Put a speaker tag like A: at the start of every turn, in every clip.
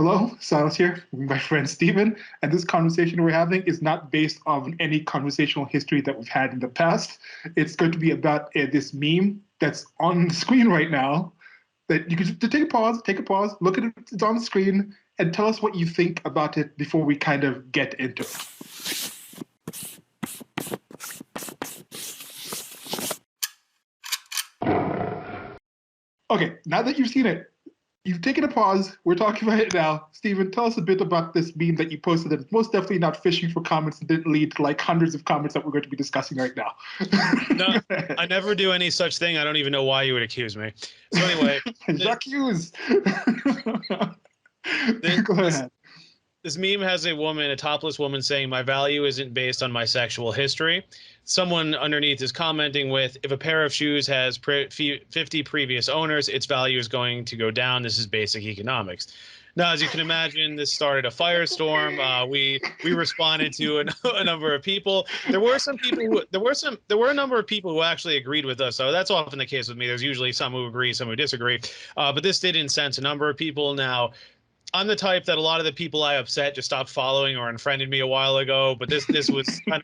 A: Hello, Silas here, with my friend Stephen, and this conversation we're having is not based on any conversational history that we've had in the past. It's going to be about this meme that's on the screen right now. That you can just take a pause, look at it, it's on the screen, and tell us what you think about it before we kind of get into it. Okay, now that you've seen it, you've taken a pause. We're talking about it now. Stephen, tell us a bit about this meme that you posted. It's most definitely not fishing for comments and didn't lead to like hundreds of comments that we're going to be discussing right now.
B: No, I never do any such thing. I don't even know why you would accuse me. So anyway,
A: J'accuse.
B: this,
A: Go
B: this,
A: ahead.
B: this meme has a topless woman saying, "My value isn't based on my sexual history." Someone underneath is commenting with, "If a pair of shoes has 50 previous owners, its value is going to go down. This is basic economics." Now, as you can imagine, this started a firestorm. We responded to a number of people. There were a number of people who actually agreed with us. So that's often the case with me. There's usually some who agree, some who disagree. But this did incense a number of people. Now, I'm the type that a lot of the people I upset just stopped following or unfriended me a while ago. But this was kind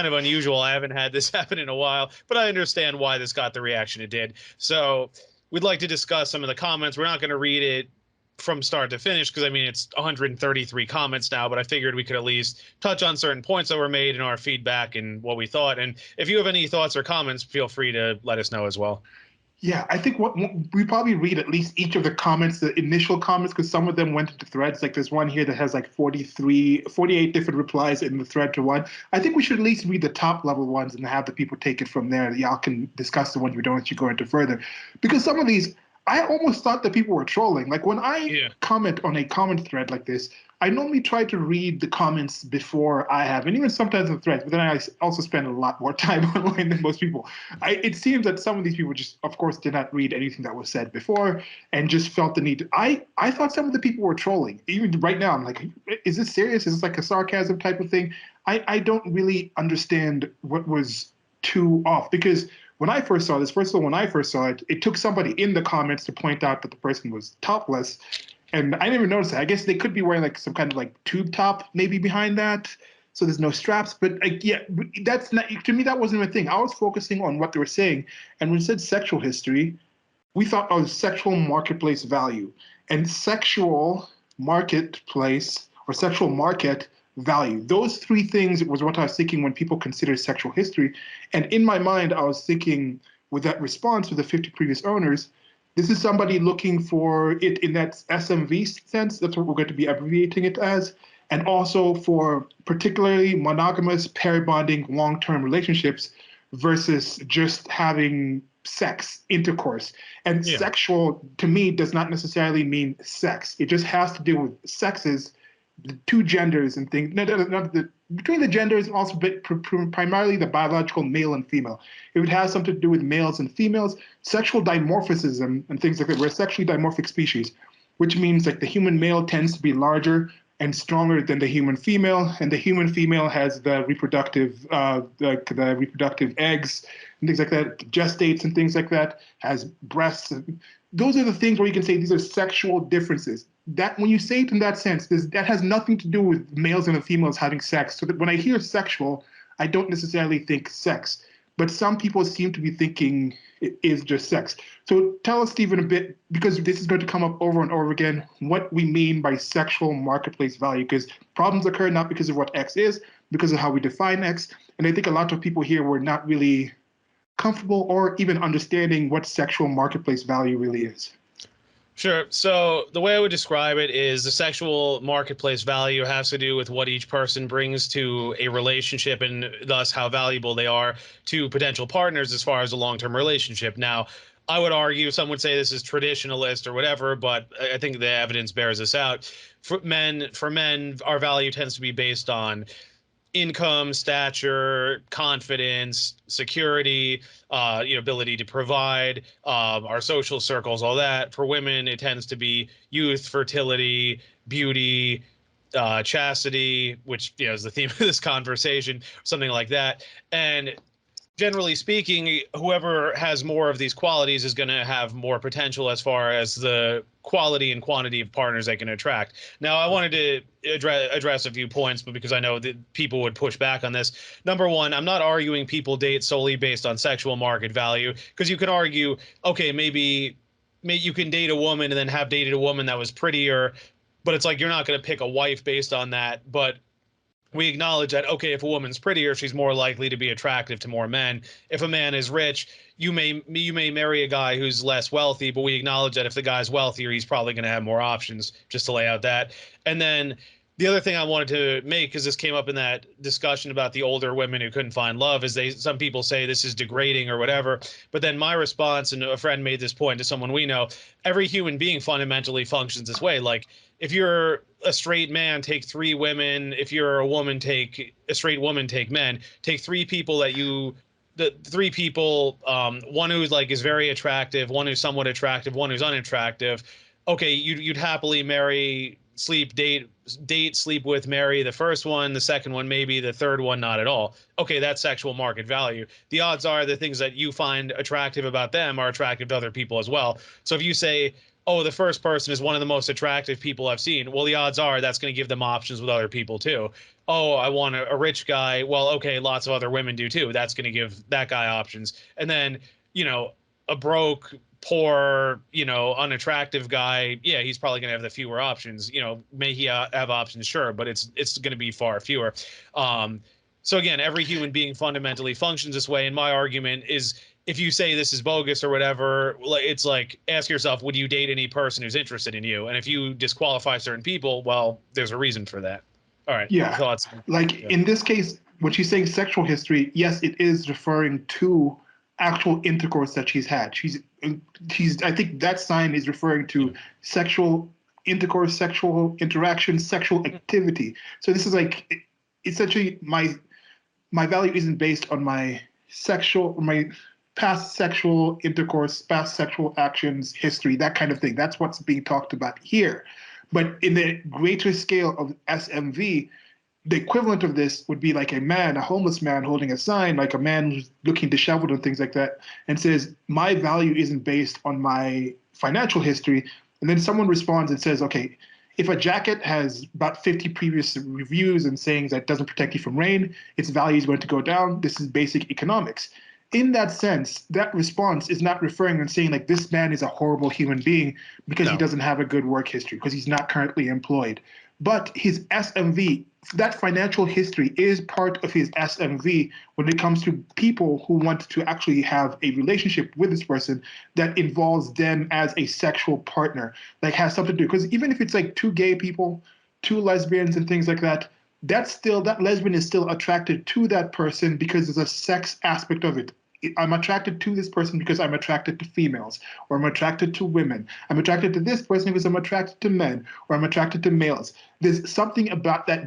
B: of unusual. I haven't had this happen in a while, but I understand why this got the reaction it did. So we'd like to discuss some of the comments. We're not going to read it from start to finish because I mean it's 133 comments now, but I figured we could at least touch on certain points that were made in our feedback and what we thought. And if you have any thoughts or comments, feel free to let us know as well.
A: Yeah, I think what we probably read at least each of the comments, the initial comments, because some of them went into threads. Like there's one here that has like 48 different replies in the thread to one. I think we should at least read the top level ones and have the people take it from there. Y'all can discuss the ones we don't let you go into further. Because some of these, I almost thought that people were trolling. Like when I comment on a comment thread like this, I normally try to read the comments before I have, and even sometimes in threads, but then I also spend a lot more time online than most people. It seems that some of these people just, of course, did not read anything that was said before and just felt the need to. I thought some of the people were trolling. Even right now, I'm like, is this serious? Is this like a sarcasm type of thing? I don't really understand what was too off because when I first saw this, first of all, when I first saw it, it took somebody in the comments to point out that the person was topless. And I didn't even notice that. I guess they could be wearing like some kind of like tube top maybe behind that. So there's no straps. But like, yeah, that's not, to me, that wasn't a thing. I was focusing on what they were saying. And when it said sexual history, we thought of sexual marketplace value. And sexual marketplace or sexual market value. Those three things was what I was thinking when people consider sexual history. And in my mind, I was thinking with that response with the 50 previous owners, this is somebody looking for it in that SMV sense. That's what we're going to be abbreviating it as. And also for particularly monogamous pair bonding long-term relationships versus just having sex, intercourse. And sexual, to me, does not necessarily mean sex. It just has to do with sexes, the two genders and things. Between the genders, and also primarily the biological male and female. If it has something to do with males and females, sexual dimorphism and things like that. We're a sexually dimorphic species, which means like the human male tends to be larger and stronger than the human female, and the human female has the reproductive eggs and things like that, gestates and things like that, has breasts. Those are the things where you can say these are sexual differences. That when you say it in that sense, that has nothing to do with males and females having sex. So that when I hear sexual, I don't necessarily think sex, but some people seem to be thinking it is just sex. So tell us, Stephen, a bit, because this is going to come up over and over again, what we mean by sexual marketplace value, because problems occur not because of what X is, because of how we define X. And I think a lot of people here were not really comfortable or even understanding what sexual marketplace value really is.
B: Sure. So the way I would describe it is the sexual marketplace value has to do with what each person brings to a relationship and thus how valuable they are to potential partners as far as a long-term relationship. Now, I would argue, some would say this is traditionalist or whatever, but I think the evidence bears this out. For men, our value tends to be based on income, stature, confidence, security, ability to provide, our social circles, all that. For women, it tends to be youth, fertility, beauty, chastity, which is the theme of this conversation, something like that. And generally speaking, whoever has more of these qualities is going to have more potential as far as the quality and quantity of partners they can attract. Now, I wanted to address a few points, but because I know that people would push back on this. Number one, I'm not arguing people date solely based on sexual market value, because you could argue, okay, maybe you can date a woman and then have dated a woman that was prettier, but it's like you're not going to pick a wife based on that. But we acknowledge that, okay, if a woman's prettier, she's more likely to be attractive to more men. If a man is rich, you may marry a guy who's less wealthy, but we acknowledge that if the guy's wealthier, he's probably going to have more options, just to lay out that. And then the other thing I wanted to make, because this came up in that discussion about the older women who couldn't find love, is some people say this is degrading or whatever. But then my response, and a friend made this point to someone we know, every human being fundamentally functions this way. Like, if you're a straight man, take three women. If you're a woman, take a straight woman, take men. Take three people the three people, one who's like is very attractive, one who's somewhat attractive, one who's unattractive. Okay, you'd happily marry, sleep with, marry the first one, the second one maybe, the third one not at all. Okay, that's sexual market value. The odds are the things that you find attractive about them are attractive to other people as well. So if you say, oh, the first person is one of the most attractive people I've seen, well, the odds are that's going to give them options with other people too. Oh, I want a rich guy. Well, okay, lots of other women do too. That's going to give that guy options. And then, a broke, poor, unattractive guy, yeah, he's probably going to have the fewer options. May he have options? Sure, but it's going to be far fewer. So again, every human being fundamentally functions this way. And my argument is, if you say this is bogus or whatever, it's like, ask yourself, would you date any person who's interested in you? And if you disqualify certain people, well, there's a reason for that. All right,
A: Yeah.
B: thoughts?
A: Like
B: Yeah.
A: in this case, when she's saying sexual history, yes, it is referring to actual intercourse that she's had. I think that sign is referring to sexual intercourse, sexual interaction, sexual activity. So this is like essentially my value isn't based on my past sexual intercourse, past sexual actions, history, that kind of thing. That's what's being talked about here. But in the greater scale of SMV, the equivalent of this would be like a homeless man holding a sign, like a man who's looking disheveled and things like that, and says, my value isn't based on my financial history. And then someone responds and says, okay, if a jacket has about 50 previous reviews and saying that it doesn't protect you from rain, its value is going to go down. This is basic economics. In that sense, that response is not referring and saying like this man is a horrible human being because he doesn't have a good work history, because he's not currently employed. But his SMV, that financial history is part of his SMV when it comes to people who want to actually have a relationship with this person that involves them as a sexual partner, like has something to do. Because even if it's like two gay people, two lesbians, and things like that, that lesbian is still attracted to that person because there's a sex aspect of it. I'm attracted to this person because I'm attracted to females, or I'm attracted to women. I'm attracted to this person because I'm attracted to men, or I'm attracted to males. There's something about that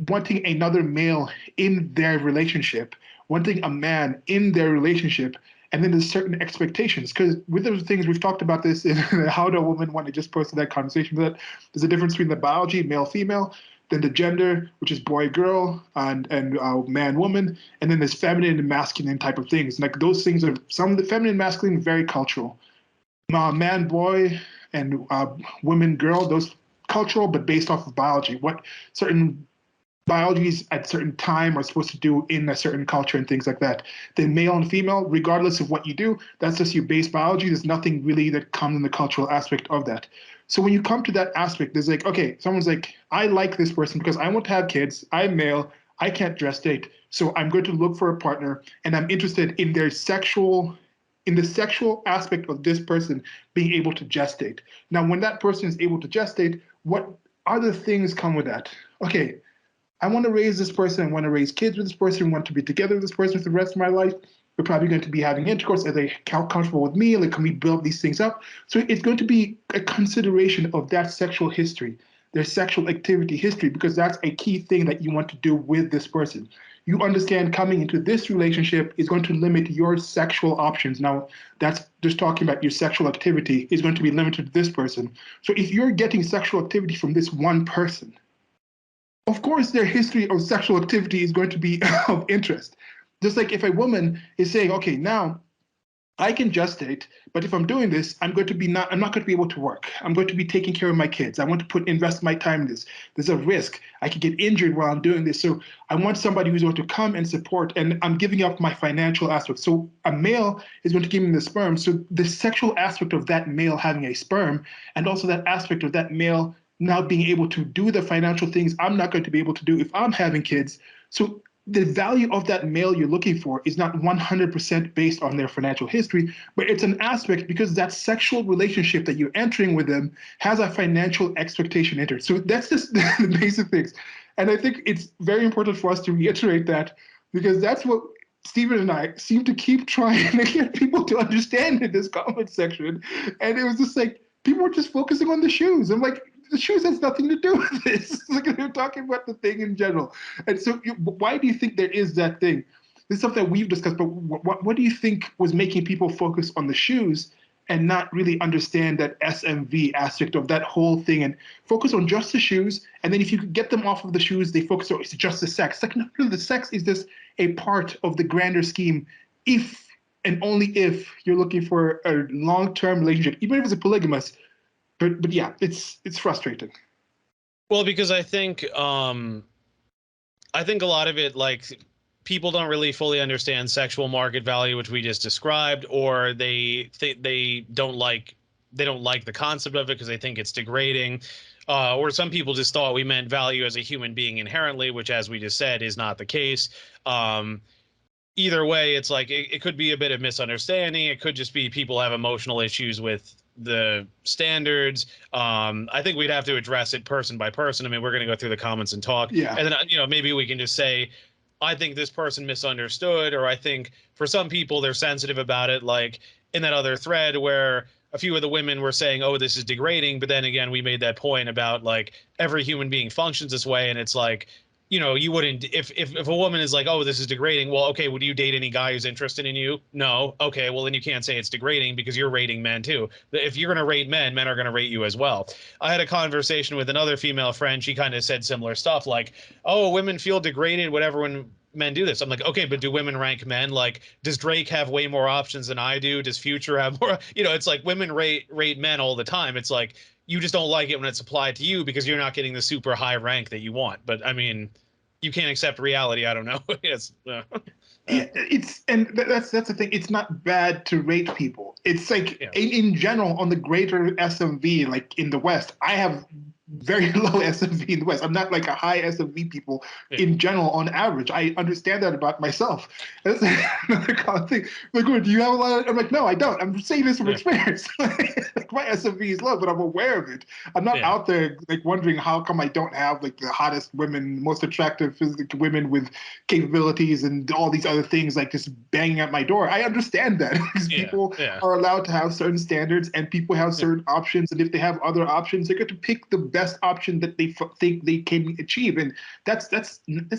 A: wanting another male in their relationship, wanting a man in their relationship, and then there's certain expectations. Because with those things, we've talked about this in How Do Women Want to just posted that conversation, that there's a difference between the biology, male, female, then the gender, which is boy, girl, and man, woman, and then there's feminine and masculine type of things. Like those things are some of the feminine, masculine, very cultural. Man, boy, and women, girl, those cultural, but based off of biology. What certain biologies at a certain time are supposed to do in a certain culture and things like that. Then male and female, regardless of what you do, that's just your base biology. There's nothing really that comes in the cultural aspect of that. So when you come to that aspect, there's like, okay, someone's like, I like this person because I want to have kids. I'm male. I can't gestate. So I'm going to look for a partner, and I'm interested in the sexual aspect of this person being able to gestate. Now, when that person is able to gestate, what other things come with that? Okay, I want to raise this person. I want to raise kids with this person. I want to be together with this person for the rest of my life. We're probably going to be having intercourse. Are they comfortable with me? Like, can we build these things up? So it's going to be a consideration of that sexual history, their sexual activity history, because that's a key thing that you want to do with this person. You understand coming into this relationship is going to limit your sexual options. Now, that's just talking about your sexual activity is going to be limited to this person. So if you're getting sexual activity from this one person, of course, their history of sexual activity is going to be of interest. Just like if a woman is saying, okay, now I can gestate, but if I'm doing this, I'm not going to be able to work. I'm going to be taking care of my kids. I want to invest my time in this. There's a risk. I could get injured while I'm doing this. So I want somebody who's going to come and support, and I'm giving up my financial aspect. So a male is going to give me the sperm. So the sexual aspect of that male having a sperm, and also that aspect of that male now being able to do the financial things I'm not going to be able to do if I'm having kids. So the value of that male you're looking for is not 100% based on their financial history, but it's an aspect because that sexual relationship that you're entering with them has a financial expectation entered. So that's just the basic things. And I think it's very important for us to reiterate that because that's what Stephen and I seem to keep trying to get people to understand in this comment section. And it was just like, people were just focusing on the shoes. I'm like, the shoes has nothing to do with this. Like they're talking about the thing in general. And so, why do you think there is that thing? This is something that we've discussed, but what do you think was making people focus on the shoes and not really understand that SMV aspect of that whole thing and focus on just the shoes? And then if you could get them off of the shoes, they focus on it's just the sex. Like, no, the sex is just a part of the grander scheme. If and only if you're looking for a long-term relationship, even if it's a polygamous. But yeah, it's frustrating.
B: Well, because I think a lot of it, like, people don't really fully understand sexual market value, which we just described, or they don't like the concept of it because they think it's degrading. Or some people just thought we meant value as a human being inherently, which, as we just said, is not the case. Either way, it's like it could be a bit of misunderstanding. It could just be people have emotional issues with the standards. I think we'd have to address it person by person. I mean, we're going to go through the comments and talk,
A: Yeah.
B: and then maybe we can just say, I think this person misunderstood, or I think for some people they're sensitive about it, like in that other thread where a few of the women were saying, oh, this is degrading, but then again we made that point about like every human being functions this way, and it's like, you wouldn't, if a woman is like, oh, this is degrading, well, okay, would you date any guy who's interested in you? No. Okay, well, then you can't say it's degrading because you're rating men too. If you're going to rate men, men are going to rate you as well. I had a conversation with another female friend. She kind of said similar stuff like, oh, women feel degraded whatever when men do this. I'm like, okay, but do women rank men? Like, does Drake have way more options than I do? Does Future have more? It's like women rate men all the time. It's like, you just don't like it when it's applied to you because you're not getting the super high rank that you want. But I mean, you can't accept reality. I don't know. Yes.
A: Yeah, that's the thing. It's not bad to rate people. It's like
B: Yeah.
A: in general on the greater SMV, like in the West, I have very low SMV in the West. I'm not like a high SMV people in general on average. I understand that about myself. That's another common thing. Like, oh, do you have a lot of, I'm like, no, I don't. I'm saying this from experience. Like my SMV is low, but I'm aware of it. I'm not out there like wondering how come I don't have like the hottest women, most attractive physical women with capabilities and all these other things like just banging at my door. I understand that because people are allowed to have certain standards and people have certain options. And if they have other options, they're going to pick the best option that they think they can achieve. And that's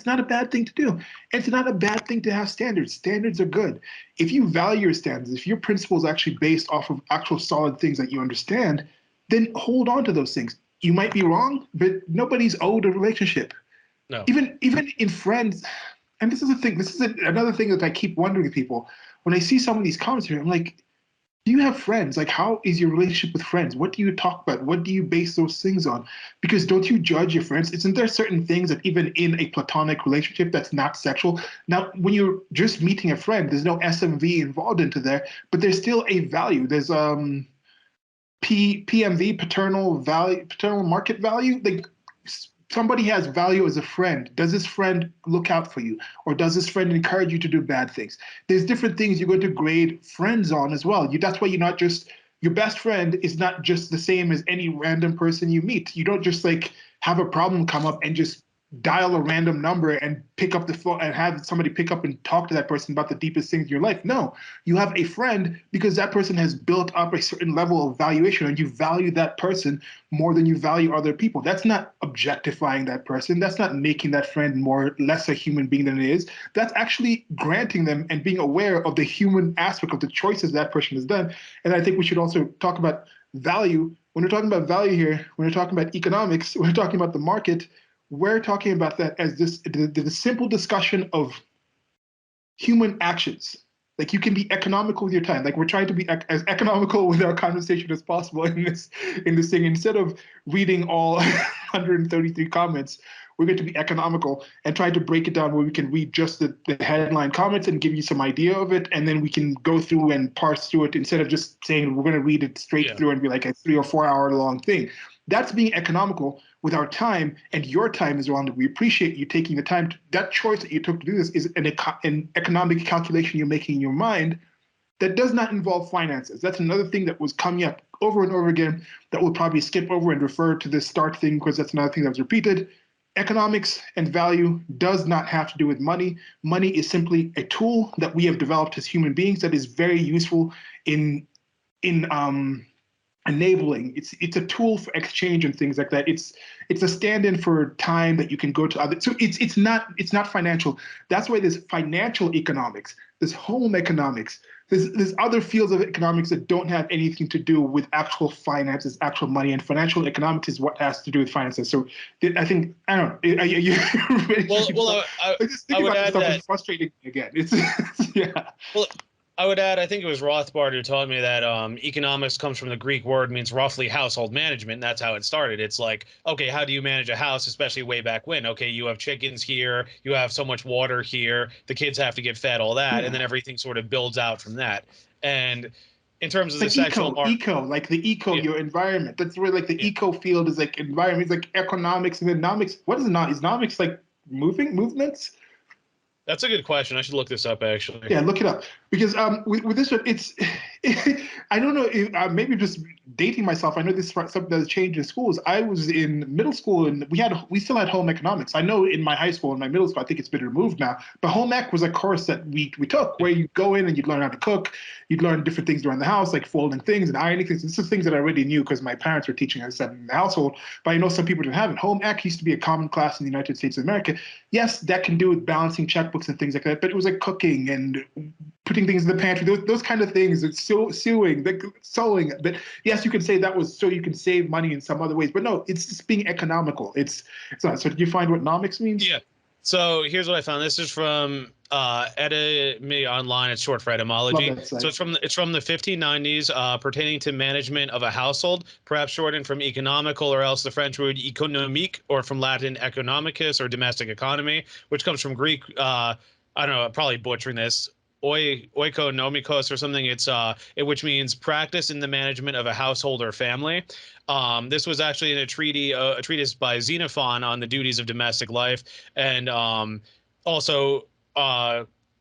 A: not a bad thing to do. It's not a bad thing to have standards. Standards are good. If you value your standards, if your principle is actually based off of actual solid things that you understand, then hold on to those things. You might be wrong, but nobody's owed a relationship.
B: No.
A: Even in friends, and this is the thing. This is another thing that I keep wondering to people when I see some of these comments here. I'm like, do you have friends? Like, how is your relationship with friends? What do you talk about? What do you base those things on? Because don't you judge your friends? Isn't there certain things that even in a platonic relationship that's not sexual? Now, when you're just meeting a friend, there's no SMV involved into there, but there's still a value. There's PMV, paternal market value. Like somebody has value as a friend. Does this friend look out for you? Or does this friend encourage you to do bad things? There's different things you're going to grade friends on as well. That's why you're not just, your best friend is not just the same as any random person you meet. You don't just like have a problem come up and just dial a random number and pick up the phone and have somebody pick up and talk to that person about the deepest things in your life. No, you have a friend because that person has built up a certain level of valuation and you value that person more than you value other people. That's not objectifying that person. That's not making that friend more less a human being than it is. That's actually granting them and being aware of the human aspect of the choices that person has done. And I think we should also talk about value. When we're talking about value here, when we're talking about economics, we're talking about the market, we're talking about that as the simple discussion of human actions. Like you can be economical with your time. Like we're trying to be as economical with our conversation as possible in this thing. Instead of reading all 133 comments, we're going to be economical and try to break it down where we can read just the headline comments and give you some idea of it, and then we can go through and parse through it instead of just saying we're going to read it straight through and be like a 3 or 4 hour long thing. That's being economical with our time, and your time as well. And we appreciate you taking the time. That choice that you took to do this is an economic calculation you're making in your mind that does not involve finances. That's another thing that was coming up over and over again that we'll probably skip over and refer to this start thing because that's another thing that was repeated. Economics and value does not have to do with money. Money is simply a tool that we have developed as human beings that is very useful in enabling. It's a tool for exchange and things like that. It's a stand-in for time that you can go to other. So it's not financial. That's why there's financial economics, there's home economics, there's other fields of economics that don't have anything to do with actual finances, actual money, and financial economics is what has to do with finances. So I think I don't know. Are you ready?
B: Well, I would add that
A: it's frustrating again. It's yeah.
B: Well, I would add, I think it was Rothbard who told me that economics comes from the Greek word, means roughly household management. And that's how it started. It's like, okay, how do you manage a house, especially way back when? Okay, you have chickens here, you have so much water here, the kids have to get fed, all that, and then everything sort of builds out from that. And in terms of the sexual
A: your environment. That's where like the eco field is like environment, it's like economics and economics. What is not? Is economics like movements?
B: That's a good question. I should look this up, actually.
A: Yeah, look it up because with this one, it's I don't know if maybe just dating myself. I know this is something that's changed in schools. I was in middle school and we still had home economics. I know in my high school and my middle school, I think it's been removed now. But home ec was a course that we took where you go in and you'd learn how to cook, you'd learn different things around the house like folding things and ironing things. This is things that I already knew because my parents were teaching us that in the household. But I know some people didn't have it. Home ec used to be a common class in the United States of America. Yes, that can do with balancing checkbooks and things like that. But it was like cooking and putting things in the pantry, those kind of things. It's sewing. But yes, you can say that was so you can save money in some other ways. But no, it's just being economical. It's not. So did you find what nomics means?
B: Yeah. So here's what I found. This is from Etymology Online. It's short for etymology. So it's from the 1590s, pertaining to management of a household, perhaps shortened from economical, or else the French word économique, or from Latin economicus, or domestic economy, which comes from Greek. I don't know. I'm probably butchering this. Oikonomikos or something. It's which means practice in the management of a household or family. This was actually in a treatise by Xenophon on the duties of domestic life, and also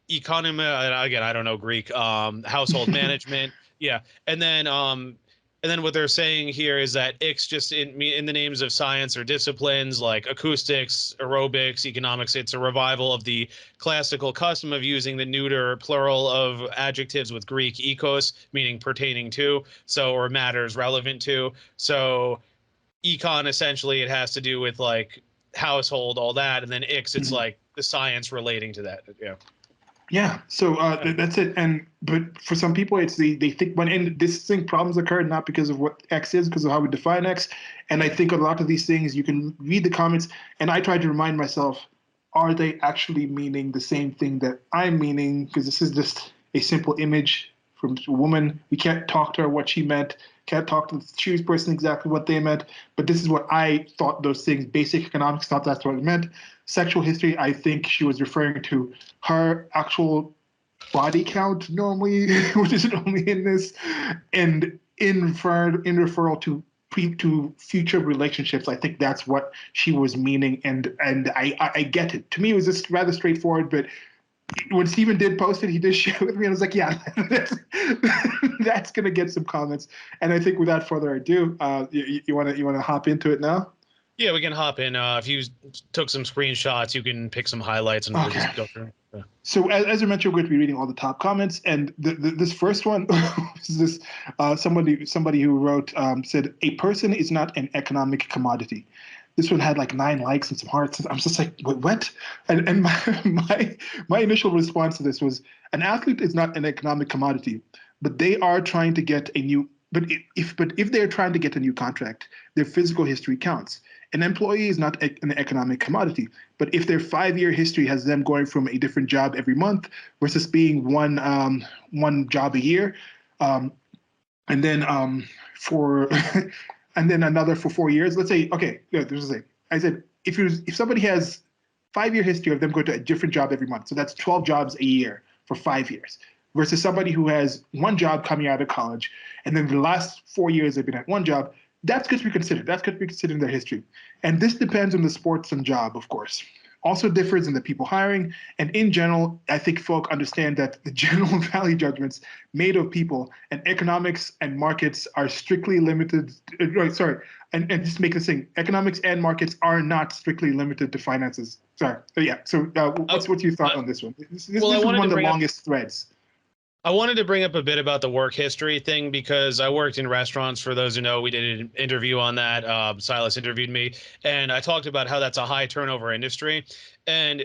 B: economy. Again, I don't know Greek. Household management. Yeah, and then what they're saying here is that X just in the names of science or disciplines like acoustics, aerobics, economics, it's a revival of the classical custom of using the neuter plural of adjectives with Greek ecos, meaning pertaining to, so or matters relevant to. So econ, essentially, it has to do with like household, all that, and then X, it's like the science relating to that. Yeah.
A: Yeah, so that's it. But for some people, it's they think and this thing problems occur not because of what X is, because of how we define X. And I think a lot of these things you can read the comments, and I try to remind myself, are they actually meaning the same thing that I'm meaning? Because this is just a simple image from a woman. We can't talk to her what she meant. Can't talk to the choose person exactly what they meant. But this is what I thought those things. Basic economics thought that's what it meant. Sexual history, I think she was referring to her actual body count normally, which isn't only in this, and in referral to future relationships. I think that's what she was meaning, and I get it. To me, it was just rather straightforward, but when Steven did post it, he did share it with me, and I was like, yeah, that's gonna get some comments. And I think without further ado, you wanna hop into it now?
B: Yeah, we can hop in. If you took some screenshots, you can pick some highlights and we'll just go through. Yeah.
A: So as I mentioned, we're going to be reading all the top comments, and this first one is somebody who wrote said a person is not an economic commodity. This one had like 9 likes and some hearts. I'm just like, wait, what? And my initial response to this was, an athlete is not an economic commodity, but they are trying to get a new But if they're trying to get a new contract, their physical history counts. An employee is not an economic commodity. But if their 5-year history has them going from a different job every month versus being one job a year, um, and then for and then another for 4 years. Let's say, okay, yeah, there's a thing. I said if somebody has 5-year history of them going to a different job every month, so that's 12 jobs a year for 5 years, versus somebody who has one job coming out of college, and then the last 4 years they've been at one job. That's good to be considered. That's good to be considered in their history. And this depends on the sports and job, of course. Also differs in the people hiring. And in general, I think folk understand that the general value judgments made of people and economics and markets are strictly limited. Right, sorry. And just make this thing, economics and markets are not strictly limited to finances. Sorry. Yeah. So what's your thought on this one? This is one of the longest threads.
B: I wanted to bring up a bit about the work history thing because I worked in restaurants. For those who know, we did an interview on that. Silas interviewed me, and I talked about how that's a high turnover industry. And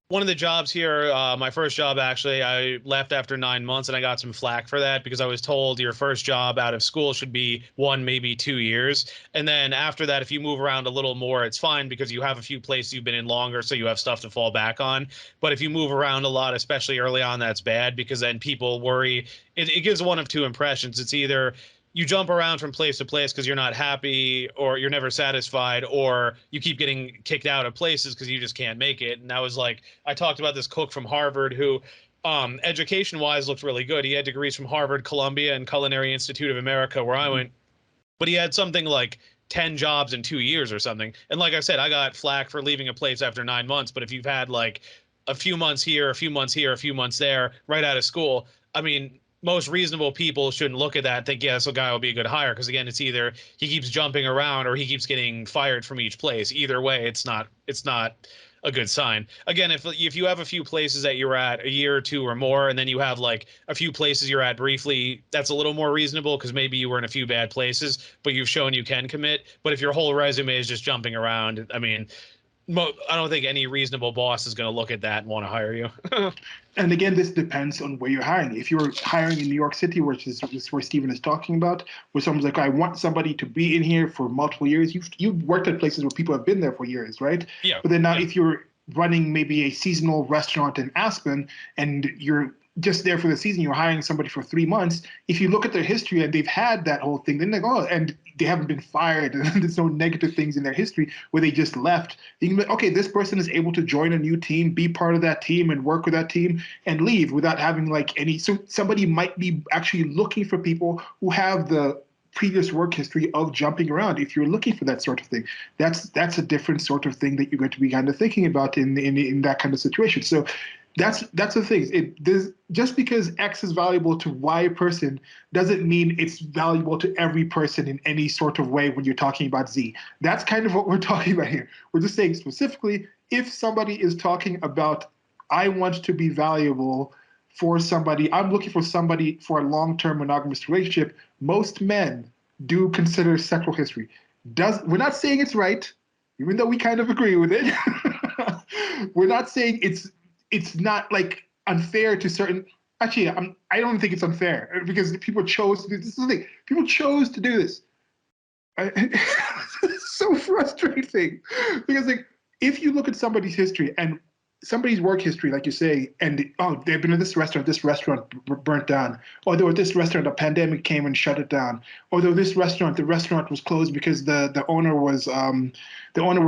B: one of the jobs here, my first job actually, I left after 9 months, and I got some flack for that because I was told your first job out of school should be 1, maybe 2 years. And then after that, if you move around a little more, it's fine because you have a few places you've been in longer, so you have stuff to fall back on. But if you move around a lot, especially early on, that's bad because then people worry. It gives one of two impressions. It's either you jump around from place to place because you're not happy or you're never satisfied, or you keep getting kicked out of places because you just can't make it. And I was like, I talked about this cook from Harvard who education wise looked really good. He had degrees from Harvard, Columbia, and Culinary Institute of America, where I went, but he had something like 10 jobs in 2 years or something. And like I said, I got flack for leaving a place after 9 months. But if you've had like a few months here, a few months here, a few months there, right out of school, I mean, most reasonable people shouldn't look at that and think, yeah, this guy will be a good hire. Because again, it's either he keeps jumping around or he keeps getting fired from each place. Either way, it's not a good sign. Again, if you have a few places that you're at a year or two or more, and then you have like a few places you're at briefly, that's a little more reasonable because maybe you were in a few bad places, but you've shown you can commit. But if your whole resume is just jumping around, I mean, I don't think any reasonable boss is going to look at that and want to hire you.
A: And again, this depends on where you're hiring. If you're hiring in New York City, which is where Stephen is talking about, where someone's like, I want somebody to be in here for multiple years. You've worked at places where people have been there for years, right?
B: Yeah.
A: But then now if you're running maybe a seasonal restaurant in Aspen and you're just there for the season, you're hiring somebody for 3 months. If you look at their history and they've had that whole thing, then they go, and they haven't been fired, and there's no negative things in their history where they just left. You can be, okay, this person is able to join a new team, be part of that team, and work with that team, and leave without having like any. So somebody might be actually looking for people who have the previous work history of jumping around. If you're looking for that sort of thing, that's a different sort of thing that you're going to be kind of thinking about in that kind of situation. So that's the thing. Just because X is valuable to Y person doesn't mean it's valuable to every person in any sort of way when you're talking about Z. That's kind of what we're talking about here. We're just saying specifically, if somebody is talking about, I want to be valuable for somebody, I'm looking for somebody for a long-term monogamous relationship, most men do consider sexual history. We're not saying it's right, even though we kind of agree with it. We're not saying it's not like unfair to certain. Actually, I don't think it's unfair because people chose to do this. Is the thing. People chose to do this. It's so frustrating because like if you look at somebody's history and somebody's work history, like you say, and they've been at this restaurant burnt down, or there was this restaurant, a pandemic came and shut it down, or there was this restaurant, the restaurant was closed because the owner was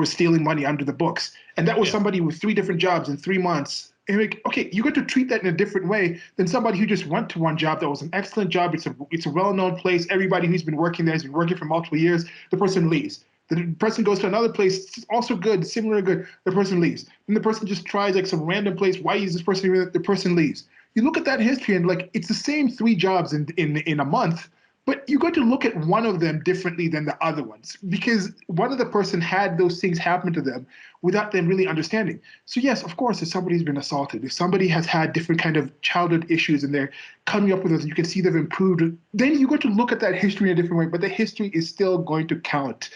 A: stealing money under the books, and that was somebody with 3 different jobs in 3 months. And like, okay, you got to treat that in a different way than somebody who just went to one job that was an excellent job. It's a well-known place. Everybody who's been working there has been working for multiple years. The person leaves. The person goes to another place, it's also good, similar good. The person leaves. And the person just tries like some random place. Why is this person here? The person leaves. You look at that history and like it's the same 3 jobs in a month, but you got to look at one of them differently than the other ones because one of the person had those things happen to them without them really understanding. So yes, of course, if somebody's been assaulted, if somebody has had different kind of childhood issues and they're coming up with those, you can see they've improved, then you got to look at that history in a different way, but the history is still going to count.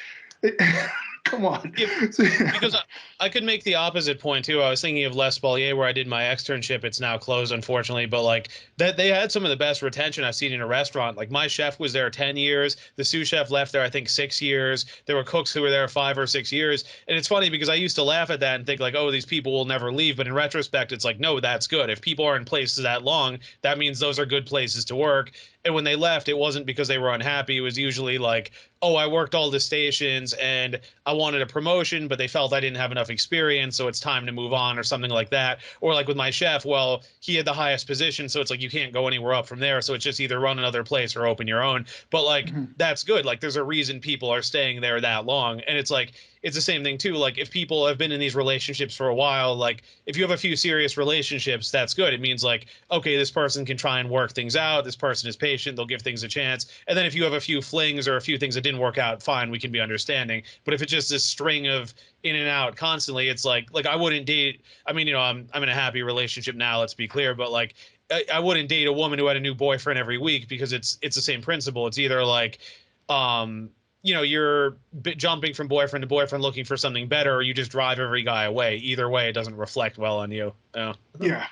A: Come on.
B: Yeah, because I could make the opposite point too. I was thinking of Les Bollier, where I did my externship. It's now closed, unfortunately, but like that they had some of the best retention I've seen in a restaurant. Like my chef was there 10 years. The sous chef left there, I think, 6 years. There were cooks who were there 5 or 6 years. And it's funny because I used to laugh at that and think like, oh, these people will never leave. But in retrospect, it's like, no, that's good. If people are in places that long, that means those are good places to work. And when they left, it wasn't because they were unhappy. It was usually like, oh, I worked all the stations and I wanted a promotion, but they felt I didn't have enough experience, so it's time to move on or something like that. Or like with my chef, well, he had the highest position, so it's like you can't go anywhere up from there. So it's just either run another place or open your own. But like
A: Mhm.
B: that's good. Like there's a reason people are staying there that long. And it's like it's the same thing too. Like if people have been in these relationships for a while, like if you have a few serious relationships, that's good. It means like, okay, this person can try and work things out. This person is patient. They'll give things a chance. And then if you have a few flings or a few things that didn't work out, fine, we can be understanding. But if it's just this string of in and out constantly, it's like I wouldn't date. I mean, I'm in a happy relationship now. Let's be clear, but like I wouldn't date a woman who had a new boyfriend every week because it's the same principle. It's either like, um, you're jumping from boyfriend to boyfriend looking for something better, or you just drive every guy away. Either way, it doesn't reflect well on you. Yeah.
A: Yeah.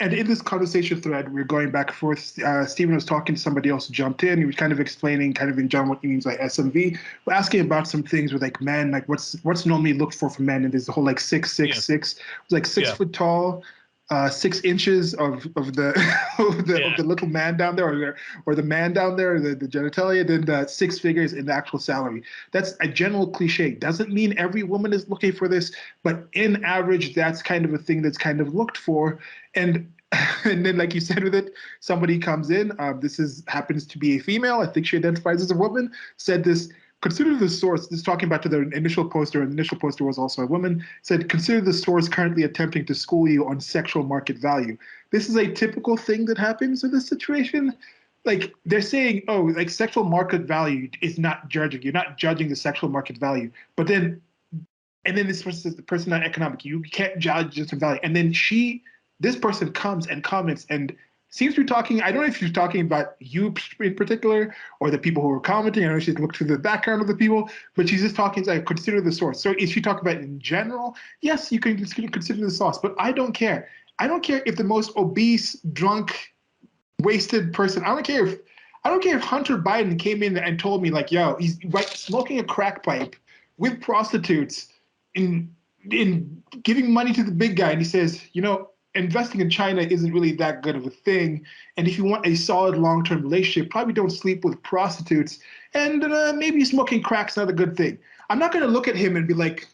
A: And in this conversation thread, we're going back and forth. Stephen was talking to somebody else who jumped in. He was kind of explaining, kind of in general, what he means by SMV. We're asking about some things with like men, like what's normally looked for men. And there's the whole like 6'6". It was like 6 foot tall, 6 inches of the of the little man down there, or the man down there, the genitalia. Then the 6 figures in the actual salary. That's a general cliche. Doesn't mean every woman is looking for this, but in average, that's kind of a thing that's kind of looked for. And and then, like you said, with it, somebody comes in. This happens to be a female. I think she identifies as a woman. Said this. Consider the source. This is talking back to the initial poster, and the initial poster was also a woman. Said, consider the source currently attempting to school you on sexual market value. This is a typical thing that happens in this situation. Like they're saying, oh, like sexual market value is not judging. You're not judging the sexual market value. But then, and then this person says the person not economic. You can't judge just value. And then this person comes and comments and seems to be talking. I don't know if she's talking about you in particular or the people who are commenting. I don't know if she's looked through the background of the people, but she's just talking like consider the source. So if you talk about it in general, yes, you can consider the source, but I don't care. I don't care if the most obese, drunk, wasted person. I don't care if Hunter Biden came in and told me like, yo, he's smoking a crack pipe with prostitutes in giving money to the big guy, and he says, investing in China isn't really that good of a thing. And if you want a solid long-term relationship, probably don't sleep with prostitutes. And maybe smoking crack's not a good thing. I'm not going to look at him and be like,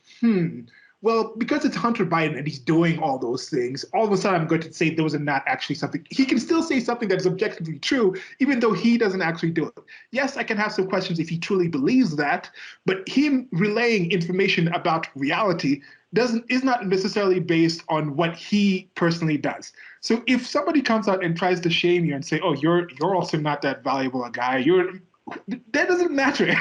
A: well, because it's Hunter Biden and he's doing all those things, all of a sudden I'm going to say those are not actually something. He can still say something that is objectively true, even though he doesn't actually do it. Yes, I can have some questions if he truly believes that, but him relaying information about reality is not necessarily based on what he personally does. So if somebody comes out and tries to shame you and say, "Oh, you're also not that valuable a guy," that doesn't matter.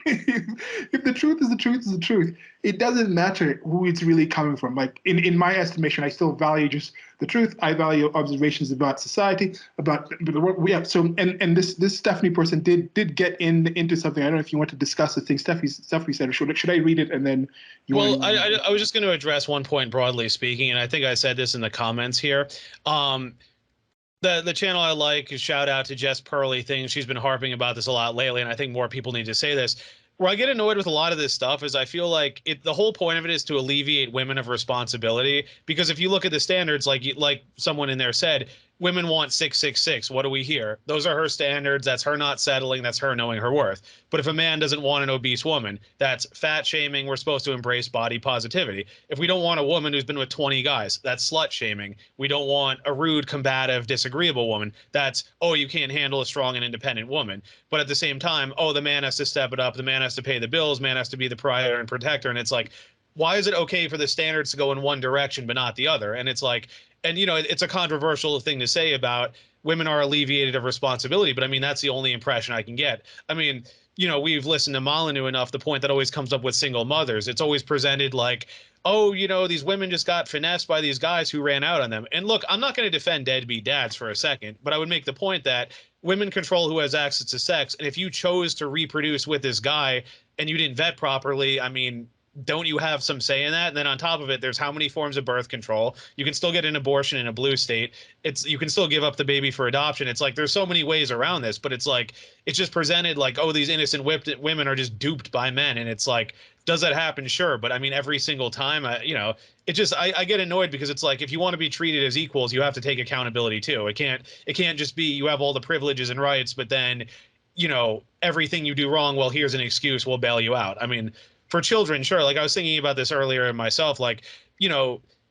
A: If the truth is the truth is the truth, it doesn't matter who it's really coming from. Like in my estimation, I still value just the truth. I value observations about society, about the work we have. So and this Stephanie person did get into something. I don't know if you want to discuss the thing Stephanie said, or should I read it and then you
B: Well,
A: want
B: I was just going to address one point broadly speaking, and I think I said this in the comments here. Um, the channel I like, shout out to Jess Pearly thing. She's been harping about this a lot lately, and I think more people need to say this. Where I get annoyed with a lot of this stuff is I feel like the whole point of it is to alleviate women of responsibility. Because if you look at the standards, like someone in there said, women want 666. What do we hear? Those are her standards. That's her not settling. That's her knowing her worth. But if a man doesn't want an obese woman, that's fat shaming. We're supposed to embrace body positivity. If we don't want a woman who's been with 20 guys, that's slut shaming. We don't want a rude, combative, disagreeable woman. That's, oh, you can't handle a strong and independent woman. But at the same time, oh, the man has to step it up. The man has to pay the bills. Man has to be the provider and protector. And it's like, why is it okay for the standards to go in one direction but not the other? And it's like, and it's a controversial thing to say about women are alleviated of responsibility, but I mean that's the only impression I can get. I mean, we've listened to Molyneux enough. The point that always comes up with single mothers, it's always presented like, oh, these women just got finessed by these guys who ran out on them. And look, I'm not going to defend deadbeat dads for a second, but I would make the point that women control who has access to sex, and if you chose to reproduce with this guy and you didn't vet properly, I mean, don't you have some say in that? And then on top of it, there's how many forms of birth control. You can still get an abortion in a blue state. You can still give up the baby for adoption. It's like there's so many ways around this, but it's like it's just presented like, oh, these innocent whipped women are just duped by men, and it's like, does that happen? Sure, but I mean, every single time, it just I get annoyed because it's like if you want to be treated as equals, you have to take accountability too. It can't just be you have all the privileges and rights, but then everything you do wrong, well, here's an excuse, we'll bail you out. I mean, for children, sure. Like I was thinking about this earlier myself, like,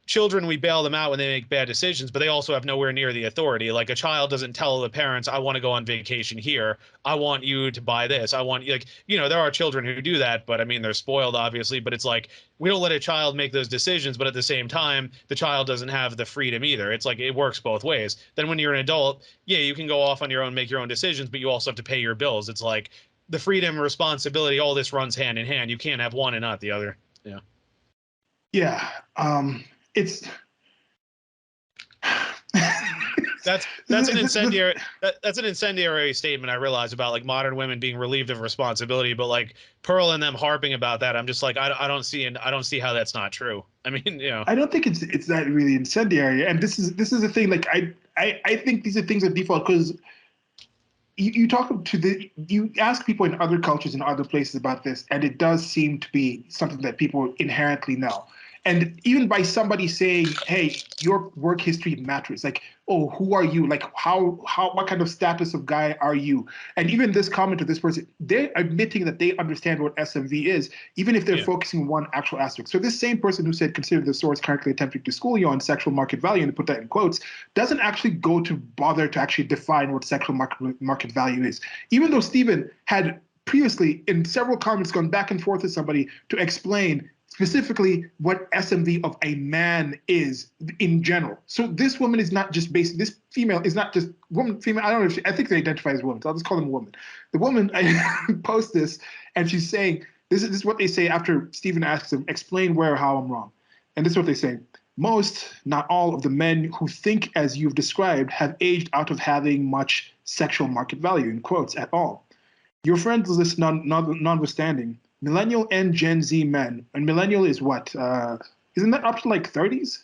B: children, we bail them out when they make bad decisions, but they also have nowhere near the authority. Like a child doesn't tell the parents, I want to go on vacation here. I want you to buy this. I want there are children who do that, but I mean, they're spoiled, obviously, but it's like, we don't let a child make those decisions, but at the same time, the child doesn't have the freedom either. It's like, it works both ways. Then when you're an adult, yeah, you can go off on your own, make your own decisions, but you also have to pay your bills. It's like the freedom, responsibility, all this runs hand in hand. You can't have one and not the other. Yeah.
A: Yeah. It's
B: that's an incendiary that's an incendiary statement, I realize, about like modern women being relieved of responsibility, but like Pearl and them harping about that, I'm just like, I don't see how that's not true. I mean,
A: I don't think it's that really incendiary, and this is the thing. Like I think these are things that default because you ask people in other cultures and other places about this, and it does seem to be something that people inherently know. And even by somebody saying, "Hey, your work history matters," like, "Oh, who are you? Like, what kind of status of guy are you?" And even this comment of this person, they're admitting that they understand what SMV is, even if they're
B: Yeah.
A: focusing on one actual aspect. So this same person who said, "Consider the source currently attempting to school you on sexual market value," and put that in quotes, doesn't actually go to bother to actually define what sexual market value is, even though Stephen had previously in several comments gone back and forth with somebody to explain specifically what SMV of a man is in general. So this woman is not just this female is not just woman, female. I don't know I think they identify as women, so I'll just call them woman. The woman, I post this, and she's saying, this is what they say after Stephen asks them, explain where or how I'm wrong. And this is what they say. Most, not all, of the men who think as you've described have aged out of having much sexual market value, in quotes, at all. Your friends list notwithstanding, millennial and Gen Z men, and millennial is what? Isn't that up to like 30s?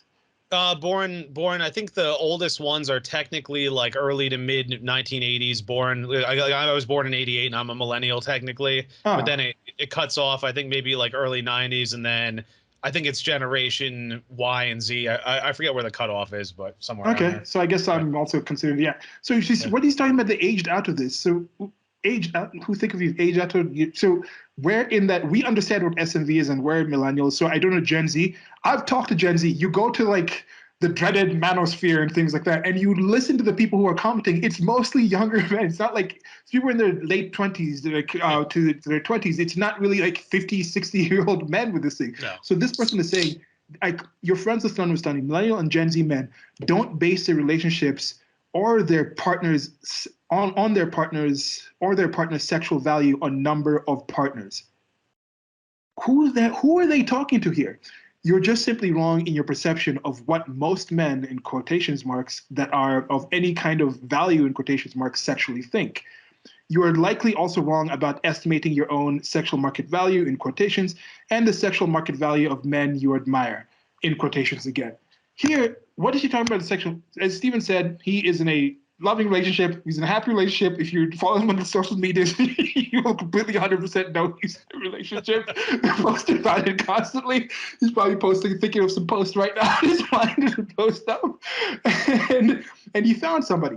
B: Born. I think the oldest ones are technically like early to mid 1980s. Born. I was born in '88, and I'm a millennial technically. But then it cuts off. I think maybe like early '90s, and then I think it's generation Y and Z. I forget where the cutoff is, but somewhere around
A: Okay,
B: there.
A: so I guess I'm also considering, yeah. So what he's talking about, the aged out of this. So aged out, who think of you aged out of you? So where in that we understand what SMV is and where millennials. So I don't know Gen Z. I've talked to Gen Z. You go to like the dreaded manosphere and things like that, and you listen to the people who are commenting. It's mostly younger men. It's not like people in their late 20s, like to their 20s. It's not really like 50, 60-year-old men with this thing.
B: No.
A: So this person is saying, like, your friends with understanding, millennial and Gen Z men don't base their relationships or their partners on their partners or their partner's sexual value on number of partners. Who are they talking to here? You're just simply wrong in your perception of what most men, in quotations marks, that are of any kind of value, in quotations marks, sexually think. You are likely also wrong about estimating your own sexual market value, in quotations, and the sexual market value of men you admire, in quotations again. Here, what is he talking about? The sexual, as Stephen said, he is in a loving relationship. He's in a happy relationship. If you follow him on the social media, you will completely 100% know he's in a relationship. Posting about it constantly. He's probably thinking of some posts right now. His mind to post up, and he found somebody.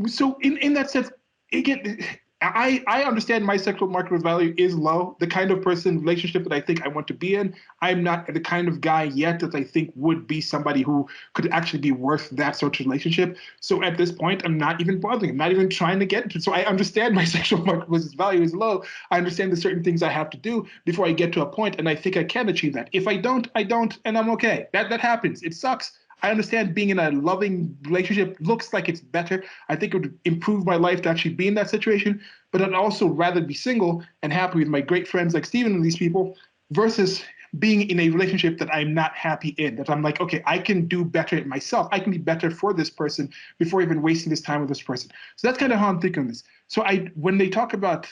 A: So in that sense, again, I understand my sexual market value is low. The kind of relationship that I think I want to be in, I'm not the kind of guy yet that I think would be somebody who could actually be worth that sort of relationship. So at this point, I'm not even bothering. I'm not even trying to get into it. So I understand my sexual market value is low. I understand the certain things I have to do before I get to a point, and I think I can achieve that. If I don't, I don't, and I'm okay. That happens. It sucks. I understand being in a loving relationship looks like it's better. I think it would improve my life to actually be in that situation. But I'd also rather be single and happy with my great friends like Steven and these people versus being in a relationship that I'm not happy in, that I'm like, okay, I can do better at myself. I can be better for this person before even wasting this time with this person. So that's kind of how I'm thinking of this. So when they talk about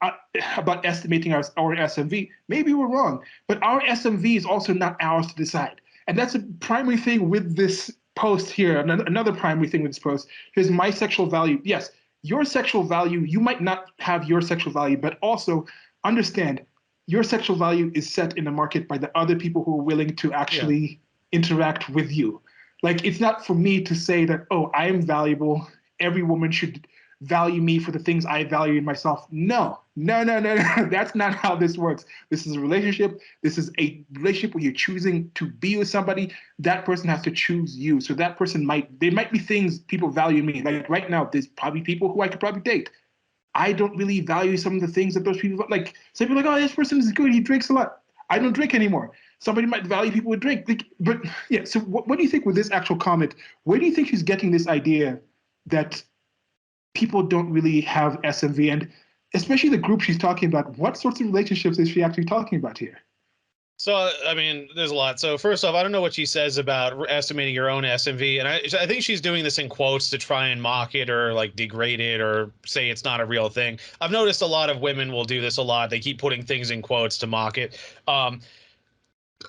A: about estimating our SMV. Maybe we're wrong, but our SMV is also not ours to decide. And that's a primary thing with this post here. Another primary thing with this post is my sexual value. Yes, your sexual value, you might not have your sexual value, but also understand your sexual value is set in the market by the other people who are willing to actually interact with you. Like, it's not for me to say that, oh, I am valuable. Every woman should value me for the things I value in myself. No, no, no, no, no. That's not how this works. This is a relationship. This is a relationship where you're choosing to be with somebody. That person has to choose you. So that person there might be things people value me. Like right now, there's probably people who I could probably date. I don't really value some of the things that those people like. Some people are like, oh, this person is good. He drinks a lot. I don't drink anymore. Somebody might value people who drink. But yeah, so what do you think with this actual comment? Where do you think she's getting this idea that people don't really have SMV, and especially the group she's talking about? What sorts of relationships is she actually talking about here?
B: So, I mean, there's a lot. So, first off, I don't know what she says about estimating your own SMV. And I think she's doing this in quotes to try and mock it or like degrade it or say it's not a real thing. I've noticed a lot of women will do this a lot. They keep putting things in quotes to mock it.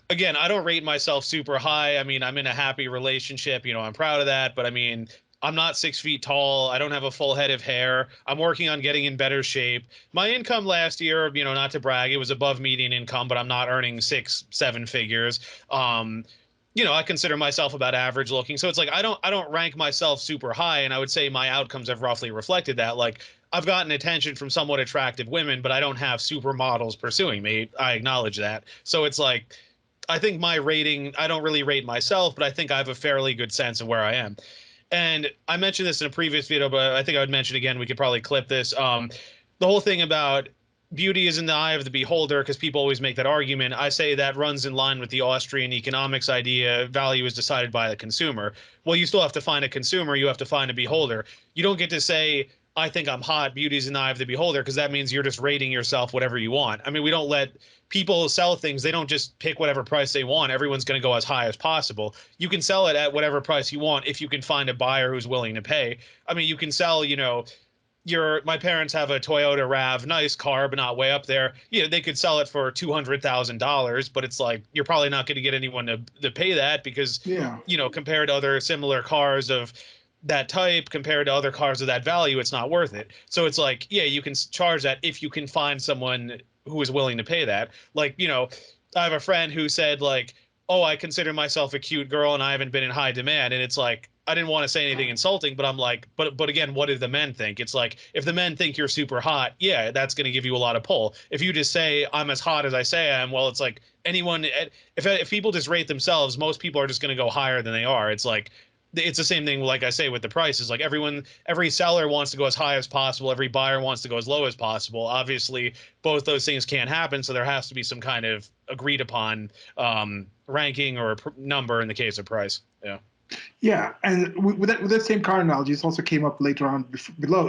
B: Again, I don't rate myself super high. I mean, I'm in a happy relationship. I'm proud of that. But I mean, I'm not 6 feet tall. I don't have a full head of hair. I'm working on getting in better shape. My income last year, not to brag, it was above median income, but I'm not earning 6, 7 figures. I consider myself about average looking. So it's like I don't rank myself super high, and I would say my outcomes have roughly reflected that. Like, I've gotten attention from somewhat attractive women, but I don't have supermodels pursuing me. I acknowledge that. So it's like, I think my rating, I don't really rate myself, but I think I have a fairly good sense of where I am. And I mentioned this in a previous video, but I think I would mention again. We could probably clip this. The whole thing about beauty is in the eye of the beholder, because people always make that argument. I say that runs in line with the Austrian economics idea. Value is decided by the consumer. Well, you still have to find a consumer. You have to find a beholder. You don't get to say, I think I'm hot. Beauty is in the eye of the beholder, because that means you're just rating yourself whatever you want. I mean, we don't let people sell things. They don't just pick whatever price they want. Everyone's going to go as high as possible. You can sell it at whatever price you want if you can find a buyer who's willing to pay. I mean, you can sell, my parents have a Toyota RAV, nice car, but not way up there. They could sell it for $200,000, but it's like, you're probably not going to get anyone to pay that because, compared to other similar cars of that type, compared to other cars of that value, it's not worth it. So it's like, yeah, you can charge that if you can find someone who is willing to pay that. Like, I have a friend who said like, oh, I consider myself a cute girl and I haven't been in high demand. And it's like, I didn't want to say anything insulting, but I'm like, but again, what do the men think? It's like, if the men think you're super hot, yeah, that's going to give you a lot of pull. If you just say I'm as hot as I say I am, well, it's like anyone, if people just rate themselves, most people are just going to go higher than they are. It's like, it's the same thing, like I say, with the prices. Like every seller wants to go as high as possible. Every buyer wants to go as low as possible. Obviously, both those things can't happen. So there has to be some kind of agreed upon ranking or number in the case of price. Yeah.
A: Yeah, and with that same car analogy, this also came up later on below.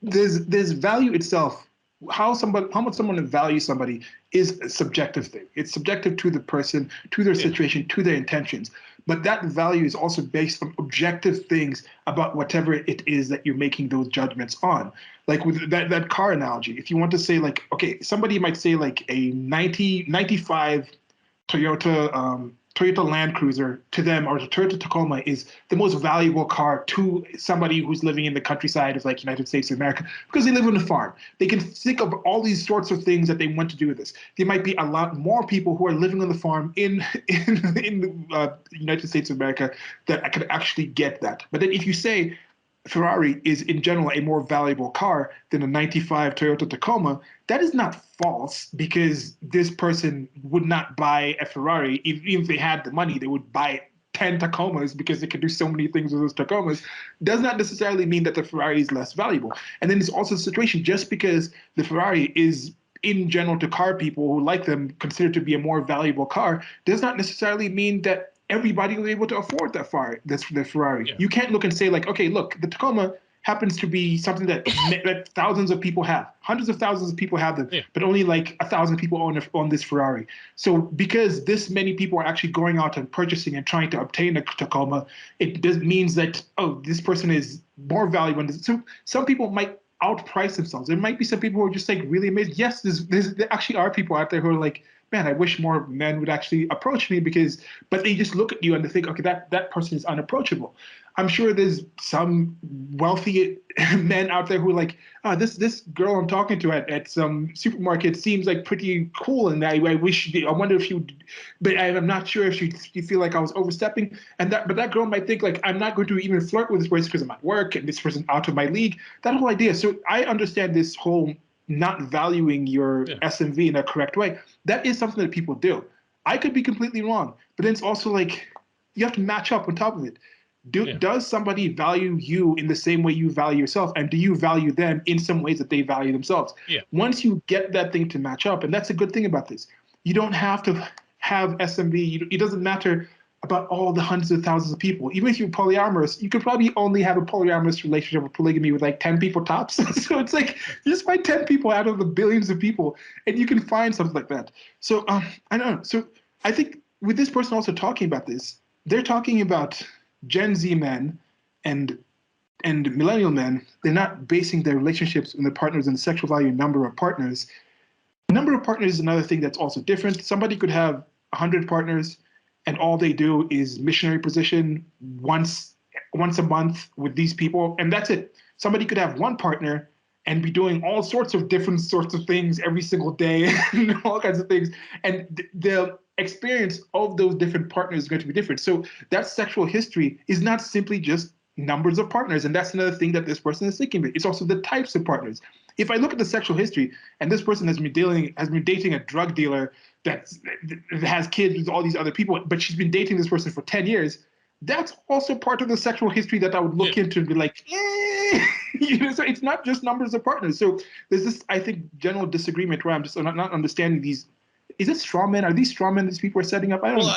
A: There's value itself. How much someone values somebody is a subjective thing. It's subjective to the person, to their situation, to their intentions. But that value is also based on objective things about whatever it is that you're making those judgments on. Like with that car analogy, if you want to say like, okay, somebody might say like a 95 Toyota Land Cruiser to them, or the Toyota Tacoma, is the most valuable car to somebody who's living in the countryside of like United States of America, because they live on a farm. They can think of all these sorts of things that they want to do with this. There might be a lot more people who are living on the farm in the United States of America that could actually get that. But then if you say Ferrari is in general a more valuable car than a 95 Toyota Tacoma, that is not false, because this person would not buy a Ferrari. Even if they had the money, they would buy 10 Tacomas because they could do so many things with those Tacomas. Does not necessarily mean that the Ferrari is less valuable. And then there's also the situation, just because the Ferrari is in general to car people who like them considered to be a more valuable car, does not necessarily mean that everybody will be able to afford the Ferrari. Yeah. You can't look and say like, okay, look, the Tacoma happens to be something that thousands of people have. Hundreds of thousands of people have them, but only like 1,000 people own this Ferrari. So because this many people are actually going out and purchasing and trying to obtain a Tacoma, it means that, oh, this person is more valuable. So some people might outprice themselves. There might be some people who are just like really amazing. Yes, there actually are people out there who are like, man, I wish more men would actually approach me but they just look at you and they think, okay, that person is unapproachable. I'm sure there's some wealthy men out there who are like, this girl I'm talking to at some supermarket seems like pretty cool, and I wonder if she would, but I'm not sure if she feel like I was overstepping. But that girl might think like, I'm not going to even flirt with this person because I'm at work and this person out of my league. That whole idea. So I understand this whole not valuing your SMV in a correct way. That is something that people do. I could be completely wrong, but then it's also like you have to match up on top of it. Does somebody value you in the same way you value yourself, and do you value them in some ways that they value themselves?
B: Yeah.
A: Once you get that thing to match up, and that's a good thing about this, you don't have to have SMV. It doesn't matter about all the hundreds of thousands of people. Even if you're polyamorous, you could probably only have a polyamorous relationship or polygamy with like 10 people tops. So it's like you just find 10 people out of the billions of people, and you can find something like that. So I don't know. So I think with this person also talking about this, they're talking about Gen Z men and millennial men. They're not basing their relationships and their partners on the sexual value number of partners. Number of partners is another thing that's also different. Somebody could have 100 partners and all they do is missionary position once a month with these people, and that's it. Somebody could have one partner and be doing all sorts of different sorts of things every single day, and all kinds of things, and the experience of those different partners is going to be different. So that sexual history is not simply just numbers of partners, and that's another thing that this person is thinking about. It's also the types of partners. If I look at the sexual history, and this person has been dating a drug dealer that has kids with all these other people, but she's been dating this person for 10 years, that's also part of the sexual history that I would look into and be like, so it's not just numbers of partners. So there's this, I think, general disagreement where I'm just not understanding these. Is it straw men? Are these straw men these people are setting up? I don't know.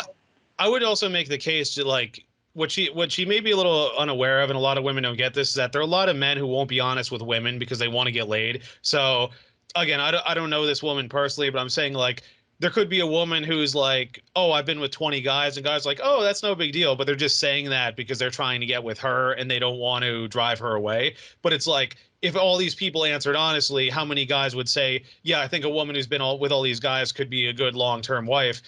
B: I would also make the case to like what she may be a little unaware of, and a lot of women don't get this, is that there are a lot of men who won't be honest with women because they want to get laid. So again, I don't know this woman personally, but I'm saying like there could be a woman who's like, oh, I've been with 20 guys, and guys like, oh, that's no big deal, but they're just saying that because they're trying to get with her and they don't want to drive her away. But it's like, if all these people answered honestly, how many guys would say, yeah, I think a woman who's been with all these guys could be a good long-term wife?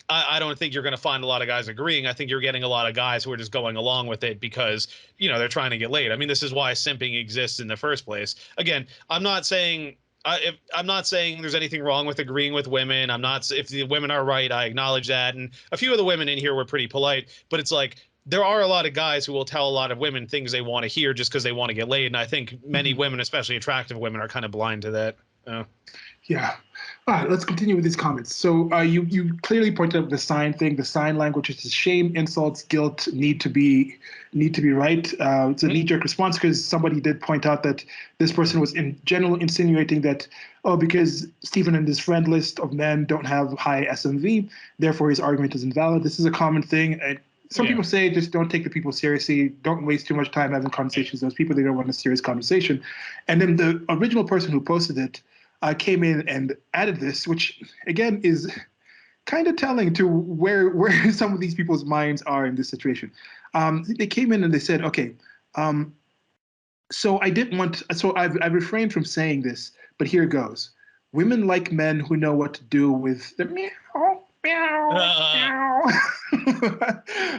B: I don't think you're going to find a lot of guys agreeing. I think you're getting a lot of guys who are just going along with it because, they're trying to get laid. I mean, this is why simping exists in the first place. Again, I'm not saying there's anything wrong with agreeing with women. If the women are right, I acknowledge that. And a few of the women in here were pretty polite, but it's like, there are a lot of guys who will tell a lot of women things they want to hear just because they want to get laid. And I think many women, especially attractive women, are kind of blind to that.
A: Yeah. All right, let's continue with these comments. So you clearly pointed out the sign thing, the sign language, which is shame, insults, guilt, need to be right. It's a knee-jerk response because somebody did point out that this person was in general insinuating that, because Stephen and his friend list of men don't have high SMV, therefore his argument is invalid. This is a common thing. Some people say just don't take the people seriously. Don't waste too much time having conversations with those people. They don't want a serious conversation. And then the original person who posted it came in and added this, which again is kind of telling to where some of these people's minds are in this situation. They came in and they said, okay, so I've refrained from saying this, but here goes. Women like men who know what to do with the meow, meow, meow.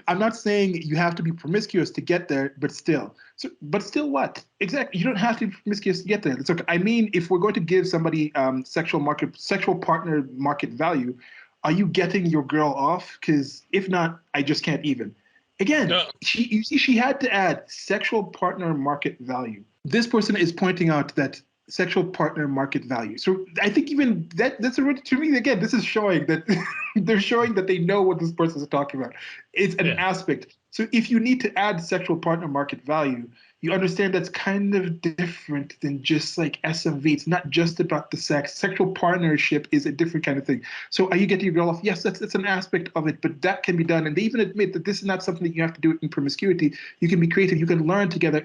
A: I'm not saying you have to be promiscuous to get there, but still. But still what? Exactly. You don't have to be promiscuous to get there. It's okay. I mean, if we're going to give somebody sexual partner market value, are you getting your girl off? Because if not, I just can't even. Again, she had to add sexual partner market value. This person is pointing out that sexual partner market value. So I think even that's already, to me, again, this is showing that they're showing that they know what this person is talking about. It's an aspect. So if you need to add sexual partner market value, you understand that's kind of different than just like SMV. It's not just about the sex. Sexual partnership is a different kind of thing. So are you getting your girl off? Yes, that's an aspect of it, but that can be done. And they even admit that this is not something that you have to do in promiscuity. You can be creative. You can learn together.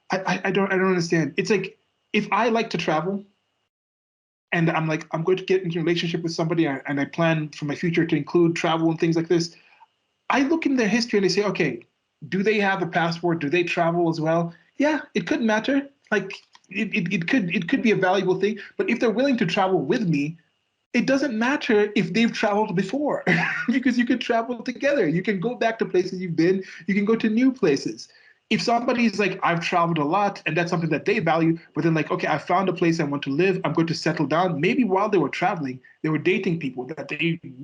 A: I don't understand. It's like, if I like to travel and I'm like, I'm going to get into a relationship with somebody and I plan for my future to include travel and things like this, I look in their history and I say, okay, do they have a passport? Do they travel as well? Yeah, it could matter. Like, it could be a valuable thing. But if they're willing to travel with me, it doesn't matter if they've traveled before because you can travel together. You can go back to places you've been. You can go to new places. If somebody's like, I've traveled a lot and that's something that they value, but then like, okay, I found a place I want to live. I'm going to settle down. Maybe while they were traveling, they were dating people that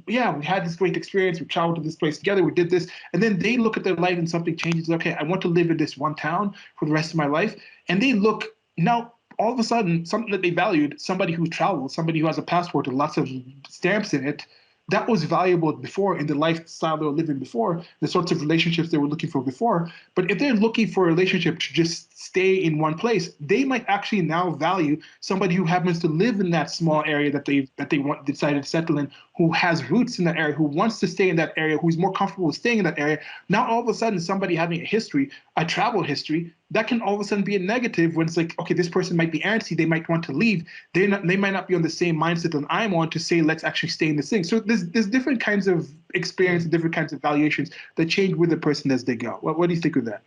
A: yeah, we had this great experience. We traveled to this place together. We did this. And then they look at their life and something changes. Okay, I want to live in this one town for the rest of my life. And they look now, all of a sudden, something that they valued, somebody who travels, somebody who has a passport with lots of stamps in it, that was valuable before in the lifestyle they were living before, the sorts of relationships they were looking for before. But if they're looking for a relationship to just stay in one place, they might actually now value somebody who happens to live in that small area that they want decided to settle in, who has roots in that area, who wants to stay in that area, who's more comfortable with staying in that area. Now all of a sudden, somebody having a history, a travel history, that can all of a sudden be a negative when it's like, okay, this person might be antsy, they might want to leave. They might not be on the same mindset that I'm on to say, let's actually stay in this thing. So there's different kinds of experience and different kinds of valuations that change with the person as they go. What do you think of that?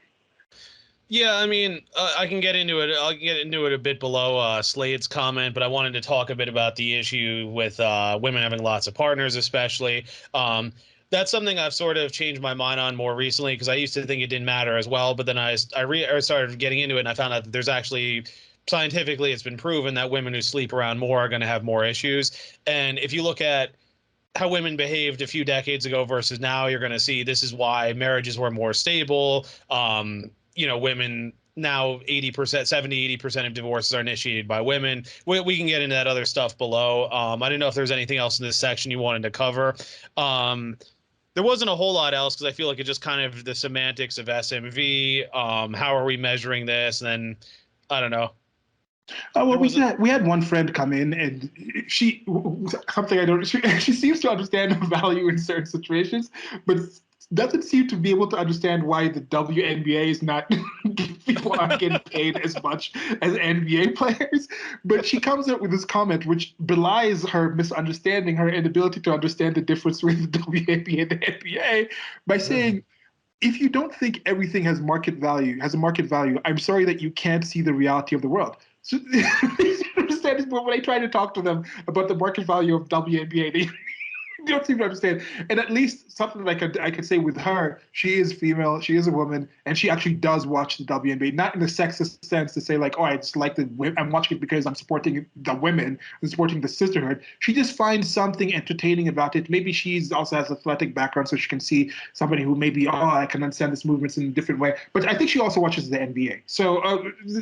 B: Yeah, I mean, I can get into it. I'll get into it a bit below Slade's comment, but I wanted to talk a bit about the issue with women having lots of partners, especially. That's something I've sort of changed my mind on more recently because I used to think it didn't matter as well, but then I started getting into it and I found out that there's actually scientifically it's been proven that women who sleep around more are going to have more issues. And if you look at how women behaved a few decades ago versus now, you're going to see this is why marriages were more stable. Women now 80%, 70, 80% of divorces are initiated by women. We can get into that other stuff below. I didn't know if there's anything else in this section you wanted to cover. There wasn't a whole lot else because I feel like it's just kind of the semantics of SMV. How are we measuring this? And then I don't know.
A: Well, we had one friend come in, and she something I don't. She seems to understand the value in certain situations, but doesn't seem to be able to understand why the WNBA is not people aren't getting paid as much as NBA players. But she comes up with this comment, which belies her misunderstanding, her inability to understand the difference between the WNBA and the NBA, by saying, if you don't think everything has a market value, I'm sorry that you can't see the reality of the world. So understand when I try to talk to them about the market value of WNBA, they don't seem to understand. And at least something that I could say with her, she is female, she is a woman, and she actually does watch the WNBA, not in the sexist sense to say like, oh, I just like I'm watching it because I'm supporting the women, I'm supporting the sisterhood. She just finds something entertaining about it. Maybe she's also has athletic background, so she can see somebody who maybe, oh, I can understand this movements in a different way. But I think she also watches the NBA. So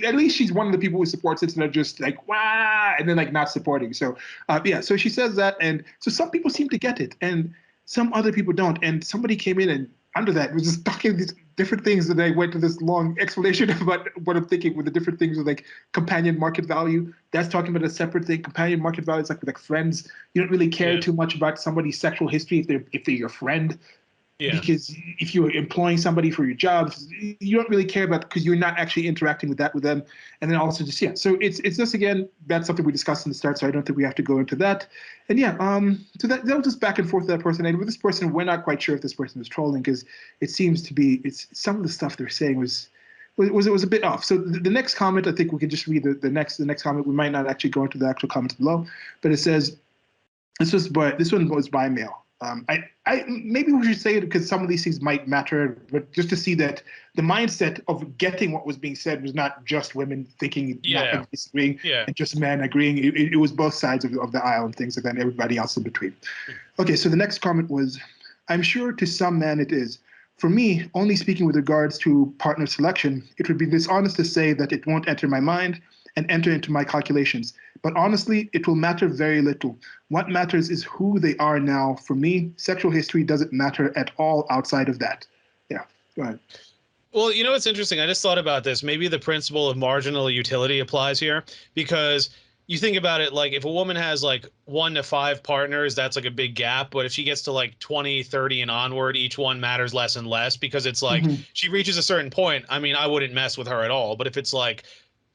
A: at least she's one of the people who supports it instead of just like, wow, and then like not supporting. So yeah, so she says that. And so some people seem to get it and some other people don't. And somebody came in and under that was just talking these different things, and I went to this long explanation about what I'm thinking with the different things with like companion market value. That's talking about a separate thing. Companion market value is like with like friends. You don't really care too much about somebody's sexual history if they're your friend.
B: Yeah.
A: Because if you're employing somebody for your job, you don't really care about because you're not actually interacting with them. And then also just so it's just again that's something we discussed in the start, so I don't think we have to go into that. And so that was just back and forth with that person. And with this person, we're not quite sure if this person was trolling because it seems to be some of the stuff they're saying was a bit off. So the next comment, I think we can just read the next comment. We might not actually go into the actual comments below, but it says this one was by mail. I maybe we should say it because some of these things might matter, but just to see that the mindset of getting what was being said was not just women thinking, not disagreeing, and just men agreeing. It was both sides of the aisle and things like that, and everybody else in between. Okay, so the next comment was, I'm sure to some men it is. For me, only speaking with regards to partner selection, it would be dishonest to say that it won't enter my mind and enter into my calculations. But honestly, it will matter very little. What matters is who they are now. For me, sexual history doesn't matter at all outside of that. Yeah, go ahead.
B: Well, you know what's interesting? I just thought about this. Maybe the principle of marginal utility applies here because you think about it like if a woman has like 1 to 5 partners, that's like a big gap. But if she gets to like 20, 30 and onward, each one matters less and less because it's like she reaches a certain point. I mean, I wouldn't mess with her at all. But if it's like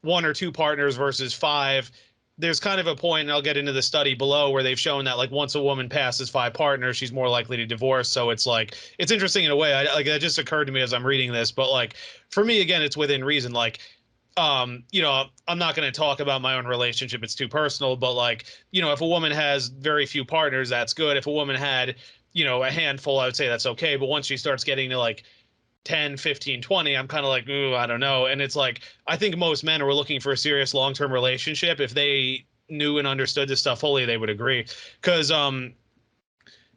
B: 1 or 2 partners versus 5, there's kind of a point, and I'll get into the study below, where they've shown that like once a woman passes 5 partners, she's more likely to divorce. So it's like it's interesting in a way. Like that just occurred to me as I'm reading this, but like for me, again, it's within reason. Like you know, I'm not going to talk about my own relationship. It's too personal, but like, you know, if a woman has very few partners, that's good. If a woman had, you know, a handful, I would say that's okay. But once she starts getting to like 10, 15, 20, I'm kind of like, ooh, I don't know. And it's like, I think most men who are looking for a serious long-term relationship, if they knew and understood this stuff fully, they would agree. Because,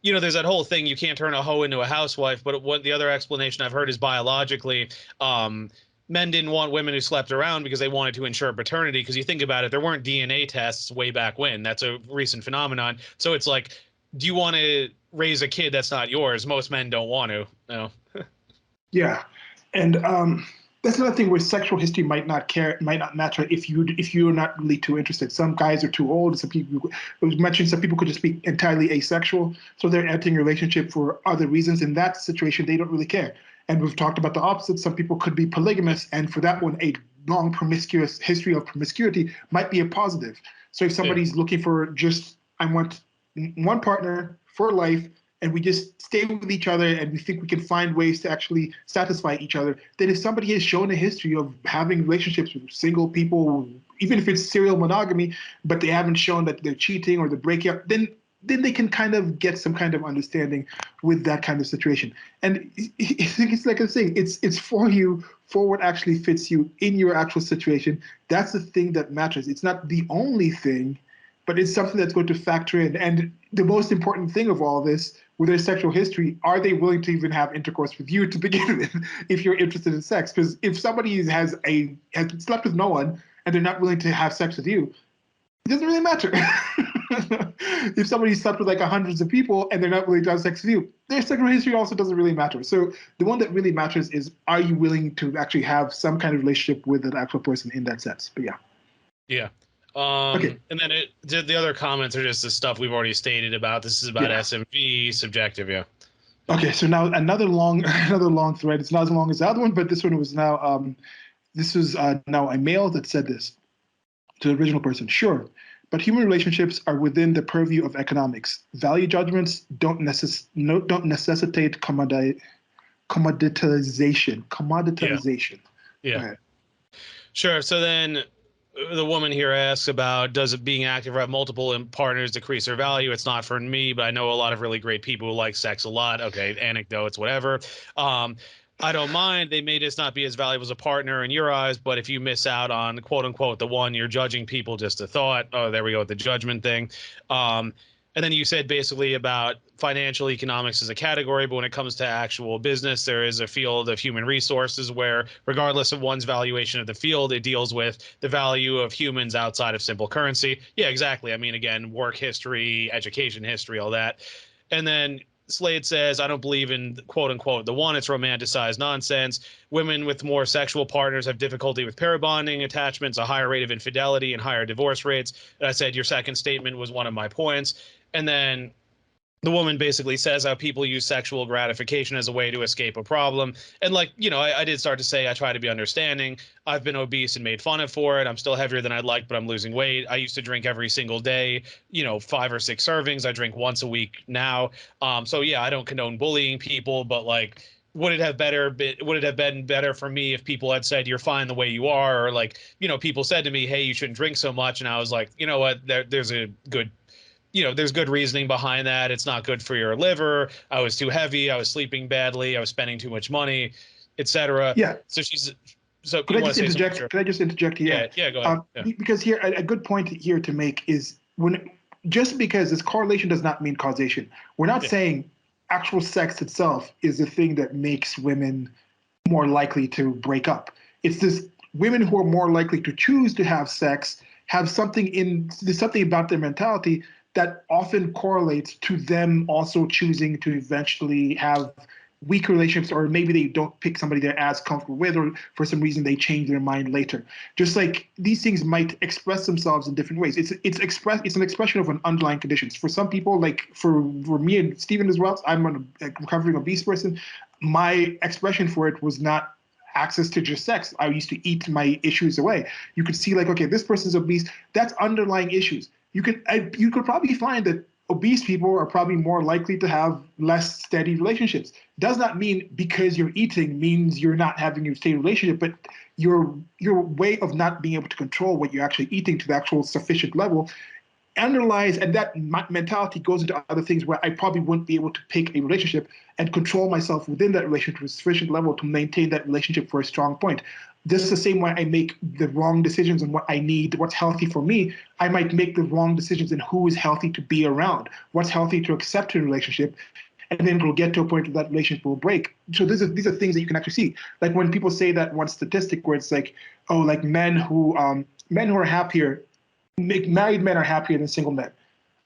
B: you know, there's that whole thing, you can't turn a hoe into a housewife, but what the other explanation I've heard is biologically, men didn't want women who slept around because they wanted to ensure paternity. Because you think about it, there weren't DNA tests way back when. That's a recent phenomenon. So it's like, do you want to raise a kid that's not yours? Most men don't want to. No.
A: Yeah, and that's another thing where sexual history might not matter if you're not really too interested. Some guys are too old. Some people, it was mentioned, some people could just be entirely asexual, so they're entering a relationship for other reasons. In that situation, they don't really care. And we've talked about the opposite. Some people could be polygamous, and for that one, a long promiscuous history of promiscuity might be a positive. So if
B: Yeah.
A: somebody's looking for just, I want one partner for life, and we just stay with each other and we think we can find ways to actually satisfy each other, then if somebody has shown a history of having relationships with single people, even if it's serial monogamy, but they haven't shown that they're cheating or they're breaking up, then they can kind of get some kind of understanding with that kind of situation. And it's like I'm saying, it's for you, for what actually fits you in your actual situation. That's the thing that matters. It's not the only thing, but it's something that's going to factor in. And the most important thing of all this, with their sexual history, are they willing to even have intercourse with you to begin with, if you're interested in sex? Because if somebody has slept with no one and they're not willing to have sex with you, it doesn't really matter. If somebody slept with like hundreds of people and they're not willing to have sex with you, their sexual history also doesn't really matter. So the one that really matters is, are you willing to actually have some kind of relationship with an actual person in that sense? But yeah.
B: Yeah.
A: Okay.
B: And then the other comments are just the stuff we've already stated about. This is about
A: Yeah.
B: SMV, subjective. Yeah.
A: Okay. So now another long, another long thread. It's not as long as the other one, but this one was now. This was now a male that said this to the original person. Sure, but human relationships are within the purview of economics. Value judgments don't necessitate commoditization.
B: Yeah.
A: Commoditization. Go
B: Yeah.
A: ahead.
B: Sure. So then the woman here asks about, does it being active or have multiple partners decrease their value? It's not for me, but I know a lot of really great people who like sex a lot. Okay, anecdotes, whatever. Um, I don't mind. They may just not be as valuable as a partner in your eyes, but if you miss out on quote unquote the one, you're judging people just a thought. Oh, there we go with the judgment thing. Um, and then you said basically about financial economics as a category, but when it comes to actual business, there is a field of human resources where, regardless of one's valuation of the field, it deals with the value of humans outside of simple currency. Yeah, exactly. I mean, again, work history, education history, all that. And then Slade says, I don't believe in quote unquote the one, it's romanticized nonsense. Women with more sexual partners have difficulty with pair bonding attachments, a higher rate of infidelity, and higher divorce rates. And I said, your second statement was one of my points. And then the woman basically says how people use sexual gratification as a way to escape a problem. And like, you know, I did start to say I try to be understanding. I've been obese and made fun of for it. I'm still heavier than I'd like, but I'm losing weight. I used to drink every single day, you know, 5 or 6 servings. I drink once a week now. So yeah, I don't condone bullying people, but like, would it have been better for me if people had said you're fine the way you are, or like, you know, people said to me, hey, you shouldn't drink so much, and I was like, you know what, there's a good, you know, there's good reasoning behind that. It's not good for your liver. I was too heavy. I was sleeping badly. I was spending too much money, etc.
A: Yeah.
B: So so
A: Could
B: you
A: I
B: want
A: just
B: to say something?
A: interject?
B: Sure.
A: Could I just interject here?
B: Yeah. Yeah. Go ahead. Yeah.
A: Because here, a good point here to make is, when just because this correlation does not mean causation. We're not
B: Yeah.
A: saying actual sex itself is the thing that makes women more likely to break up. It's this: women who are more likely to choose to have sex have there's something about their mentality that often correlates to them also choosing to eventually have weak relationships, or maybe they don't pick somebody they're as comfortable with, or for some reason they change their mind later. Just like these things might express themselves in different ways. It's an expression of an underlying conditions. For some people, like for me and Stephen as well, I'm a recovering obese person. My expression for it was not access to just sex. I used to eat my issues away. You could see like, okay, this person's obese. That's underlying issues. You could probably find that obese people are probably more likely to have less steady relationships. Does not mean because you're eating means you're not having a steady relationship, but your way of not being able to control what you're actually eating to the actual sufficient level underlies, and that mentality goes into other things where I probably wouldn't be able to pick a relationship and control myself within that relationship to a sufficient level to maintain that relationship for a strong point. Just the same way I make the wrong decisions on what I need, what's healthy for me, I might make the wrong decisions in who is healthy to be around, what's healthy to accept in a relationship, and then it'll get to a point where that relationship will break. So these are things that you can actually see. Like when people say that one statistic where it's like, oh, like men who are happier, married men are happier than single men.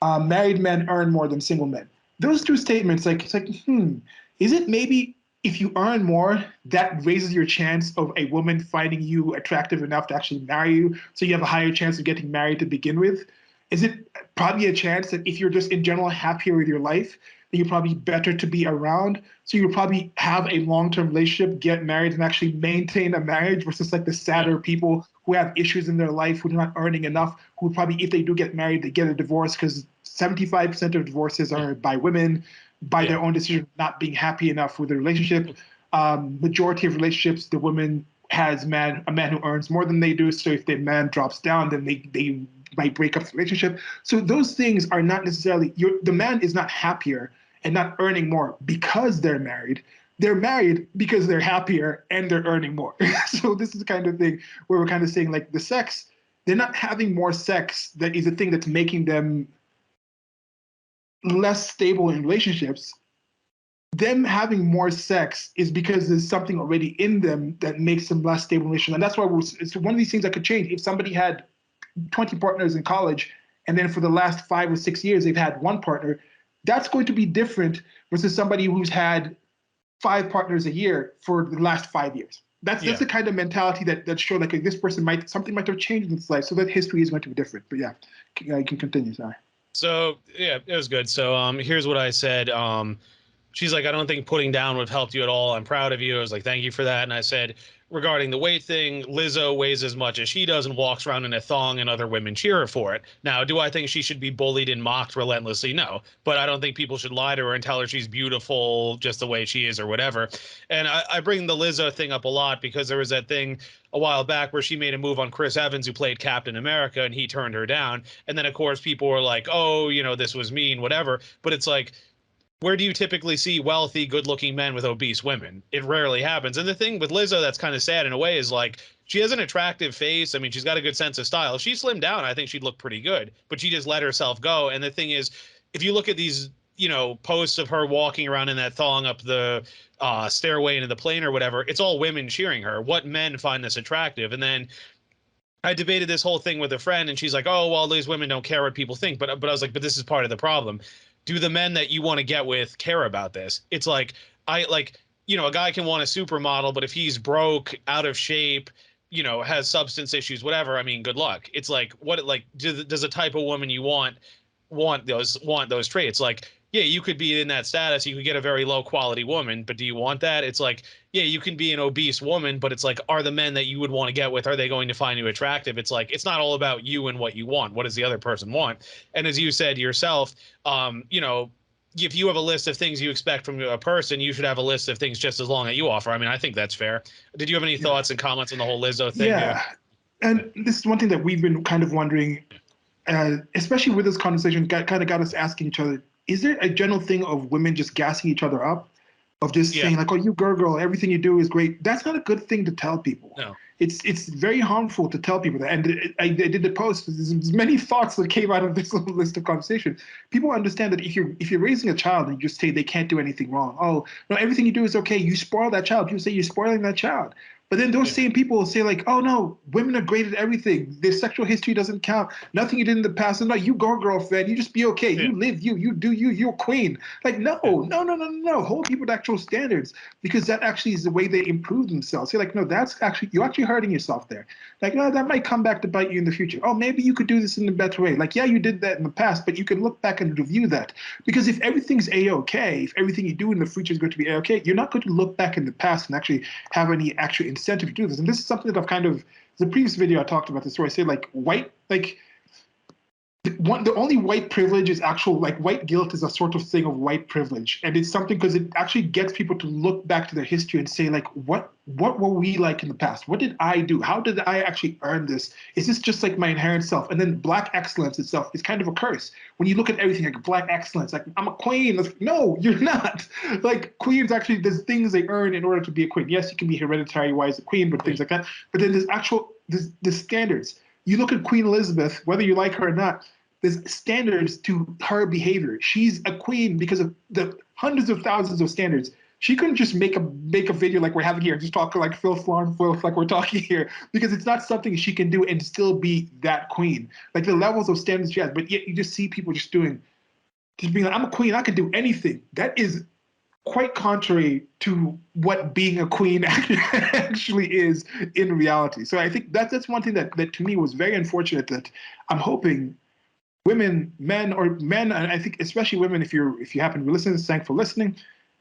A: Married men earn more than single men. Those two statements, like it's like, is it maybe if you earn more, that raises your chance of a woman finding you attractive enough to actually marry you, so you have a higher chance of getting married to begin with? Is it probably a chance that if you're just in general happier with your life, then you're probably better to be around? So you'll probably have a long-term relationship, get married, and actually maintain a marriage versus like the sadder people who have issues in their life, who are not earning enough, who probably, if they do get married, they get a divorce because 75% of divorces are by women, by their own decision, not being happy enough with the relationship. Majority of relationships, the woman has a man who earns more than they do. So if the man drops down, then they might break up the relationship. So those things are not necessarily, the man is not happier and not earning more because they're married. They're married because they're happier and they're earning more. So this is the kind of thing where we're kind of saying like the sex, they're not having more sex that is the thing that's making them less stable in relationships. Them having more sex is because there's something already in them that makes them less stable in relationships. And that's why it's one of these things that could change. If somebody had 20 partners in college, and then for the last 5 or 6 years, they've had one partner, that's going to be different versus somebody who's had 5 partners a year for the last 5 years. That's the kind of mentality that shows like this person something might have changed in its life. So that history is going to be different. But yeah, you can continue. Sorry.
B: So yeah, it was good. So here's what I said. She's like, I don't think putting down would have helped you at all. I'm proud of you. I was like, thank you for that. And I said, regarding the weight thing, Lizzo weighs as much as she does and walks around in a thong, and other women cheer her for it. Now, do I think she should be bullied and mocked relentlessly? No. But I don't think people should lie to her and tell her she's beautiful just the way she is or whatever. And I bring the Lizzo thing up a lot because there was that thing a while back where she made a move on Chris Evans, who played Captain America, and he turned her down. And then, of course, people were like, oh, this was mean, whatever. But it's like, where do you typically see wealthy, good-looking men with obese women? It rarely happens. And the thing with Lizzo that's kind of sad in a way is like she has an attractive face. I mean, she's got a good sense of style. If she slimmed down, I think she'd look pretty good. But she just let herself go. And the thing is, if you look at these, posts of her walking around in that thong up the stairway into the plane or whatever, it's all women cheering her. What men find this attractive? And then I debated this whole thing with a friend, and she's like, "Oh, well, these women don't care what people think." But I was like, "But this is part of the problem. Do the men that you want to get with care about this?" It's like a guy can want a supermodel, but if he's broke, out of shape, has substance issues, whatever. I mean, good luck. It's like does the type of woman you want those traits? Like, yeah, you could be in that status, you could get a very low quality woman, but do you want that? It's like, yeah, you can be an obese woman, but it's like, are the men that you would want to get with, are they going to find you attractive? It's like, it's not all about you and what you want. What does the other person want? And as you said yourself, if you have a list of things you expect from a person, you should have a list of things just as long that you offer. I mean, I think that's fair. Did you have any thoughts and comments on the whole Lizzo thing?
A: Yeah. And this is one thing that we've been kind of wondering, especially with this conversation, kind of got us asking each other, is there a general thing of women just gassing each other up? Of just saying like, oh, you girl, everything you do is great. That's not a good thing to tell people.
B: No.
A: It's very harmful to tell people that. And I did the post. There's many thoughts that came out of this little list of conversation. People understand that if you're raising a child and you just say they can't do anything wrong, oh no, everything you do is okay. You spoil that child. People say you're spoiling that child. But then those same people will say like, oh no, women are great at everything. Their sexual history doesn't count. Nothing you did in the past is not. You go, girlfriend. You just be okay. You live. You do you. You're queen. Like no. Hold people to actual standards, because that actually is the way they improve themselves. You're like, no, you're actually hurting yourself there. Like no, that might come back to bite you in the future. Oh, maybe you could do this in a better way. Like yeah, you did that in the past, but you can look back and review that, because if everything's a-okay, if everything you do in the future is going to be a-okay, you're not going to look back in the past and actually have any actual incentive to do this. And this is something that I've kind of, the previous video I talked about this where I say like the only white privilege is actual, like, white guilt is a sort of thing of white privilege, and it's something because it actually gets people to look back to their history and say, like, what were we like in the past? What did I do? How did I actually earn this? Is this just like my inherent self? And then black excellence itself is kind of a curse when you look at everything like black excellence, like, I'm a queen. Like, no, you're not. Like, queens actually, there's things they earn in order to be a queen. Yes, you can be hereditary wise a queen, but things like that. But then there's actual there's standards. You look at Queen Elizabeth, whether you like her or not, there's standards to her behavior. She's a queen because of the hundreds of thousands of standards. She couldn't just make a video like we're having here, just talk like Phil Flarn filth like we're talking here, because it's not something she can do and still be that queen. Like the levels of standards she has, but yet you just see people just being like, I'm a queen, I can do anything. That is quite contrary to what being a queen actually is in reality. So I think that's one thing that to me was very unfortunate, that I'm hoping women, men, or men, and I think especially women, if you happen to be listening, thanks for listening.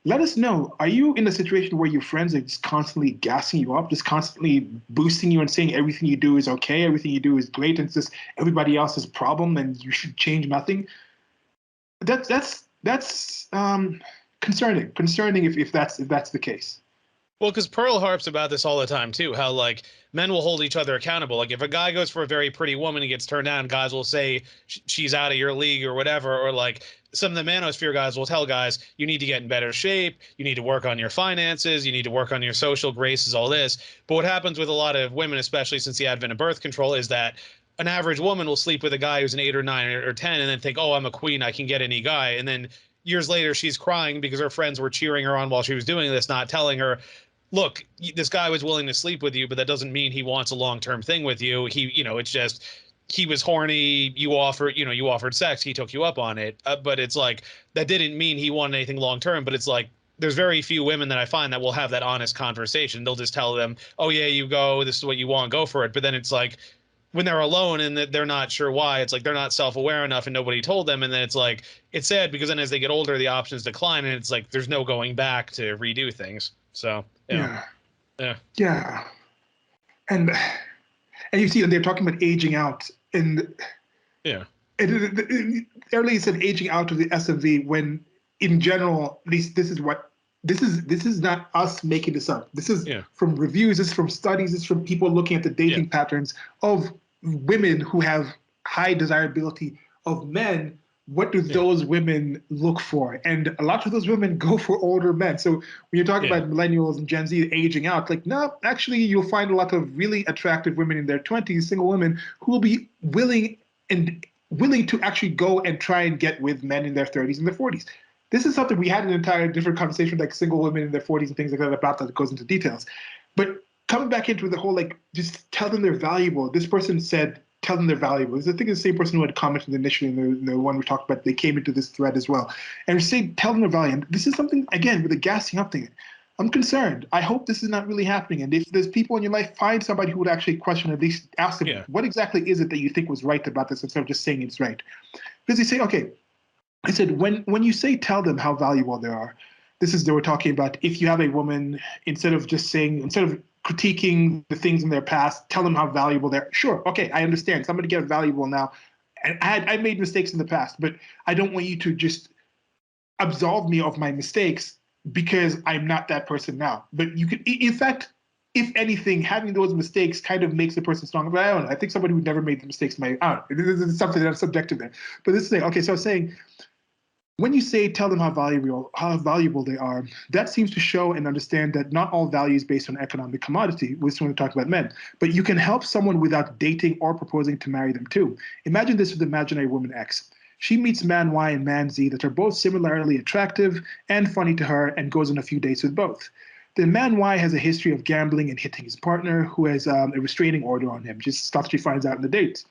A: Let us know. Are you in a situation where your friends are just constantly gassing you up, just constantly boosting you and saying everything you do is okay, everything you do is great, and it's just everybody else's problem and you should change nothing? That's concerning. Concerning if that's the case.
B: Well, because Pearl harps about this all the time too, how like men will hold each other accountable. Like if a guy goes for a very pretty woman and gets turned down, guys will say she's out of your league or whatever. Or like some of the manosphere guys will tell guys, you need to get in better shape, you need to work on your finances, you need to work on your social graces, all this. But what happens with a lot of women, especially since the advent of birth control, is that an average woman will sleep with a guy who's an 8 or 9 or 10 and then think, oh, I'm a queen, I can get any guy. And then years later, she's crying because her friends were cheering her on while she was doing this, not telling her, look, this guy was willing to sleep with you, but that doesn't mean he wants a long-term thing with you. It's just he was horny. You offered sex. He took you up on it. But it's like that didn't mean he wanted anything long-term. But it's like there's very few women that I find that will have that honest conversation. They'll just tell them, oh yeah, you go. This is what you want. Go for it. But then it's like when they're alone and they're not sure why, it's like they're not self-aware enough and nobody told them. And then it's like it's sad because then as they get older, the options decline and it's like there's no going back to redo things. So yeah.
A: Yeah.
B: Yeah.
A: Yeah. And you see, they're talking about aging out, and
B: Yeah.
A: Earlier you said aging out of the SMV, when in general, at least this is not us making this up. This is from reviews, this is from studies, this is from people looking at the dating patterns of women who have high desirability of men. What do those women look for? And a lot of those women go for older men. So when you're talking about millennials and Gen Z aging out, like, no, actually, you'll find a lot of really attractive women in their 20s, single women, who will be willing to actually go and try and get with men in their 30s and their 40s. This is something we had an entire different conversation, like single women in their 40s and things like that, about that goes into details. But coming back into the whole, like, just tell them they're valuable. This person said, tell them they're valuable. I think it's the same person who had commented initially in the one we talked about. They came into this thread as well. And say, tell them they're valuable. This is something, again, with the gassing up thing. I'm concerned. I hope this is not really happening. And if there's people in your life, find somebody who would actually question, at least ask them, what exactly is it that you think was right about this, instead of just saying it's right. Because they say, okay, I said, when you say tell them how valuable they are, they were talking about if you have a woman, instead of critiquing the things in their past, tell them how valuable they're. Sure, okay, I understand. Somebody get valuable now. And I made mistakes in the past, but I don't want you to just absolve me of my mistakes because I'm not that person now. But you could, in fact, if anything, having those mistakes kind of makes the person stronger. But I don't know. I think somebody who never made the mistakes might. I don't know. This is something that's subjective there. But this thing, okay. So I was saying, when you say tell them how valuable they are, that seems to show and understand that not all value is based on economic commodity. When we talk about men, but you can help someone without dating or proposing to marry them too. Imagine this with imaginary woman X. She meets man Y and man Z that are both similarly attractive and funny to her, and goes on a few dates with both. Then man Y has a history of gambling and hitting his partner, who has a restraining order on him, just stuff she finds out in the dates.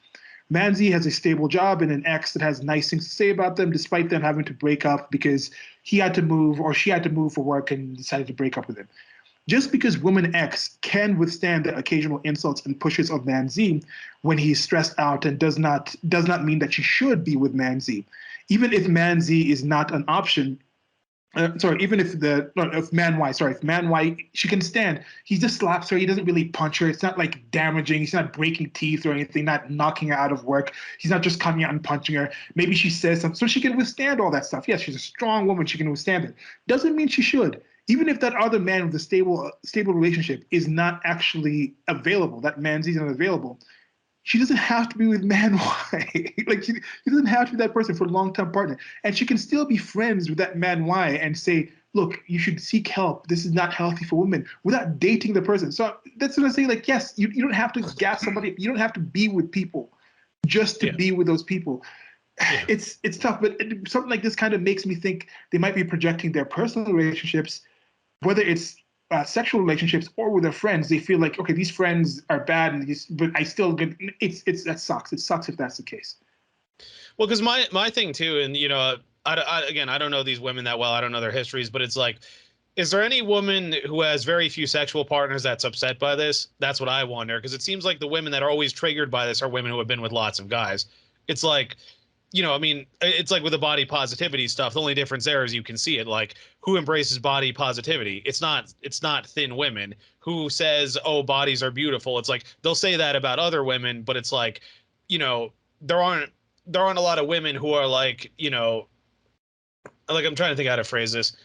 A: Man Z has a stable job and an ex that has nice things to say about them, despite them having to break up because he had to move or she had to move for work and decided to break up with him. Just because woman X can withstand the occasional insults and pushes of man Z when he's stressed out, and does not mean that she should be with man Z. Even if man Z is not an option, sorry, even if the no, if man Y, sorry, if man Y, she can stand. He just slaps her. He doesn't really punch her. It's not like damaging. He's not breaking teeth or anything. Not knocking her out of work. He's not just coming out and punching her. Maybe she says something, so she can withstand all that stuff. Yes, she's a strong woman. She can withstand it. Doesn't mean she should. Even if that other man with a stable relationship is not actually available, that man's isn't available, she doesn't have to be with man Y. Like she doesn't have to be that person for a long-term partner. And she can still be friends with that man Y and say, look, you should seek help. This is not healthy for women without dating the person. So that's what I'm saying. Like, yes, you don't have to gas somebody. You don't have to be with people just to be with those people. Yeah. It's tough, but something like this kind of makes me think they might be projecting their personal relationships, whether it's sexual relationships or with their friends. They feel like, okay, these friends are bad, but I still get it's that sucks. It sucks if that's the case.
B: Well, because my thing too, and again, I don't know these women that well. I don't know their histories, but it's like, is there any woman who has very few sexual partners that's upset by this? That's what I wonder, because it seems like the women that are always triggered by this are women who have been with lots of guys. It's like, I mean, it's like with the body positivity stuff. The only difference there is you can see it. Like, who embraces body positivity? It's not thin women. Who says, oh, bodies are beautiful? It's like they'll say that about other women, but it's like, there aren't a lot of women who are like, like, I'm trying to think how to phrase this.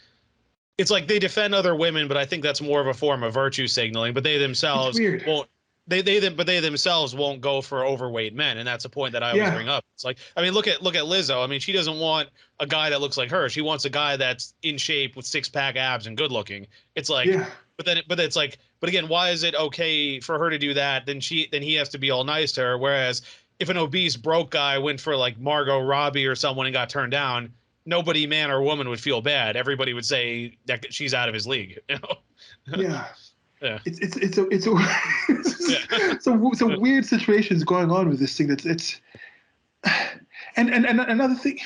B: It's like they defend other women, but I think that's more of a form of virtue signaling. But they themselves won't. They themselves won't go for overweight men, and that's a point that I always bring up. It's like, I mean, look at Lizzo. I mean, she doesn't want a guy that looks like her. She wants a guy that's in shape with six-pack abs and good looking. It's like, but it's like, but again, why is it okay for her to do that? Then he has to be all nice to her. Whereas if an obese broke guy went for like Margot Robbie or someone and got turned down, nobody, man or woman, would feel bad. Everybody would say that she's out of his league.
A: Yeah.
B: Yeah.
A: It's some weird situations going on with this thing. It's and another thing.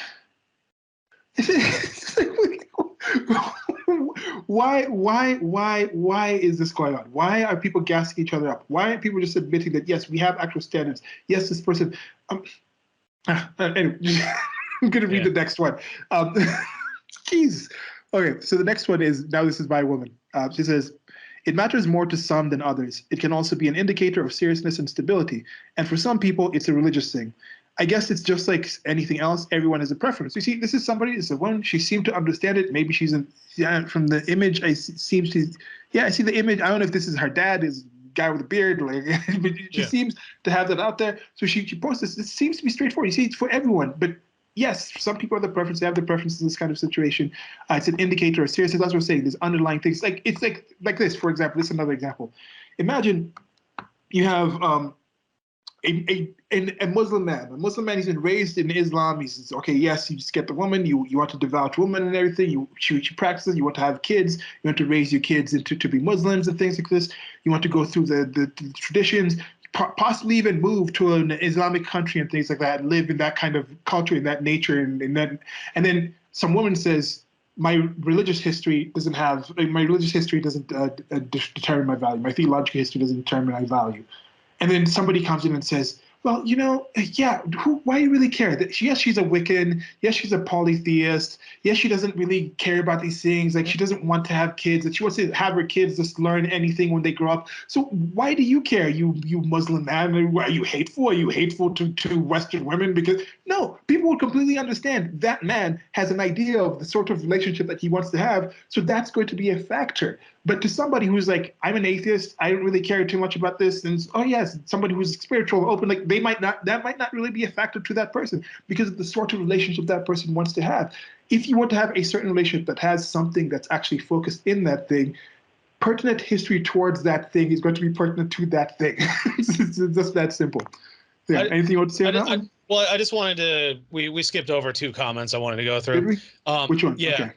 A: It's like, why is this going on? Why are people gassing each other up? Why aren't people just admitting that yes, we have actual standards? Yes, this person. Anyway, I'm gonna read the next one. Jeez. Okay, so the next one is, now this is by a woman. She says, it matters more to some than others. It can also be an indicator of seriousness and stability. And for some people, it's a religious thing. I guess it's just like anything else. Everyone has a preference. You see, this is somebody, it's a woman. She seemed to understand it. Maybe she's from the image, I see the image. I don't know if this is her dad, is guy with a beard, like, but she seems to have that out there. So she posts this. It seems to be straightforward. You see, it's for everyone. But yes, some people have the preference. They have the preference in this kind of situation. It's an indicator of seriousness. That's what I'm saying. There's underlying things. Like, it's like this, for example. This is another example. Imagine you have a Muslim man. A Muslim man, he's been raised in Islam. He's okay, yes, you just get the woman, you want to devout woman and everything. She practices, you want to have kids, you want to raise your kids to be Muslims and things like this. You want to go through the traditions, possibly even move to an Islamic country and things like that, and live in that kind of culture, in that nature, and then some woman says, my religious history doesn't determine my value. My theological history doesn't determine my value. And then somebody comes in and says, well, why do you really care? Yes, she's a Wiccan. Yes, she's a polytheist. Yes, she doesn't really care about these things. Like, she doesn't want to have kids. That she wants to have her kids just learn anything when they grow up. So why do you care, you Muslim man? Are you hateful? Are you hateful to Western women? Because no, people would completely understand that man has an idea of the sort of relationship that he wants to have. So that's going to be a factor. But to somebody who's like, I'm an atheist, I don't really care too much about this, and oh yes, somebody who's spiritual, open, like that might not really be a factor to that person because of the sort of relationship that person wants to have. If you want to have a certain relationship that has something that's actually focused in that thing, pertinent history towards that thing is going to be pertinent to that thing. It's just that simple. Yeah. Anything you want to say on that one?
B: Well, I just wanted to. We skipped over two comments I wanted to go through.
A: Did we? Which one?
B: Yeah.
A: Okay.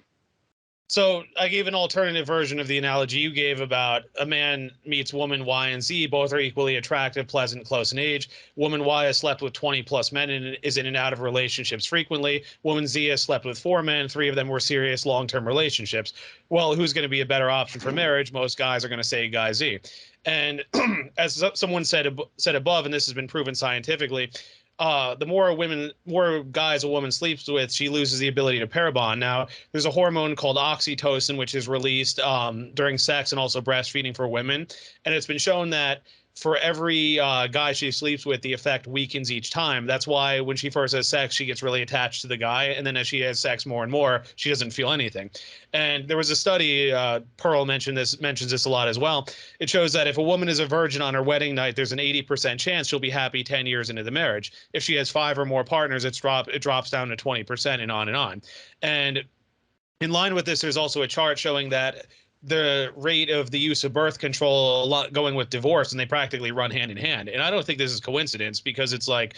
B: So I gave an alternative version of the analogy you gave about a man meets woman Y and Z. Both are equally attractive, pleasant, close in age. Woman Y has slept with 20 plus men and is in and out of relationships frequently. Woman Z has slept with 4 men. 3 of them were serious long-term relationships. Well, who's going to be a better option for marriage? Most guys are going to say guy Z. And as someone said above, and this has been proven scientifically, more guys a woman sleeps with, she loses the ability to pair bond. Now, there's a hormone called oxytocin, which is released during sex and also breastfeeding for women. And it's been shown that for every guy she sleeps with, the effect weakens each time. That's why when she first has sex, she gets really attached to the guy. And then as she has sex more and more, she doesn't feel anything. And there was a study, Pearl mentions this a lot as well. It shows that if a woman is a virgin on her wedding night, there's an 80% chance she'll be happy 10 years into the marriage. If she has 5 or more partners, it drops down to 20% and on and on. And in line with this, there's also a chart showing that the rate of the use of birth control a lot going with divorce, and they practically run hand in hand. And I don't think this is coincidence, because it's like,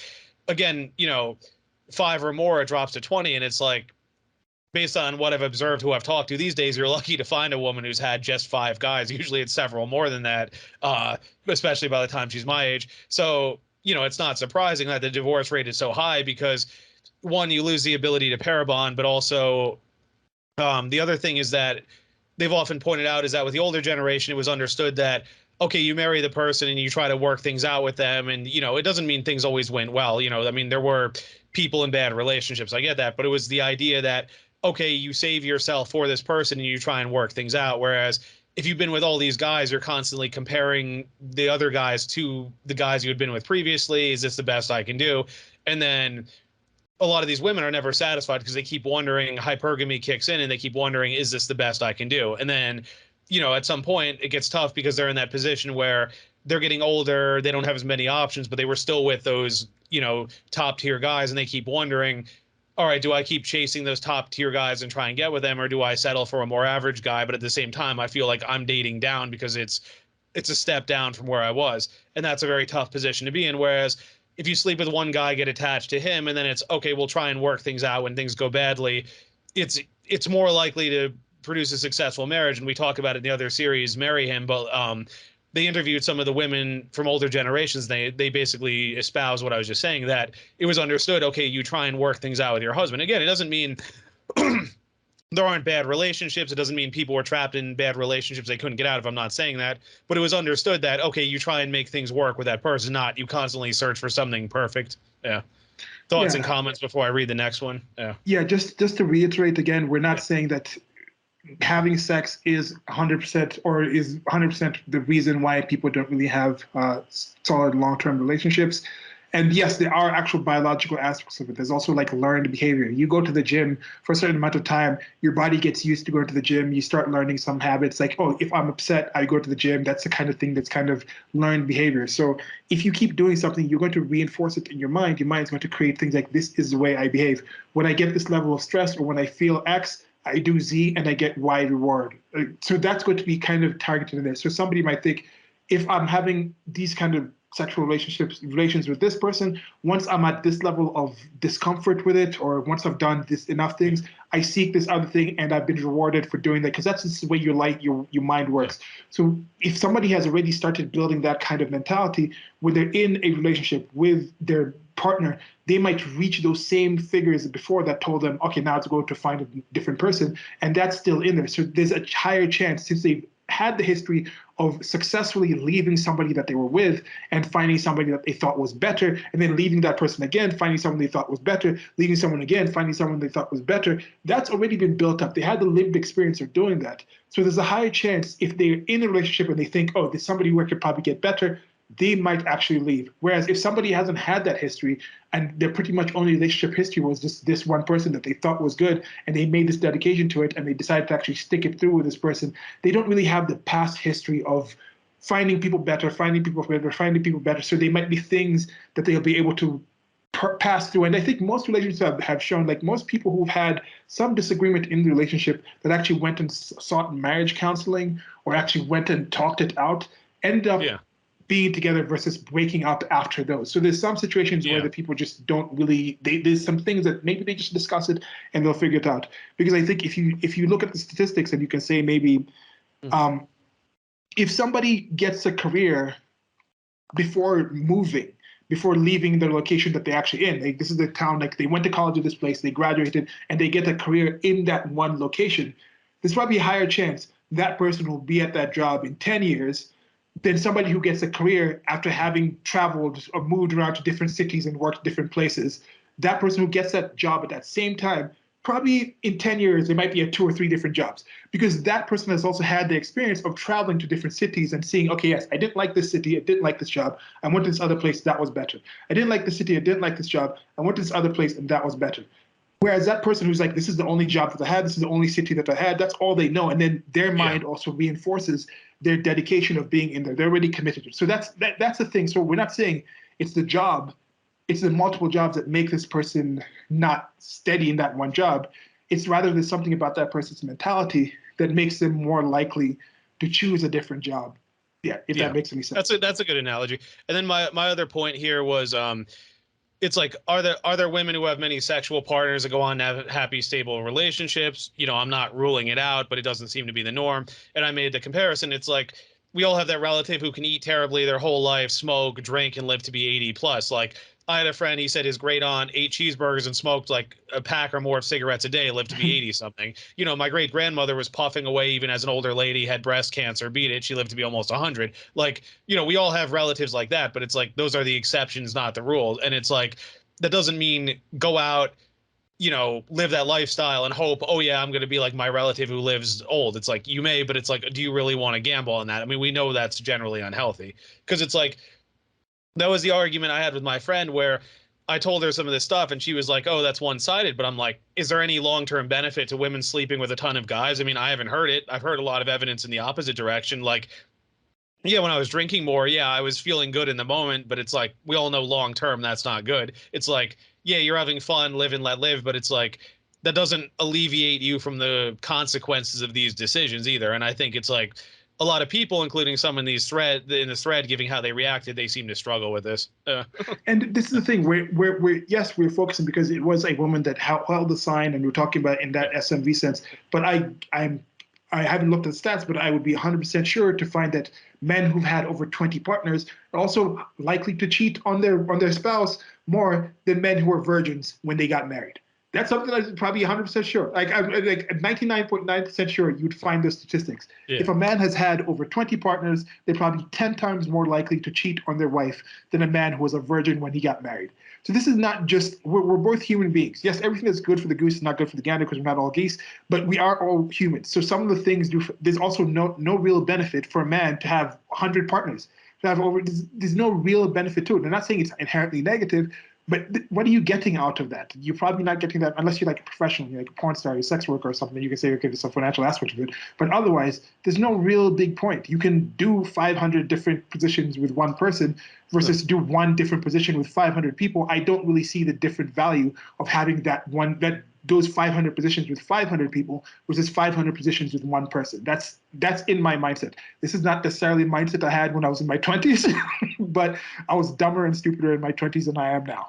B: again, 5 or more, it drops to 20, and it's like, based on what I've observed, who I've talked to these days, you're lucky to find a woman who's had just 5 guys. Usually it's several more than that, especially by the time she's my age. So, it's not surprising that the divorce rate is so high, because one, you lose the ability to pair bond, but also the other thing is that they've often pointed out is that with the older generation, it was understood that, okay, you marry the person and you try to work things out with them. And, it doesn't mean things always went well. I mean, there were people in bad relationships. I get that. But it was the idea that, okay, you save yourself for this person and you try and work things out. Whereas if you've been with all these guys, you're constantly comparing the other guys to the guys you had been with previously. Is this the best I can do? And then a lot of these women are never satisfied, because they keep wondering, hypergamy kicks in and they keep wondering, is this the best I can do? And then, at some point it gets tough, because they're in that position where they're getting older, they don't have as many options, but they were still with those, top tier guys, and they keep wondering, all right, do I keep chasing those top tier guys and try and get with them, or do I settle for a more average guy? But at the same time, I feel like I'm dating down, because it's a step down from where I was. And that's a very tough position to be in. Whereas if you sleep with one guy, get attached to him, and then it's okay, we'll try and work things out when things go badly, it's more likely to produce a successful marriage. And we talk about it in the other series, Marry Him, but they interviewed some of the women from older generations. They basically espouse what I was just saying, that it was understood, okay, you try and work things out with your husband. Again, it doesn't mean there aren't bad relationships. It doesn't mean people were trapped in bad relationships they couldn't get out of. I'm not saying that, but it was understood that, okay, you try and make things work with that person, not you constantly search for something perfect. Yeah. Thoughts and comments before I read the next one? Yeah.
A: Yeah, just to reiterate again, we're not saying that having sex is 100% or is 100% the reason why people don't really have solid long-term relationships. And yes, there are actual biological aspects of it. There's also like learned behavior. You go to the gym for a certain amount of time, your body gets used to going to the gym. You start learning some habits like, oh, if I'm upset, I go to the gym. That's the kind of thing that's kind of learned behavior. So if you keep doing something, you're going to reinforce it in your mind. Your mind's going to create things like, this is the way I behave. When I get this level of stress, or when I feel X, I do Z and I get Y reward. So that's going to be kind of targeted in there. So somebody might think, if I'm having these kind of sexual relations with this person, once I'm at this level of discomfort with it, or once I've done this enough things, I seek this other thing and I've been rewarded for doing that, because that's just the way your mind works. So if somebody has already started building that kind of mentality, when they're in a relationship with their partner, they might reach those same figures before that told them, okay, now it's going to find a different person, and that's still in there. So there's a higher chance, since they've had the history of successfully leaving somebody that they were with and finding somebody that they thought was better, and then leaving that person again, finding someone they thought was better, leaving someone again, finding someone they thought was better. That's already been built up. They had the lived experience of doing that. So there's a higher chance, if they're in a relationship and they think, oh, there's somebody where I could probably get better, they might actually leave. Whereas if somebody hasn't had that history, and their pretty much only relationship history was just this one person that they thought was good, and they made this dedication to it, and they decided to actually stick it through with this person, they don't really have the past history of finding people better, finding people better. So they might be things that they'll be able to pass through. And I think most relationships have shown, like most people who've had some disagreement in the relationship that actually went and sought marriage counseling, or actually went and talked it out, end up being together versus breaking up after those. So there's some situations where the people just don't really, there's some things that maybe they just discuss it and they'll figure it out. Because I think if you look at the statistics, and you can say maybe if somebody gets a career before moving, before leaving the location that they're actually in, like this is the town, like they went to college at this place, they graduated, and they get a career in that one location, there's probably a higher chance that person will be at that job in 10 years, than somebody who gets a career after having traveled or moved around to different cities and worked different places. That person who gets that job at that same time, probably in 10 years, they might be at 2 or 3 different jobs because that person has also had the experience of traveling to different cities and seeing, okay, yes, I didn't like this city, I didn't like this job, I went to this other place, that was better. I didn't like the city, I didn't like this job, I went to this other place, and that was better. Whereas that person who's like, this is the only job that I had, this is the only city that I had, that's all they know. And then their mind also reinforces their dedication of being in there. They're already committed. So that's the thing. So we're not saying it's the job, it's the multiple jobs that make this person not steady in that one job. It's rather there's something about that person's mentality that makes them more likely to choose a different job. Yeah, if that makes any sense.
B: That's a good analogy. And then my other point here was it's like, are there women who have many sexual partners that go on to have happy, stable relationships? You know, I'm not ruling it out, but it doesn't seem to be the norm. And I made the comparison. It's like we all have that relative who can eat terribly their whole life, smoke, drink, and live to be 80 plus. Like I had a friend, he said his great aunt ate cheeseburgers and smoked like a pack or more of cigarettes a day, lived to be 80 something. You know, my great grandmother was puffing away even as an older lady, had breast cancer, beat it. She lived to be almost 100. Like, you know, we all have relatives like that, but it's like those are the exceptions, not the rules. And it's like, that doesn't mean go out, you know, live that lifestyle and hope, oh yeah, I'm going to be like my relative who lives old. It's like you may, but it's like, do you really want to gamble on that? I mean, we know that's generally unhealthy because it's like, that was the argument I had with my friend where I told her some of this stuff and she was like, oh, that's one-sided. But I'm like, is there any long-term benefit to women sleeping with a ton of guys? I mean, I haven't heard it. I've heard a lot of evidence in the opposite direction. Like, yeah, when I was drinking more, yeah, I was feeling good in the moment, but it's like we all know long term that's not good. It's like, yeah, you're having fun, live and let live, but it's like that doesn't alleviate you from the consequences of these decisions either. And I think it's like a lot of people, including some in this thread, giving how they reacted, they seem to struggle with this.
A: And this is the thing we're yes, we're focusing because it was a woman that held the sign, and we're talking about in that SMV sense. But I haven't looked at the stats, but I would be 100% sure to find that men who've had over 20 partners are also likely to cheat on their spouse more than men who were virgins when they got married. That's something I'm probably 100% sure. Like I'm like 99.9% sure you'd find those statistics.
B: Yeah.
A: If a man has had over 20 partners, they're probably 10 times more likely to cheat on their wife than a man who was a virgin when he got married. So this is not just we're both human beings. Yes, everything that's good for the goose is not good for the gander because we're not all geese, but we are all humans. So some of the things there's also no real benefit for a man to have 100 partners. To have over there's no real benefit to it. I'm not saying it's inherently negative, but what are you getting out of that? You're probably not getting that unless you're like a professional, you're like a porn star, you're a sex worker or something. You can say, okay, there's a financial aspect of it. But otherwise, there's no real big point. You can do 500 different positions with one person versus do one different position with 500 people. I don't really see the different value of having those 500 positions with 500 people versus 500 positions with one person. That's in my mindset. This is not necessarily a mindset I had when I was in my 20s, but I was dumber and stupider in my 20s than I am now.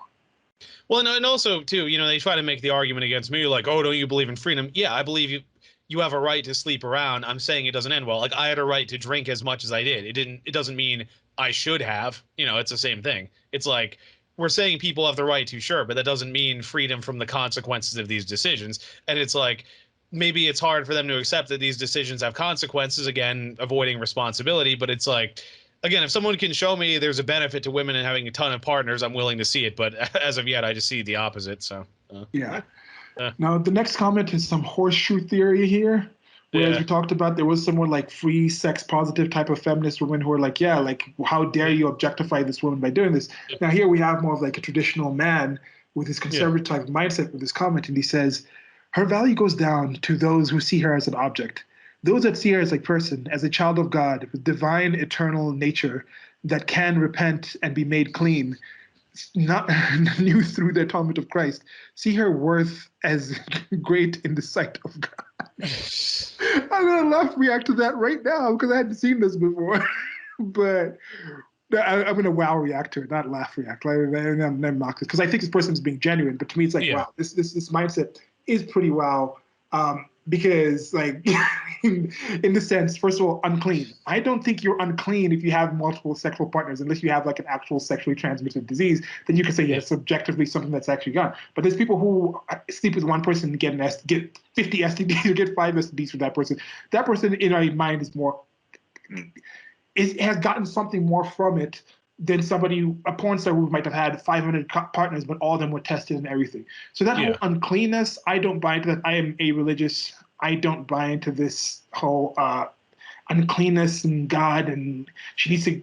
B: Well, and also too, you know, they try to make the argument against me, like, oh, don't you believe in freedom? Yeah, I believe you have a right to sleep around. I'm saying it doesn't end well. Like I had a right to drink as much as I did. It doesn't mean I should have. You know, it's the same thing. It's like we're saying people have the right to, sure, but that doesn't mean freedom from the consequences of these decisions. And it's like maybe it's hard for them to accept that these decisions have consequences, again, avoiding responsibility, but it's like, again, if someone can show me there's a benefit to women and having a ton of partners, I'm willing to see it. But as of yet, I just see the opposite. So
A: yeah. Now the next comment is some horseshoe theory here. Whereas we talked about there was some more like free sex positive type of feminist women who are like, yeah, like how dare you objectify this woman by doing this? Now here we have more of like a traditional man with his conservative type of mindset with this comment, and he says, her value goes down to those who see her as an object. Those that see her as a person, as a child of God, with divine eternal nature that can repent and be made clean, not new through the atonement of Christ, see her worth as great in the sight of God. I'm gonna laugh react to that right now because I hadn't seen this before. But I'm gonna wow react to it, not laugh react. Like, I'm mock this because I think this person is being genuine. But to me, it's like wow, this mindset is pretty wow. Because like in the sense, first of all, unclean. I don't think you're unclean if you have multiple sexual partners, unless you have like an actual sexually transmitted disease. Then you can say yes, subjectively something that's actually gone. But there's people who sleep with one person and get 50 STDs or get 5 STDs for that person. That person in my mind is more. has gotten something more from it than somebody, a porn star who might have had 500 partners, but all of them were tested and everything. So that whole uncleanness, I don't buy into that. I am a-religious. I don't buy into this whole uncleanness and God, and she needs to,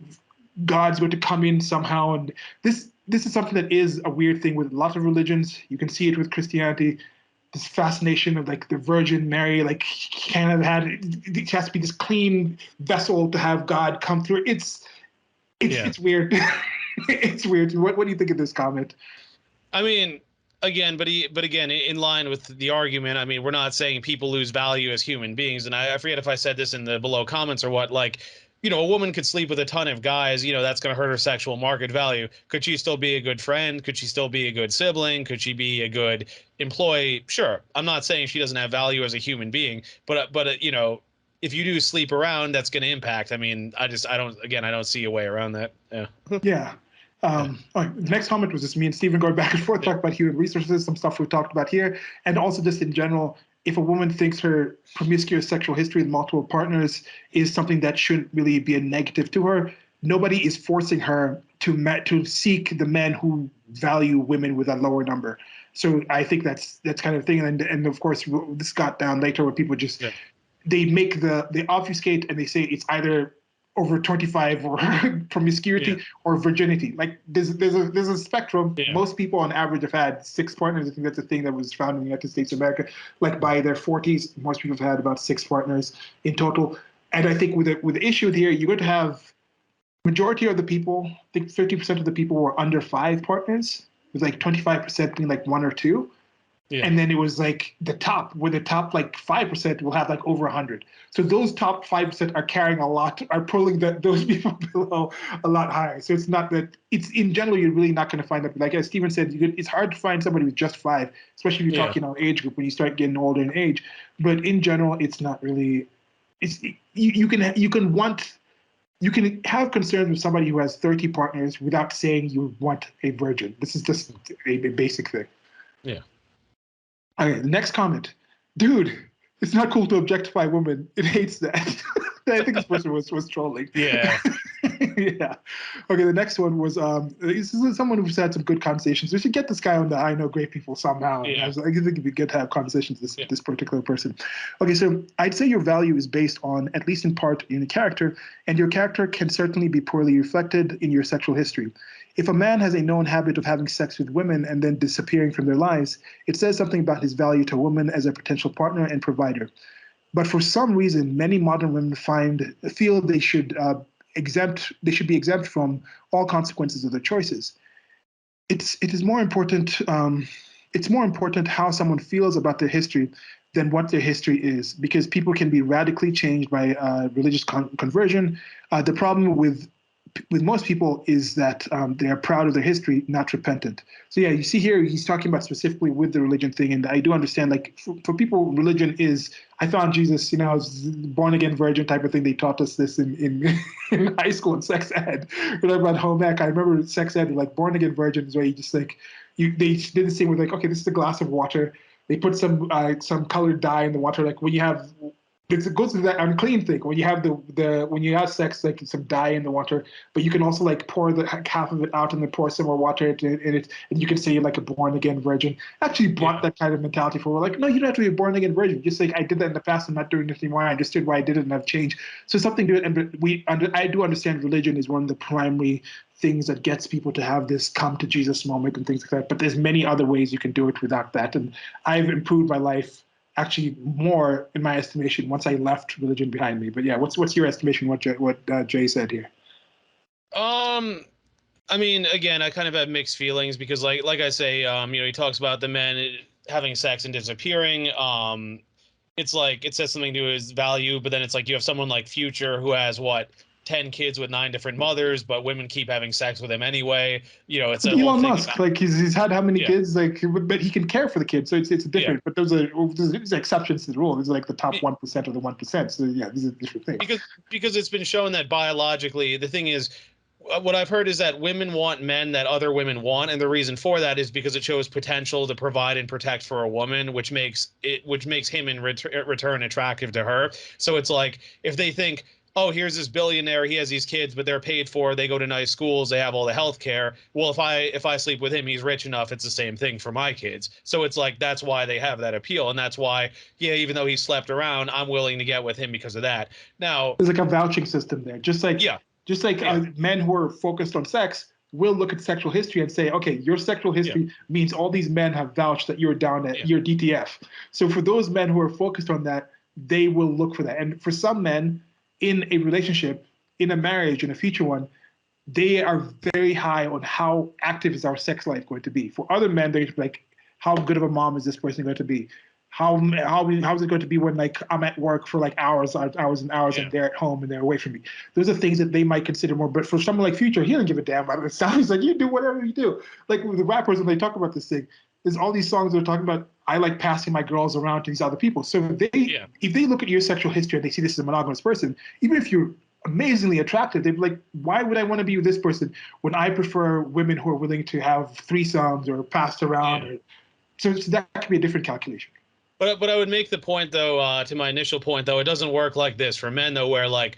A: God's going to come in somehow. And this is something that is a weird thing with a lot of religions. You can see it with Christianity. This fascination of like the Virgin Mary, like can't have had it has to be this clean vessel to have God come through. It's weird. It's weird. What do you think of this comment?
B: I mean, again, but again, in line with the argument, I mean, we're not saying people lose value as human beings, and I forget if I said this in the below comments or what. Like, you know, a woman could sleep with a ton of guys. You know, that's going to hurt her sexual market value. Could she still be a good friend? Could she still be a good sibling? Could she be a good employee? Sure. I'm not saying she doesn't have value as a human being, but you know, if you do sleep around, that's going to impact. I mean, I don't see a way around that. Yeah.
A: Yeah. All right, the next comment was just me and Stephen going back and forth, talking about human resources, some stuff we talked about here, and also just in general, if a woman thinks her promiscuous sexual history with multiple partners is something that shouldn't really be a negative to her, nobody is forcing her to seek the men who value women with a lower number. So I think that's kind of thing, and of course this got down later where people just they obfuscate and they say it's either over 25 or promiscuity or virginity. Like there's a spectrum. Most people on average have had 6 partners. I think that's a thing that was found in the United States of America. Like by their 40s, most people have had about 6 partners in total. And I think with the issue here, you're going to have majority of the people, I think 50% of the people were under 5 partners, with like 25% being like 1 or 2. Yeah. And then it was like the top like 5% will have like over 100. So those top 5% are carrying a lot, are pulling those people below a lot higher. So it's not that it's in general, you're really not going to find that. Like as Stephen said, it's hard to find somebody with just 5, especially if you talk, age group when you start getting older in age. But in general, it's not really. You can have concerns with somebody who has 30 partners without saying you want a virgin. This is just a basic thing.
B: Yeah.
A: Okay, the next comment. Dude, it's not cool to objectify women. It hates that. I think this person was trolling.
B: Yeah.
A: Yeah. Okay, the next one was this is someone who's had some good conversations. We should get this guy on the I Know Great People somehow. Yeah. I think it'd be good to have conversations with this particular person. Okay, so I'd say your value is based on, at least in part, in the character, and your character can certainly be poorly reflected in your sexual history. If a man has a known habit of having sex with women and then disappearing from their lives, it says something about his value to a woman as a potential partner and provider. But for some reason, many modern women feel they should be exempt from all consequences of their choices. It is more important. It's more important how someone feels about their history than what their history is, because people can be radically changed by religious conversion. The problem with most people is that they are proud of their history, not repentant. So yeah, you see here, he's talking about specifically with the religion thing. And I do understand, like for people, religion is, I found Jesus, born again virgin type of thing. They taught us this in high school in sex ed. Whenever at home ec, I remember sex ed, like born again virgin is where you just like, they did the same with like, okay, this is a glass of water. They put some colored dye in the water. Like when you have, it goes to that unclean thing when you have when you have sex, like some dye in the water, but you can also like pour the half of it out and then pour some more water in it, and you can say you're like a born again virgin. Actually brought that kind of mentality forward. Like, no, you don't have to be a born again virgin. Just like I did that in the past, I'm not doing it anymore. I understood why I did it and I've changed. So something to it. And I do understand religion is one of the primary things that gets people to have this come to Jesus moment and things like that. But there's many other ways you can do it without that. And I've improved my life actually more, in my estimation, once I left religion behind me. But yeah, what's your estimation? What Jay said here?
B: I mean, again, I kind of have mixed feelings because, like I say, he talks about the men having sex and disappearing. It's like it says something to his value, but then it's like you have someone like Future who has 10 kids with 9 different mothers, but women keep having sex with him anyway. It's a
A: Elon Musk, like he's had how many kids, like, but he can care for the kids, so it's different. But there's exceptions to the rule. It's like the top 1% of the 1%. So yeah, these are different things.
B: Because it's been shown that biologically, the thing is, what I've heard is that women want men that other women want, and the reason for that is because it shows potential to provide and protect for a woman, which makes him in return attractive to her. So it's like if they think oh, here's this billionaire, he has these kids, but they're paid for, they go to nice schools, they have all the health care. Well, if I sleep with him, he's rich enough, it's the same thing for my kids. So it's like that's why they have that appeal. And that's why, yeah, even though he slept around, I'm willing to get with him because of that. Now,
A: There's like a vouching system there,
B: yeah,
A: just like
B: yeah,
A: men who are focused on sex will look at sexual history and say, okay, your sexual
B: yeah,
A: history means all these men have vouched that you're down at
B: yeah,
A: your DTF. So for those men who are focused on that, they will look for that. And for some men in a relationship, in a marriage, in a future one, they are very high on how active is our sex life going to be. For other men, they're like, how good of a mom is this person going to be? How's it going to be when like I'm at work for like hours and hours and
B: yeah,
A: they're at home and they're away from me? Those are things that they might consider more. But for someone like Future, he doesn't give a damn about it. He's like, you do whatever you do. Like with the rappers when they talk about this thing, there's all these songs that are talking about I like passing my girls around to these other people. So
B: yeah.
A: if they look at your sexual history and they see this as a monogamous person, even if you're amazingly attractive, they'd be like, why would I want to be with this person when I prefer women who are willing to have threesomes or passed around?
B: Yeah.
A: So that could be a different calculation.
B: But I would make the point though, to my initial point though, it doesn't work like this for men though, where like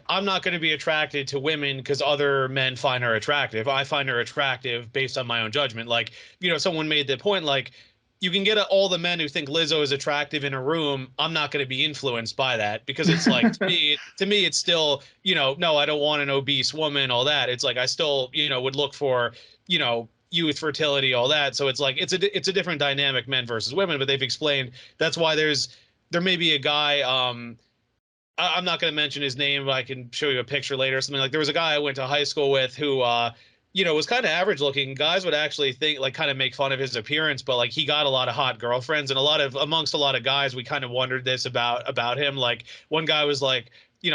B: I'm not going to be attracted to women because other men find her attractive. I find her attractive based on my own judgment. Like, someone made the point like you can get all the men who think Lizzo is attractive in a room. I'm not going to be influenced by that because it's like to me it's still, no, I don't want an obese woman, all that. It's like I still, would look for, youth, fertility, all that. So it's like it's a different dynamic, men versus women. But they've explained that's why there may be a guy. I'm not going to mention his name, but I can show you a picture later or something. Like there was a guy I went to high school with who, was kind of average looking. Guys would actually think like kind of make fun of his appearance, but like he got a lot of hot girlfriends and amongst a lot of guys, we kind of wondered this about him. Like one guy was like,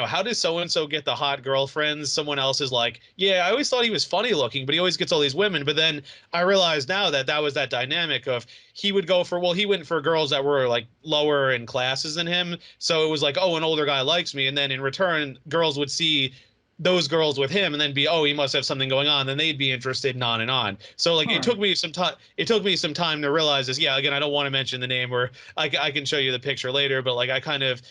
B: how does so and so get the hot girlfriends? Someone else is like, yeah, I always thought he was funny looking, but he always gets all these women. But then I realized now that was that dynamic of he went for girls that were like lower in classes than him. So it was like, oh, an older guy likes me. And then in return, girls would see those girls with him and then be, oh, he must have something going on. Then they'd be interested and on and on. So like
A: All right.
B: it took me some time to realize this. Yeah, again, I don't want to mention the name or I can show you the picture later, but like I kind of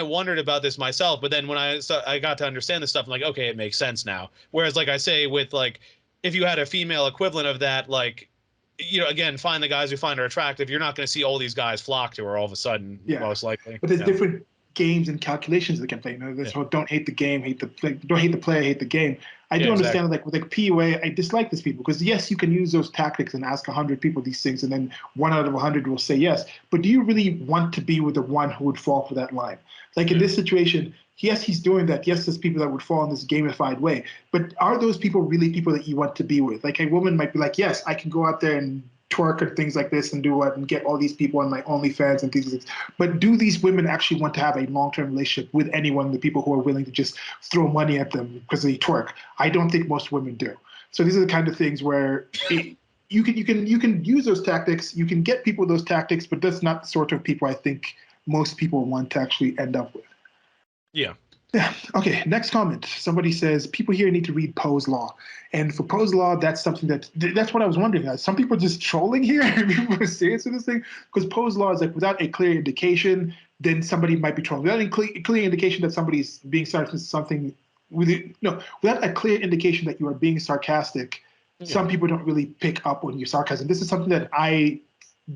B: wondered about this myself, but then when I got to understand this stuff, I'm like, okay, it makes sense now. Whereas, like I say, with like, if you had a female equivalent of that, like, again, find the guys who find her attractive. You're not going to see all these guys flock to her all of a sudden,
A: Yeah,
B: most likely.
A: but there's
B: Yeah,
A: different games and calculations they can play. This
B: yeah,
A: whole don't hate the game, hate the like, don't hate the player, hate the game. I
B: yeah,
A: do
B: exactly.
A: understand like with like PUA, I dislike these people because yes, you can use those tactics and ask 100 people these things, and then 1 out of 100 will say yes. But do you really want to be with the one who would fall for that line? Like in
B: Yeah,
A: this situation, yes, he's doing that. Yes, there's people that would fall in this gamified way. But are those people really people that you want to be with? Like a woman might be like, yes, I can go out there and twerk and things like this and do what and get all these people on my OnlyFans and things like this. But do these women actually want to have a long-term relationship with anyone, the people who are willing to just throw money at them because they twerk? I don't think most women do. So these are the kind of things where you can use those tactics, you can get people those tactics, but that's not the sort of people I think most people want to actually end up with.
B: yeah,
A: Yeah. Okay. Next comment. Somebody says people here need to read Poe's Law, and for Poe's Law, that's something that's what I was wondering. Some people are just trolling here. People are serious with this thing because Poe's Law is like without a clear indication, then somebody might be trolling. Without a clear indication that somebody's being sarcastic, something with it, no, without a clear indication that you are being sarcastic,
B: yeah,
A: some people don't really pick up on your sarcasm. This is something that I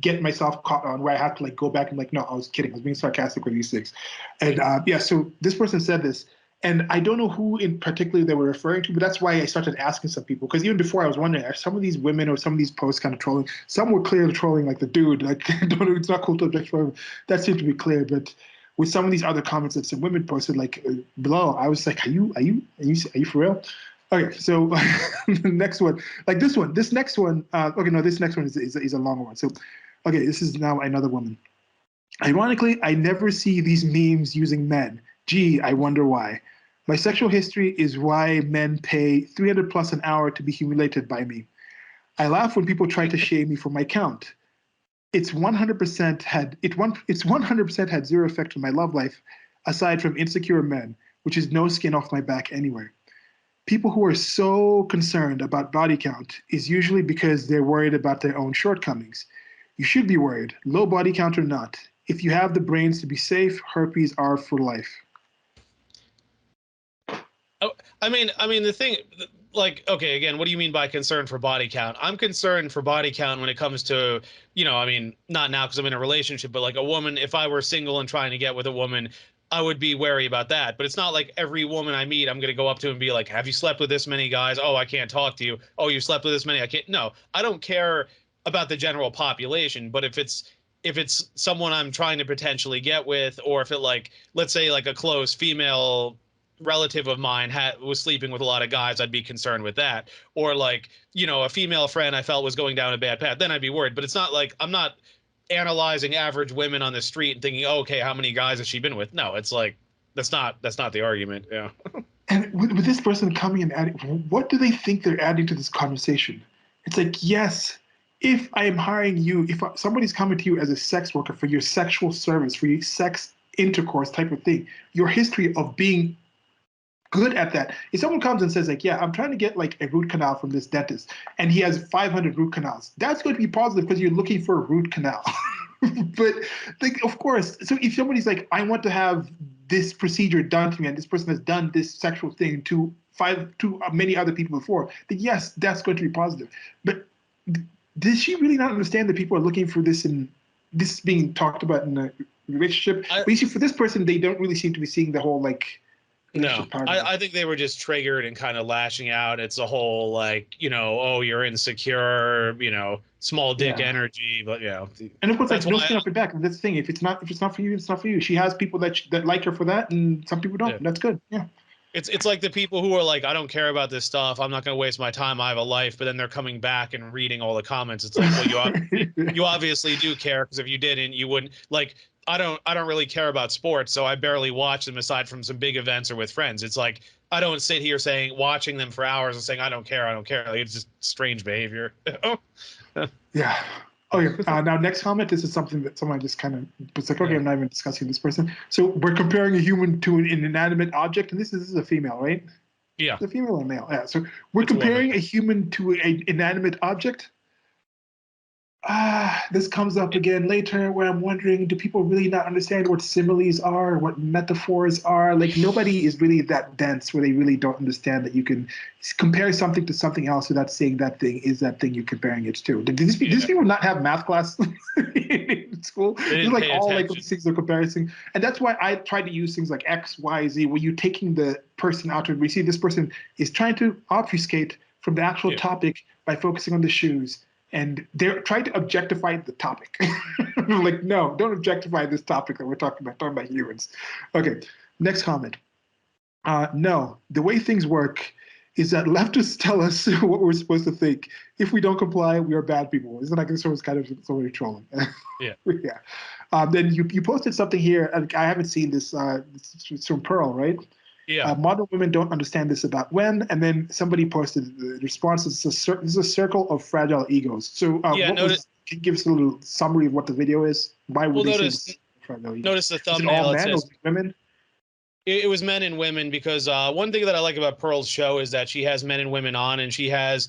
A: get myself caught on where I have to like go back and like, no, I was kidding. I was being sarcastic with these things. And yeah, so this person said this, and I don't know who in particular they were referring to, but that's why I started asking some people. Because even before I was wondering, are some of these women or some of these posts kind of trolling? Some were clearly trolling, like the dude, like don't know, it's not cool to objectify him. That seemed to be clear, but with some of these other comments that some women posted like below, I was like, are you for real? Okay, so the next one, like this next one, okay, no, this next one is a longer one. So, okay, this is now another woman. Ironically, I never see these memes using men. Gee, I wonder why. My sexual history is why men pay 300 plus an hour to be humiliated by me. I laugh when people try to shame me for my count. It's 100% had zero effect on my love life, aside from insecure men, which is no skin off my back anyway. People who are so concerned about body count is usually because they're worried about their own shortcomings. You should be worried, low body count or not. If you have the brains to be safe, herpes are for life.
B: I mean, the thing, like, okay, again, what do you mean by concern for body count? I'm concerned for body count when it comes to, I mean, not now because I'm in a relationship, but like a woman, if I were single and trying to get with a woman, I would be wary about that. But it's not like every woman I meet, I'm going to go up to and be like, have you slept with this many guys? Oh, I can't talk to you. Oh, you slept with this many? I can't. No, I don't care about the general population, but if it's someone I'm trying to potentially get with, or if it like, let's say like a close female relative of mine was sleeping with a lot of guys, I'd be concerned with that. Or like, a female friend I felt was going down a bad path, then I'd be worried. But it's not like I'm not analyzing average women on the street and thinking, oh, okay, how many guys has she been with? No, it's like that's not the argument. Yeah.
A: And with this person coming and adding, what do they think they're adding to this conversation? It's like, yes, if I am hiring you, if somebody's coming to you as a sex worker for your sexual service, for your sex intercourse type of thing, your history of being good at that. If someone comes and says like, yeah, I'm trying to get like a root canal from this dentist, and he has 500 root canals, that's going to be positive because you're looking for a root canal. But like, of course, so if somebody's like, I want to have this procedure done to me, and this person has done this sexual thing to many other people before, then yes, that's going to be positive. But does she really not understand that people are looking for this, and this is being talked about in a relationship? But you see, for this person, they don't really seem to be seeing the whole like
B: No,
A: relationship part of it.
B: I think they were just triggered and kind of lashing out. It's a whole like, oh, you're insecure, small dick
A: Yeah.
B: energy. But
A: And of course, like
B: that's
A: no
B: why.
A: skin off your back. And that's the thing. If it's not for you, it's not for you. She has people that like her for that, and some people don't.
B: Yeah.
A: And that's good. Yeah.
B: It's like the people who are like, I don't care about this stuff. I'm not going to waste my time. I have a life. But then they're coming back and reading all the comments. It's like, well, you obviously do care, because if you didn't, you wouldn't. Like, I don't really care about sports, so I barely watch them aside from some big events or with friends. It's like I don't sit here watching them for hours and saying I don't care, I don't care. Like, it's just strange behavior.
A: Yeah. Oh yeah. Now, next comment. This is something that someone just kind of was like, okay,
B: Yeah.
A: I'm not even discussing this person. So we're comparing a human to an inanimate object, and this is a female, right?
B: Yeah,
A: The female or male? Yeah. So we're
B: it's a woman.
A: comparing a human to an inanimate object. This comes up again later where I'm wondering, do people really not understand what similes are, what metaphors are? Like, nobody is really that dense where they really don't understand that you can compare something to something else without saying that thing is that thing you're comparing it to. Did these
B: Yeah,
A: people not have math class in school?
B: they
A: They're
B: didn't
A: like
B: pay
A: all like
B: attention.
A: these things are comparison. And that's why I try to use things like X, Y, Z, where you're taking the person out of, we see this person is trying to obfuscate from the actual
B: Yeah,
A: topic by focusing on the shoes, and they're trying to objectify the topic. Like, no, don't objectify this topic that we're talking about humans. Okay, next comment. No, the way things work is that leftists tell us what we're supposed to think. If we don't comply, we are bad people. Isn't that sort of kind of somebody trolling?
B: yeah,
A: Yeah. Then you posted something here. I haven't seen this. It's from Pearl, right?
B: yeah,
A: Modern women don't understand this about when, and then somebody posted the response is this is a circle of fragile egos. So
B: yeah.
A: can you give us a little summary of what the video is? Why would
B: Well,
A: they say
B: notice
A: this fragile egos?
B: notice the
A: Is it all
B: thumbnail. It
A: men or
B: says
A: women?
B: it was men and women, because one thing that I like about Pearl's show is that she has men and women on, and she has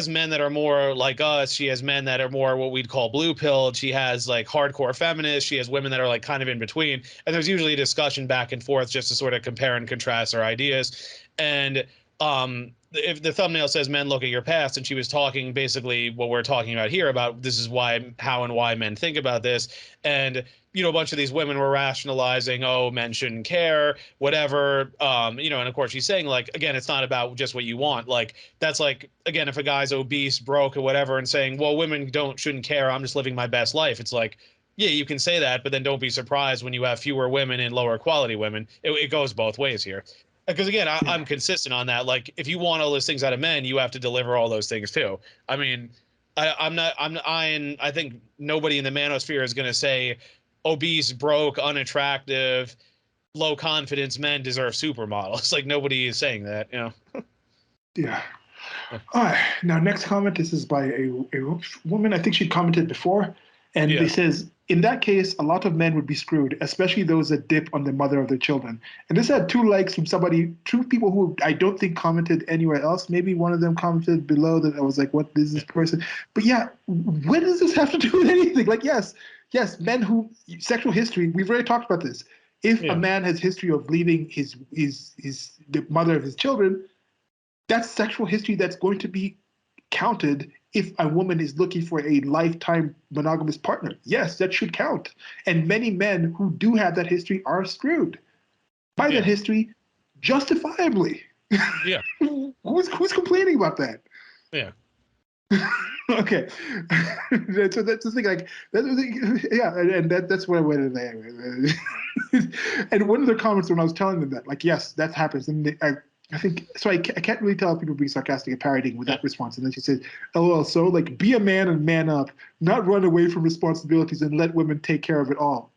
B: men that are more like us. She has men that are more what we'd call blue pilled. She has like hardcore feminists. She has women that are like kind of in between. And there's usually a discussion back and forth just to sort of compare and contrast our ideas. And if the thumbnail says men look at your past, and she was talking basically what we're talking about here, about this is how and why men think about this. And a bunch of these women were rationalizing, oh, men shouldn't care, whatever. And of course she's saying, like, again, it's not about just what you want. Like, that's like, again, if a guy's obese, broke, or whatever, and saying, well, women shouldn't care, I'm just living my best life. It's like, yeah, you can say that, but then don't be surprised when you have fewer women and lower quality women. It goes both ways here. Because again,
A: Yeah.
B: I'm consistent on that. Like, if you want all those things out of men, you have to deliver all those things too. I mean, I think nobody in the manosphere is going to say obese, broke, unattractive, low confidence men deserve supermodels. Like, nobody is saying that.
A: Yeah. All right. Now, next comment. This is by a woman. I think she commented before, and
B: Yeah.
A: it says, in that case, a lot of men would be screwed, especially those that dip on the mother of their children. And this had 2 likes from two people who I don't think commented anywhere else. Maybe one of them commented below that I was like, what is this person? But yeah, what does this have to do with anything? Like, yes, men who, sexual history, we've already talked about this. If a
B: Yeah.
A: man has history of leaving the mother of his children, that's sexual history that's going to be counted if a woman is looking for a lifetime monogamous partner. Yes, that should count. And many men who do have that history are screwed by that
B: Yeah.
A: history justifiably.
B: Yeah.
A: Who's complaining about that?
B: Yeah.
A: Okay, so that's the thing. Like, yeah, and that's what I went in there. And one of the comments when I was telling them that, like, yes, that happens, and I think so. I can't really tell if people being sarcastic and parodying with
B: Yeah.
A: that response. And then she said, "LOL." So, like, be a man and man up, not run away from responsibilities and let women take care of it all.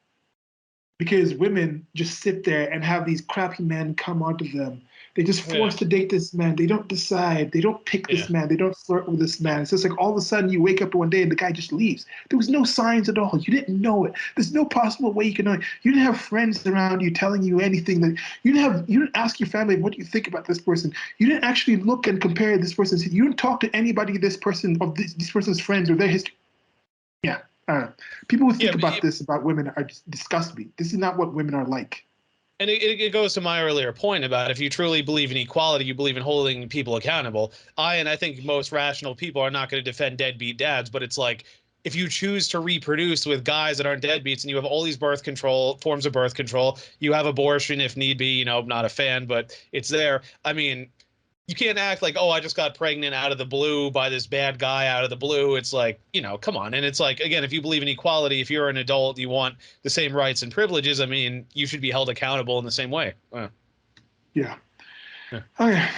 A: Because women just sit there and have these crappy men come onto them. They just force to date this man. They don't decide. They don't pick
B: Yeah.
A: this man. They don't flirt with this man. It's just like all of a sudden you wake up one day and the guy just leaves. There was no signs at all. You didn't know it. There's no possible way you can know it. You didn't have friends around you telling you anything. That you didn't ask your family what do you think about this person. You didn't actually look and compare this person. You didn't talk to anybody this person's friends or their history. Yeah. People who think about this about women are just disgust me. This is not what women are like.
B: And it goes to my earlier point about if you truly believe in equality, you believe in holding people accountable. I think most rational people are not going to defend deadbeat dads, but it's like if you choose to reproduce with guys that aren't deadbeats and you have all these forms of birth control, you have abortion if need be, I'm not a fan, but it's there. I mean, you can't act like, oh, I just got pregnant out of the blue by this bad guy out of the blue. It's like, come on. And it's like, again, if you believe in equality, if you're an adult, you want the same rights and privileges. I mean, you should be held accountable in the same way.
A: Yeah. Okay.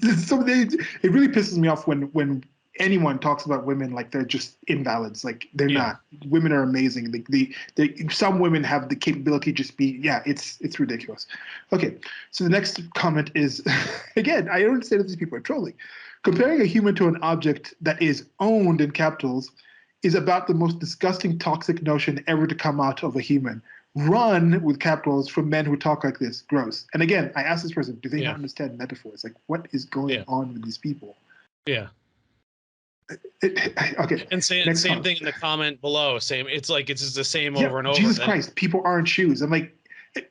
A: It really pisses me off when anyone talks about women like they're just invalids. Like they're not. Women are amazing. Some women have the capability to just be. Yeah, it's ridiculous. Okay, so the next comment is again. I don't understand if these people are trolling. Comparing a human to an object that is owned in capitals is about the most disgusting, toxic notion ever to come out of a human. Run with capitals from men who talk like this. Gross. And again, I asked this person, do they not understand metaphors? Like, what is going on with these people?
B: Yeah.
A: Okay.
B: And same thing in the comment below. It's just the same over and over.
A: Jesus Christ, people aren't shoes. I'm like,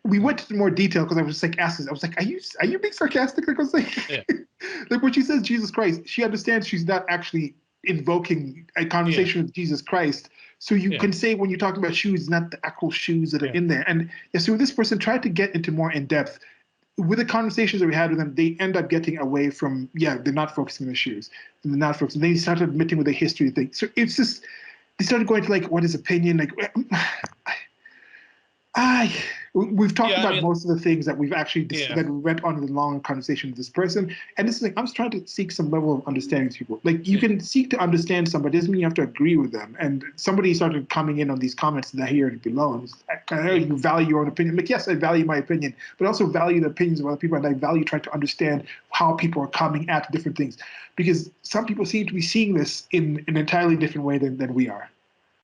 A: we went into more detail because I was like asking. I was like, are you being sarcastic? Like I was like, like when she says Jesus Christ, she understands she's not actually invoking a conversation with Jesus Christ. So you can say when you're talking about shoes, not the actual shoes that are in there. And so this person tried to get into more in depth. With the conversations that we had with them, they end up getting away from, they're not focusing on the shoes. And they're not focusing. They started admitting with the history thing. So it's just, they started going to like, what is opinion? Like, we've talked about most of the things that we've actually that we went on in the long conversation with this person, and this is like I'm just trying to seek some level of understanding to people. Like you can seek to understand somebody, doesn't mean you have to agree with them. And somebody started coming in on these comments that I hear below, and it's like, you value your own opinion. I'm like, yes, I value my opinion, but I also value the opinions of other people, and I value trying to understand how people are coming at different things, because some people seem to be seeing this in an entirely different way than we are.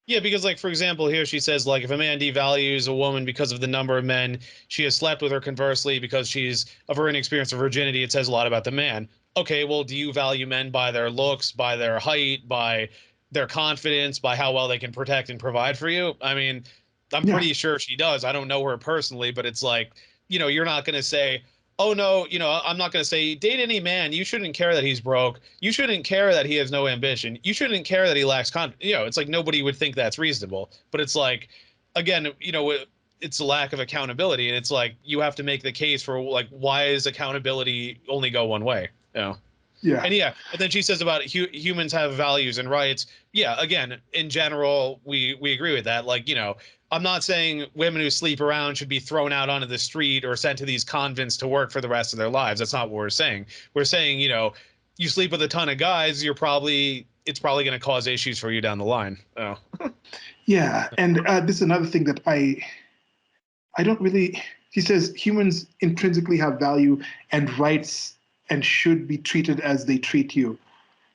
B: Yeah, because like for example, here she says like if a man devalues a woman because of the number of men she has slept with, or conversely because she's of her inexperience of virginity, it says a lot about the man. Okay, well, do you value men by their looks, by their height, by their confidence, by how well they can protect and provide for you? I mean, I'm pretty sure she does. I don't know her personally, but it's like, you're not going to say, oh no, I'm not going to say date any man. You shouldn't care that he's broke. You shouldn't care that he has no ambition. You shouldn't care that he lacks confidence. It's like nobody would think that's reasonable. But it's like, again, it's a lack of accountability, and it's like you have to make the case for like why is accountability only go one way?
A: Yeah.
B: And then she says about humans have values and rights. Yeah, again, in general, we agree with that. Like, I'm not saying women who sleep around should be thrown out onto the street or sent to these convents to work for the rest of their lives. That's not what we're saying. We're saying, you sleep with a ton of guys, it's probably going to cause issues for you down the line. Oh.
A: Yeah, and this is another thing that I don't really. He says humans intrinsically have value and rights and should be treated as they treat you.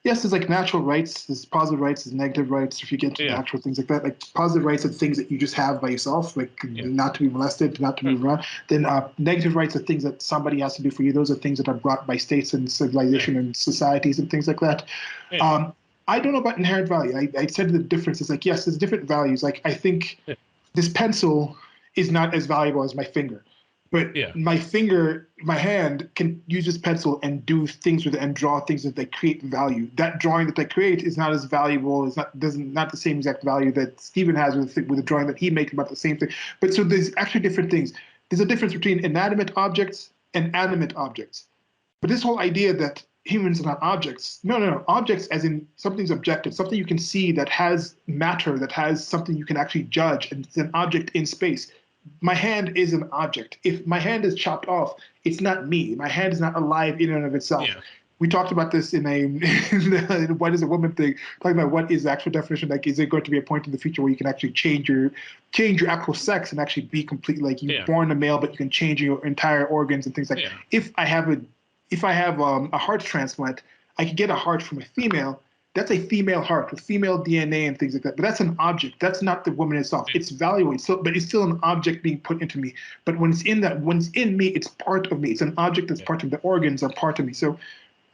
A: Yes, there's like natural rights, there's positive rights, there's negative rights. If you get into natural things like that, like positive rights are things that you just have by yourself, like not to be molested, not to move around. Then negative rights are things that somebody has to do for you. Those are things that are brought by states and civilization and societies and things like that. I don't know about inherent value. I said the difference is like, yes, there's different values. Like I think this pencil is not as valuable as my finger. But
B: Yeah.
A: my hand can use this pencil and do things with it and draw things that they create value. That drawing that they create is not as valuable. It's not the same exact value that Stephen has with the drawing that he makes about the same thing. But so there's actually different things. There's a difference between inanimate objects and animate objects. But this whole idea that humans are not objects, no. Objects as in something's objective, something you can see that has matter, that has something you can actually judge, and it's an object in space. My hand is an object. If my hand is chopped off, it's not me. My hand is not alive in and of itself.
B: Yeah.
A: We talked about this in the what is a woman thing, talking about what is the actual definition. Like, is there going to be a point in the future where you can actually change your actual sex and actually be complete, like you're born a male, but you can change your entire organs and things like that. If I have a heart transplant, I could get a heart from a female. That's a female heart with female DNA and things like that. But that's an object. That's not the woman itself. It's valuable. But it's still an object being put into me. But when it's in me, it's part of me. It's an object that's part of the organs are part of me. So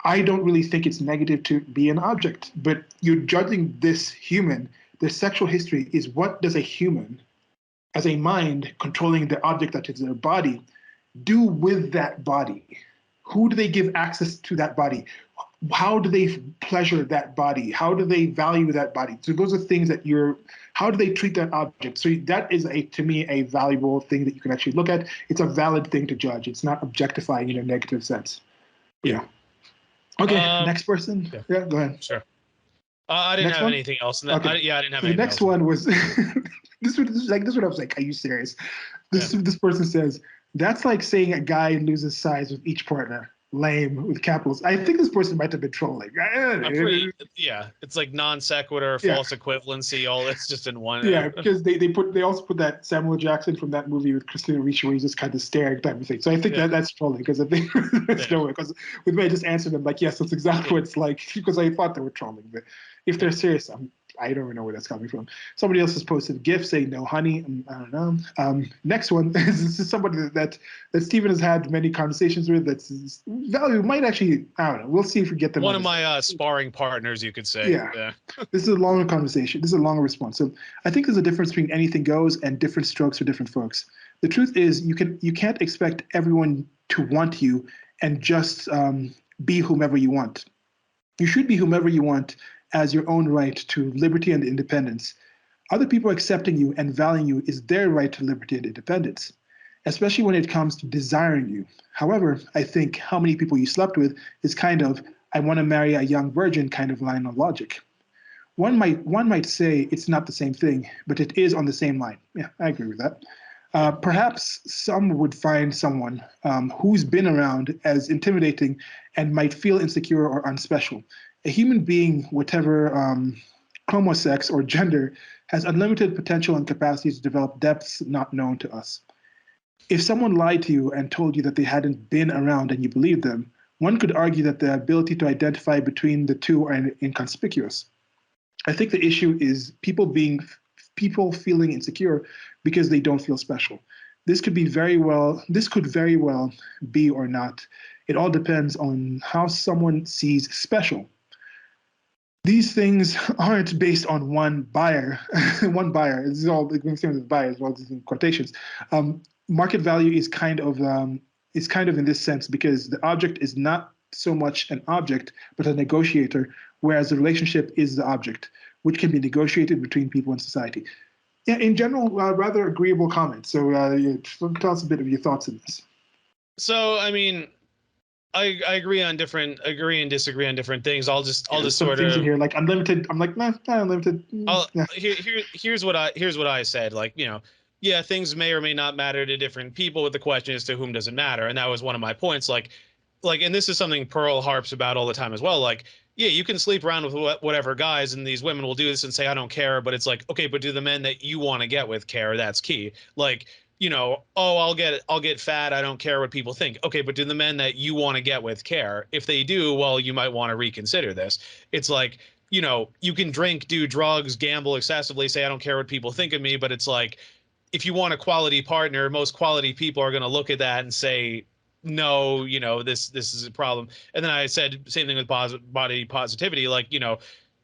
A: I don't really think it's negative to be an object. But you're judging this human. Their sexual history is, what does a human, as a mind controlling the object that is their body, do with that body? Who do they give access to that body? How do they pleasure that body? How do they value that body? So those are things that how do they treat that object? So that is, to me, a valuable thing that you can actually look at. It's a valid thing to judge. It's not objectifying in a negative sense. Yeah. Okay, next person. Yeah, go ahead.
B: Sure. I didn't have anything else. In that.
A: Okay.
B: I didn't have
A: so
B: anything else.
A: The next one was, this one I was like, are you serious? This person says, that's like saying a guy loses size with each partner. Lame, with capitals. I think this person might have been trolling.
B: It's like non sequitur, false equivalency, all that's just in one.
A: Yeah, because they also put that Samuel Jackson from that movie with Christina Ricci where he's just kind of staring type of thing. So I think that's trolling, because I think because with me I just answered them like, yes, that's exactly what it's like, because I thought they were trolling. But if they're serious, I don't even know where that's coming from. Somebody else has posted a GIF saying no honey. I don't know. Next one this is somebody that Stephen has had many conversations with. That's value might actually, I don't know. We'll see if we get them.
B: One of my sparring partners, you could say.
A: Yeah. This is a longer conversation. This is a longer response. So I think there's a difference between anything goes and different strokes for different folks. The truth is you can't expect everyone to want you and just be whomever you want. You should be whomever you want as your own right to liberty and independence. Other people accepting you and valuing you is their right to liberty and independence, especially when it comes to desiring you. However, I think how many people you slept with is kind of, I want to marry a young virgin kind of line of logic. One might say it's not the same thing, but it is on the same line. Yeah, I agree with that. Perhaps some would find someone who's been around as intimidating and might feel insecure or unspecial. A human being, whatever chromosex or gender, has unlimited potential and capacity to develop depths not known to us. If someone lied to you and told you that they hadn't been around and you believed them, one could argue that the ability to identify between the two are inconspicuous. I think the issue is people feeling insecure because they don't feel special. This could very well be or not. It all depends on how someone sees special. These things aren't based on one buyer. One buyer. This is all the same with buyer as well as in quotations. Market value is kind of in this sense because the object is not so much an object but a negotiator, whereas the relationship is the object, which can be negotiated between people in society. Yeah, in general, rather agreeable comment. So tell us a bit of your thoughts on this.
B: So, I mean, I agree and disagree on different things. I'll just sort
A: things
B: of
A: in here like unlimited. I'm like, nah, not unlimited.
B: Here's what I said. Like, things may or may not matter to different people, but the question is to whom does it matter? And that was one of my points. Like, and this is something Pearl harps about all the time as well. Like, yeah, you can sleep around with whatever guys, and these women will do this and say, I don't care. But it's like, okay, but do the men that you want to get with care? That's key. Like, I'll get fat. I don't care what people think. Okay, but do the men that you want to get with care? If they do, well, you might want to reconsider this. It's like, you can drink, do drugs, gamble excessively, say, I don't care what people think of me. But it's like, if you want a quality partner, most quality people are going to look at that and say, no, this is a problem. And then I said same thing with body positivity. Like,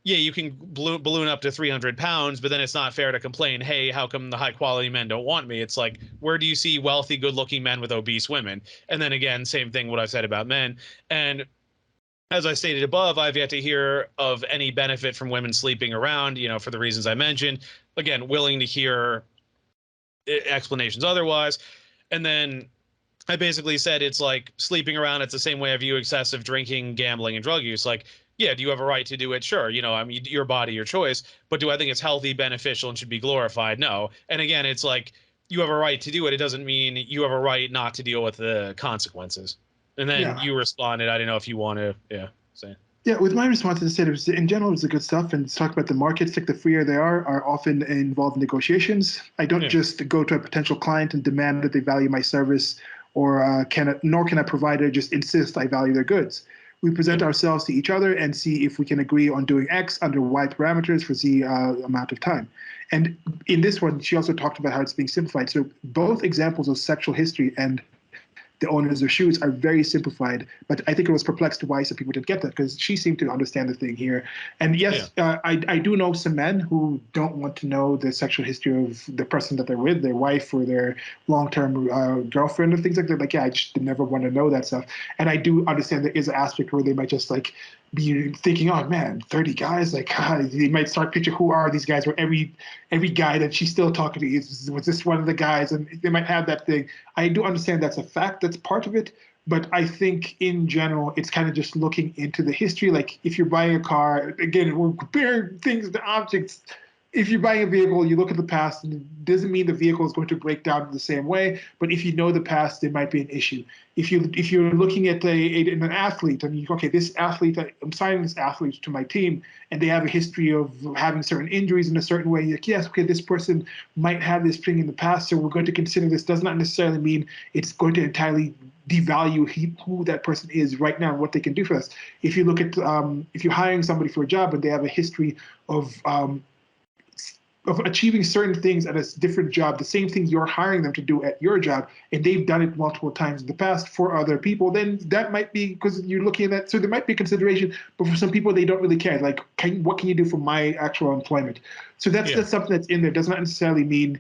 B: yeah, you can balloon up to 300 pounds, but then it's not fair to complain, hey, how come the high quality men don't want me? It's like, where do you see wealthy, good looking men with obese women? And then again, same thing what I've said about men. And as I stated above, I've yet to hear of any benefit from women sleeping around, for the reasons I mentioned. Again, willing to hear explanations otherwise. And then I basically said it's like sleeping around. It's the same way I view excessive drinking, gambling, and drug use. Like, yeah, do you have a right to do it? Sure. I mean, your body, your choice. But do I think it's healthy, beneficial, and should be glorified? No. And again, it's like you have a right to do it. It doesn't mean you have a right not to deal with the consequences. And then
A: Yeah.
B: you responded. I don't know if you want to, say.
A: Yeah, with my response to the state of in general, it's the good stuff, and it's talk about the markets, like the freer they are often involved in negotiations. I don't
B: Yeah.
A: just go to a potential client and demand that they value my service, or nor can a provider just insist I value their goods. We present
B: Yeah.
A: ourselves to each other and see if we can agree on doing X under Y parameters for Z amount of time. And in this one, she also talked about how it's being simplified. So both examples of sexual history and the owners of shoes are very simplified. But I think it was perplexed why some people didn't get that, because she seemed to understand the thing here. And
B: Yeah.
A: yes, I do know some men who don't want to know the sexual history of the person that they're with, their wife or their long-term girlfriend or things like that. Like, yeah, I just never want to know that stuff. And I do understand there is an aspect where they might just like be thinking, oh man, 30 guys, like they might start picture who are these guys, where every guy that she's still talking to was this one of the guys, and they might have that thing. I do understand that's a fact, that's part of it, but I think in general it's kind of just looking into the history. Like if you're buying a car, again, we're comparing things to objects. If you're buying a vehicle, you look at the past, and it doesn't mean the vehicle is going to break down in the same way. But if you know the past, there might be an issue. If you're looking at an athlete, I mean, okay, this athlete, I'm signing this athlete to my team, and they have a history of having certain injuries in a certain way. Like, yes, okay, this person might have this thing in the past, so we're going to consider this. Does not necessarily mean it's going to entirely devalue who that person is right now and what they can do for us. If you look at if you're hiring somebody for a job and they have a history of achieving certain things at a different job, the same thing you're hiring them to do at your job, and they've done it multiple times in the past for other people, then that might be because you're looking at that. So there might be consideration, but for some people, they don't really care. Like, what can you do for my actual employment? So that's
B: Yeah.
A: that's something that's in there. Does not necessarily mean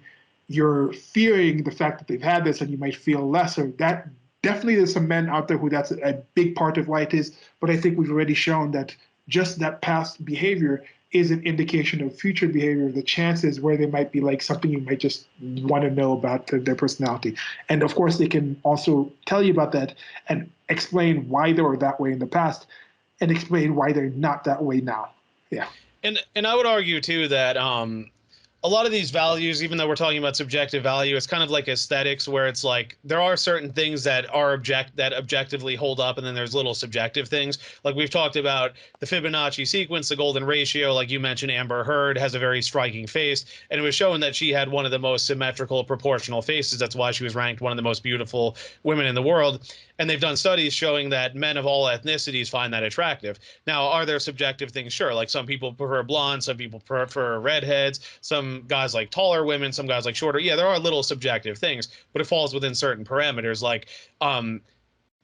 A: you're fearing the fact that they've had this and you might feel lesser. That definitely there's some men out there who that's a big part of why it is. But I think we've already shown that just that past behavior is an indication of future behavior, the chances where they might be like something you might just want to know about their personality. And of course, they can also tell you about that and explain why they were that way in the past and explain why they're not that way now. Yeah.
B: And I would argue too that a lot of these values, even though we're talking about subjective value, it's kind of like aesthetics, where it's like there are certain things that are objectively hold up, and then there's little subjective things. Like we've talked about the Fibonacci sequence, the golden ratio. Like you mentioned, Amber Heard has a very striking face, and it was shown that she had one of the most symmetrical, proportional faces. That's why she was ranked one of the most beautiful women in the world. And they've done studies showing that men of all ethnicities find that attractive. Now, are there subjective things? Sure. Like some people prefer blonde, some people prefer redheads, some guys like taller women, some guys like shorter. Yeah, there are little subjective things, but it falls within certain parameters. Like, um,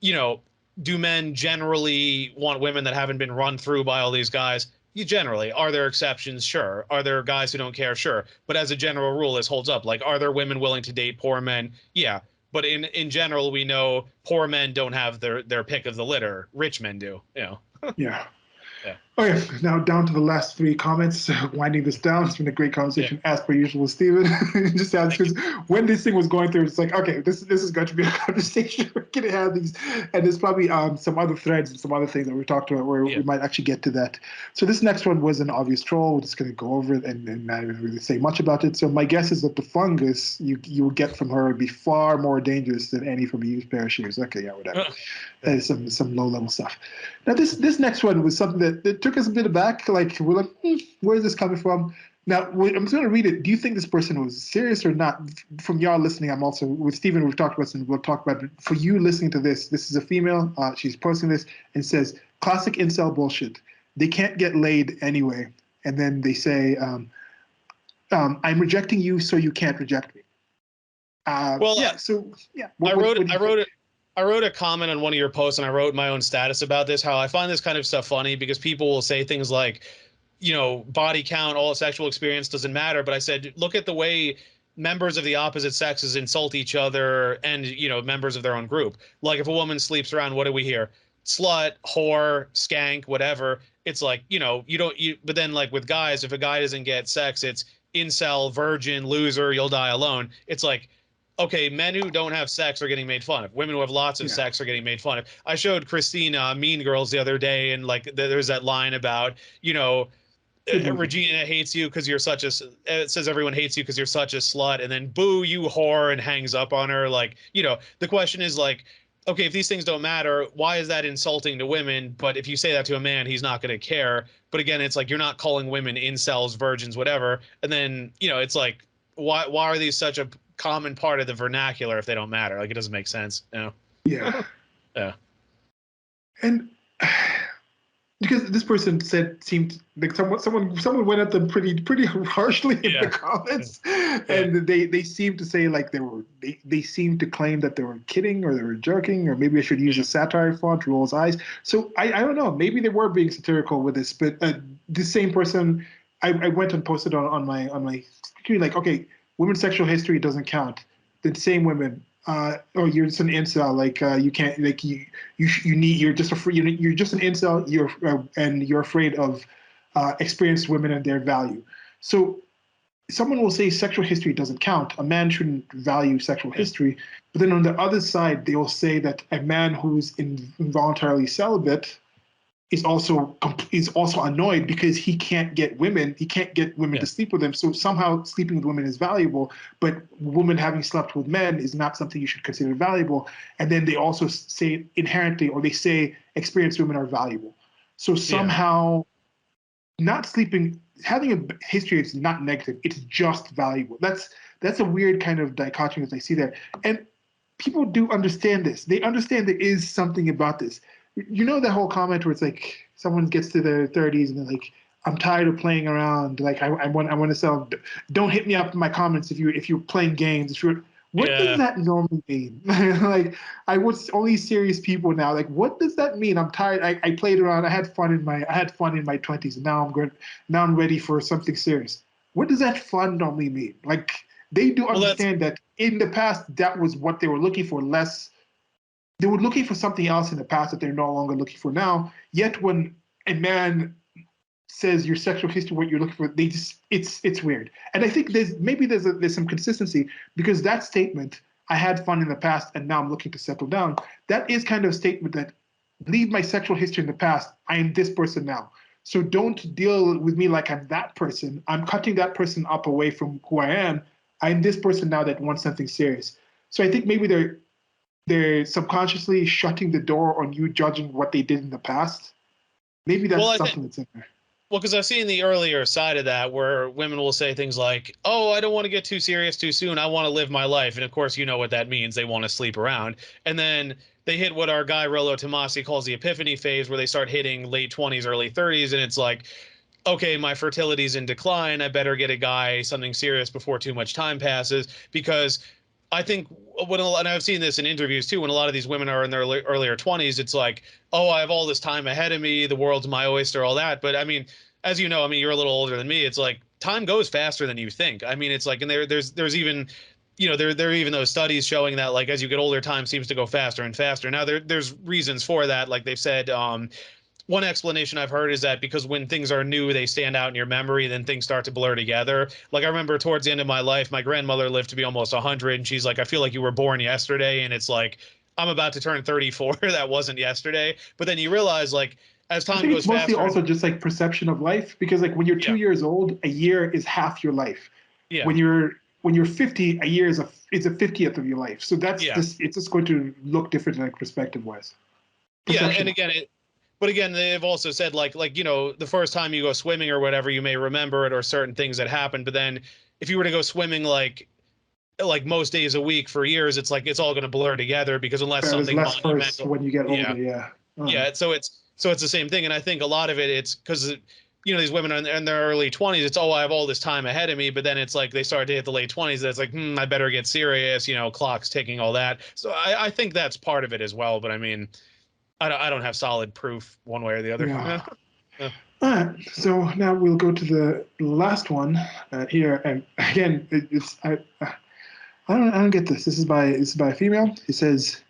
B: you know, do men generally want women that haven't been run through by all these guys? You generally. Are there exceptions? Sure. Are there guys who don't care? Sure. But as a general rule, this holds up. Like, are there women willing to date poor men? Yeah. But in general, we know poor men don't have their pick of the litter. Rich men do.
A: Yeah.
B: Yeah.
A: Okay, now down to the last three comments. Winding this down, it's been a great
B: Yeah.
A: conversation as per usual with Stephen. Just
B: Thank you.
A: because when this thing was going through, it's like, okay, this is going to be a conversation. We're gonna have these, and there's probably some other threads and some other things that we talked about where
B: Yeah.
A: we might actually get to that. So this next one was an obvious troll. We're just gonna go over it and not even really say much about it. So my guess is that the fungus you will get from her would be far more dangerous than any from a used pair of shoes. Okay, yeah, whatever. That is some low level stuff. Now this next one was something that took us a bit aback. Like we're like, where is this coming from? Now I'm just going to read it. Do you think this person was serious or not? From y'all listening, I'm also with Stephen. We've talked about this, and we'll talk about it. For you listening to this, this is a female. She's posting this and says, "Classic incel bullshit. They can't get laid anyway." And then they say, "I'm rejecting you, so you can't reject me."
B: Well,
A: Yeah. So yeah,
B: I
A: what
B: wrote
A: do you
B: I
A: think?
B: wrote it. I wrote a comment on one of your posts, and I wrote my own status about this. How I find this kind of stuff funny because people will say things like, body count, all sexual experience doesn't matter. But I said, look at the way members of the opposite sexes insult each other and, members of their own group. Like if a woman sleeps around, what do we hear? Slut, whore, skank, whatever. It's like, but then like with guys, if a guy doesn't get sex, it's incel, virgin, loser, you'll die alone. It's like, okay, men who don't have sex are getting made fun of. Women who have lots of sex are getting made fun of. I showed Christina Mean Girls the other day, and like there's that line about, Regina hates you because you're such a. It says everyone hates you because you're such a slut, and then boo you whore, and hangs up on her. Like, the question is like, okay, if these things don't matter, why is that insulting to women? But if you say that to a man, he's not going to care. But again, it's like you're not calling women incels, virgins, whatever. And then it's like, why are these such a common part of the vernacular if they don't matter? Like, it doesn't make sense.
A: Yeah.
B: Yeah.
A: And because this person seemed like someone went at them pretty harshly in the comments, and they seemed to say like they seemed to claim that they were kidding or they were joking, or maybe I should use a satire font to roll his eyes. So I don't know, maybe they were being satirical with this, but this same person, I went and posted on my screen like, okay, women's sexual history doesn't count. The same women. Oh, you're just an incel. Like you can't. Like you need. You're just you're just an incel. And you're afraid of experienced women and their value. So someone will say sexual history doesn't count. A man shouldn't value sexual history. But then on the other side, they will say that a man who's involuntarily celibate is also annoyed because he can't get women. He can't get women to sleep with him. So somehow sleeping with women is valuable, but women having slept with men is not something you should consider valuable. And then they also say inherently, or they say experienced women are valuable. So somehow not sleeping, having a history is not negative. It's just valuable. That's a weird kind of dichotomy that I see there. And people do understand this. They understand there is something about this. That whole comment where it's like someone gets to their 30s and they're like, I'm tired of playing around. Like I want to sell. Don't hit me up in my comments if you're playing games. What does that normally mean? Like I watch only serious people now. Like what does that mean? I'm tired. I played around. I had fun in my 20s, and now I'm good. Now I'm ready for something serious. What does that fun normally mean? Like they do understand that in the past that was what they were looking for. They were looking for something else in the past that they're no longer looking for now. Yet when a man says your sexual history, what you're looking for, it's weird. And I think there's some consistency, because that statement, I had fun in the past and now I'm looking to settle down, that is kind of a statement that leave my sexual history in the past. I am this person now. So don't deal with me like I'm that person. I'm cutting that person up away from who I am. I'm this person now that wants something serious. So I think maybe they're subconsciously shutting the door on you judging what they did in the past. Maybe that's something that's in there.
B: Well, because I've seen the earlier side of that where women will say things like, oh, I don't want to get too serious too soon. I want to live my life. And of course, you know what that means. They want to sleep around. And then they hit what our guy Rollo Tomasi calls the epiphany phase, where they start hitting late 20s, early 30s. And it's like, okay, my fertility's in decline. I better get a guy something serious before too much time passes. Because I think and I've seen this in interviews too, when a lot of these women are in their earlier 20s, it's like, oh, I have all this time ahead of me. The world's my oyster, all that. But I mean, as you know, I mean, you're a little older than me. It's like time goes faster than you think. I mean, it's like, and there's even, there are even those studies showing that like as you get older, time seems to go faster and faster. Now there's reasons for that. Like they've said, one explanation I've heard is that because when things are new, they stand out in your memory, then things start to blur together. Like I remember towards the end of my life, my grandmother lived to be almost 100, and she's like, I feel like you were born yesterday. And it's like, I'm about to turn 34. That wasn't yesterday. But then you realize, like, as time
A: I think
B: goes
A: it's mostly
B: faster,
A: also just like perception of life, because like when you're 2 years old, a year is half your life.
B: Yeah.
A: When you're 50, a year is a 50th of your life. So that's just, it's just going to look different, like perspective wise.
B: Yeah, and again, but again, they've also said like the first time you go swimming or whatever, you may remember it or certain things that happened. But then if you were to go swimming like most days a week for years, it's like it's all going to blur together, because unless
A: There's
B: something
A: less first
B: monumental,
A: when you get older.
B: yeah. So it's the same thing, and I think a lot of it's because these women are in their early 20s. It's, oh, I have all this time ahead of me, but then it's like they start to hit the late 20s. That's like, I better get serious. Clocks ticking, all that. So I think that's part of it as well. But I mean, I don't have solid proof one way or the other.
A: Yeah.
B: Yeah.
A: All right, so now we'll go to the last one here, and again, I don't get this. This is by a female. It says,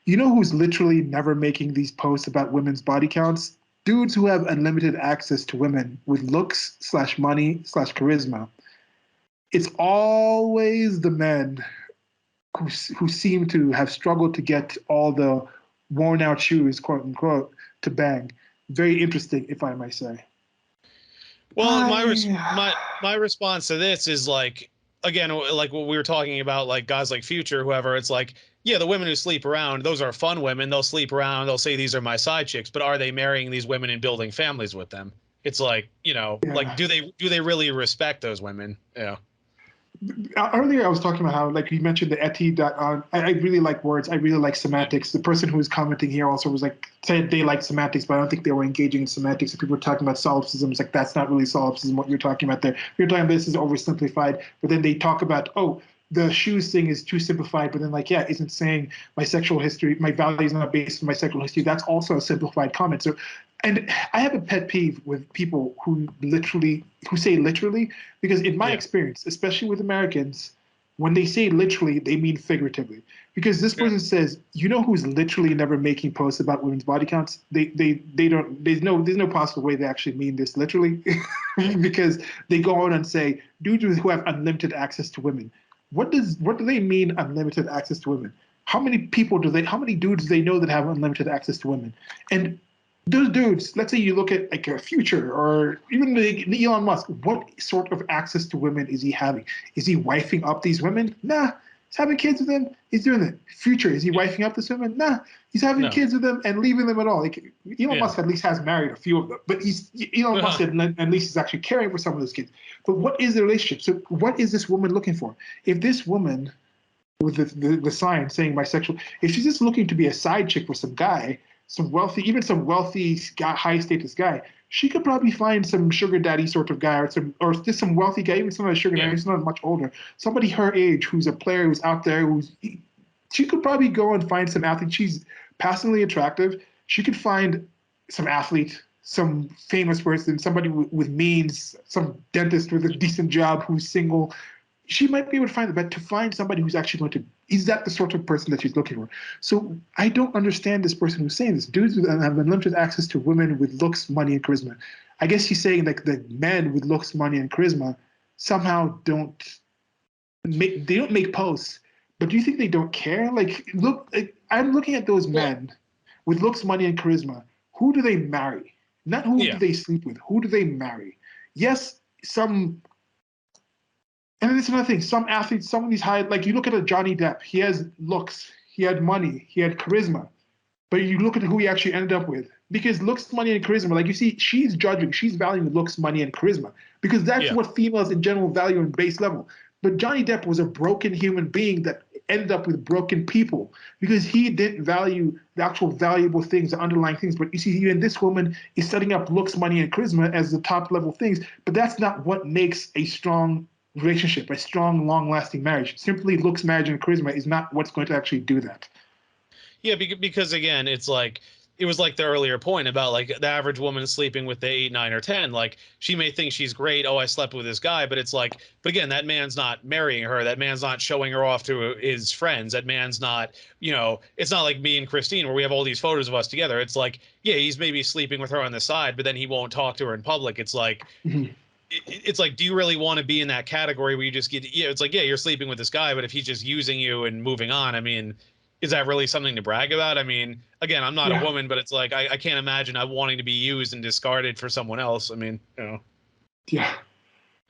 A: you know who's literally never making these posts about women's body counts? Dudes who have unlimited access to women with looks slash money slash charisma. It's always the men who seem to have struggled to get all the worn out shoes, quote unquote, to bang. Very interesting, if I may say.
B: Well,
A: I
B: my response to this is like, again, like what we were talking about, like guys like Future, whoever. It's like, yeah, the women who sleep around, those are fun women. They'll sleep around. They'll say these are my side chicks, but are they marrying these women and building families with them? It's like, like
A: yeah.
B: do they really respect those women? Yeah.
A: Earlier I was talking about how, like you mentioned, the eti that I really like words. I really like
B: Yeah.
A: semantics. The person who was commenting here also was like said they like semantics, but I don't think they were engaging in semantics. If people were talking about solipsism, it's like that's not really solipsism. What you're talking about there, you're talking about this is oversimplified. But then they talk about, oh, the shoes thing is too simplified. But then like, yeah, isn't saying my sexual history, my value is not based on my sexual history. That's also a simplified comment. So, and I have a pet peeve with people who say literally, because in my
B: Yeah.
A: experience, especially with Americans, when they say literally, they mean figuratively. Because this
B: Yeah.
A: person says, you know who's literally never making posts about women's body counts? They don't there's no possible way they actually mean this literally.
B: Yeah.
A: Because they go on and say, dudes who have unlimited access to women. What do they mean unlimited access to women? How many dudes do they know that have unlimited access to women? And those dudes, let's say you look at like a Future or even the Elon Musk, what sort of access to women is he having? Is he wifing up these women? Nah. He's having kids with them. He's doing it. Future, is he
B: Yeah.
A: wifing up this women? Nah. He's having
B: No.
A: kids with them and leaving them at all. Like Elon
B: Yeah.
A: Musk at least has married a few of them, but Elon Musk at least is actually caring for some of those kids. But what is the relationship? So what is this woman looking for? If this woman with the sign saying bisexual, if she's just looking to be a side chick for some guy, some wealthy high status guy, she could probably find some sugar daddy sort of guy, or just some wealthy guy, even some sugar daddy
B: Yeah.
A: who's not much older, somebody her age who's a player who's out there she could probably go and find some athlete. She's passingly attractive. She could find some athlete, some famous person, somebody with means, some dentist with a decent job who's single. She might be able to find it, but to find somebody who's actually going to, is that the sort of person that she's looking for? So I don't understand this person who's saying this. Dudes have unlimited access to women with looks, money, and charisma. I guess she's saying like the men with looks, money, and charisma somehow they don't make posts. But do you think they don't care? Like, look, like, I'm looking at those
B: Well,
A: men with looks, money, and charisma. Who do they marry? Not who do
B: yeah.
A: they sleep with. Who do they marry? Yes, some, and it's another thing. Some athletes, some of these high, like you look at a Johnny Depp. He has looks, he had money, he had charisma. But you look at who he actually ended up with. Because looks, money, and charisma, like you see, she's valuing looks, money, and charisma. Because that's
B: Yeah.
A: what females in general value in base level. But Johnny Depp was a broken human being that ended up with broken people because he didn't value the actual valuable things, the underlying things. But you see, even this woman is setting up looks, money, and charisma as the top level things. But that's not what makes a strong relationship, a strong, long lasting marriage. Simply looks, marriage, and charisma is not what's going to actually do that.
B: Yeah, because again, it's like it was like the earlier point about like the average woman sleeping with the 8, 9, or 10. Like she may think she's great. Oh, I slept with this guy, but it's like, but again, that man's not marrying her. That man's not showing her off to his friends. That man's not, it's not like me and Christine where we have all these photos of us together. It's like, yeah, he's maybe sleeping with her on the side, but then he won't talk to her in public. It's like,
A: Mhm.
B: it's like, do you really want to be in that category where you just get, yeah, it's like, yeah, you're sleeping with this guy, but if he's just using you and moving on, I mean, is that really something to brag about? I mean, again, I'm not a
A: Yeah.
B: woman, but it's like, I can't imagine I wanting to be used and discarded for someone else. I mean,
A: Yeah.
B: yeah.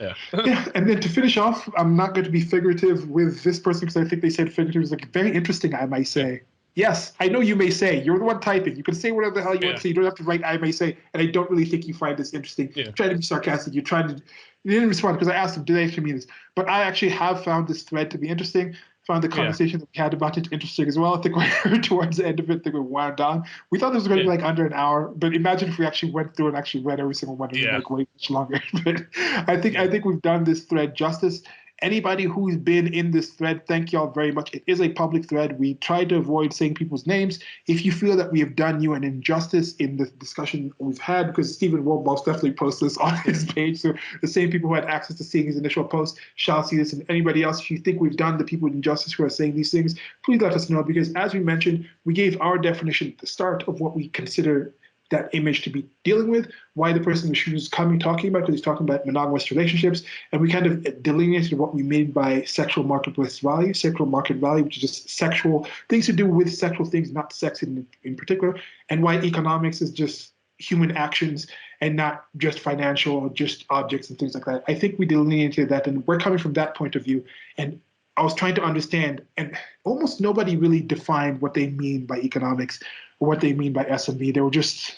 A: Yeah, and then to finish off, I'm not going to be figurative with this person because I think they said figurative is like very interesting, I might
B: Yeah.
A: say. Yes, I know you may say. You're the one typing. You can say whatever the hell you want
B: Yeah.
A: to say. You don't have to write I may say. And I don't really think you find this interesting.
B: Yeah.
A: You're trying to be sarcastic. You didn't respond because I asked him, did they actually mean this? But I actually have found this thread to be interesting. Found the
B: Yeah.
A: conversation that we had about it interesting as well. I think we're towards the end of it, I think we wound down. We thought this was going to be
B: Yeah.
A: like under an hour, but imagine if we actually went through and actually read every single one. It would
B: Yeah.
A: make way much longer. But I think
B: Yeah.
A: we've done this thread justice. Anybody who's been in this thread, thank y'all very much. It is a public thread. We try to avoid saying people's names. If you feel that we have done you an injustice in the discussion we've had, because Stephen will most definitely post this on his page, so the same people who had access to seeing his initial post shall see this. And anybody else, if you think we've done the people injustice who are saying these things, please let us know, because as we mentioned, we gave our definition at the start of what we consider that image to be dealing with, why the person in the shoes is coming talking about, because he's talking about monogamous relationships, and we kind of delineated what we mean by sexual marketplace value, sexual market value, which is just sexual things to do with sexual things, not sex in particular, and why economics is just human actions and not just financial or just objects and things like that. I think we delineated that, and we're coming from that point of view. And I was trying to understand, and almost nobody really defined what they mean by economics or what they mean by SMB. They were just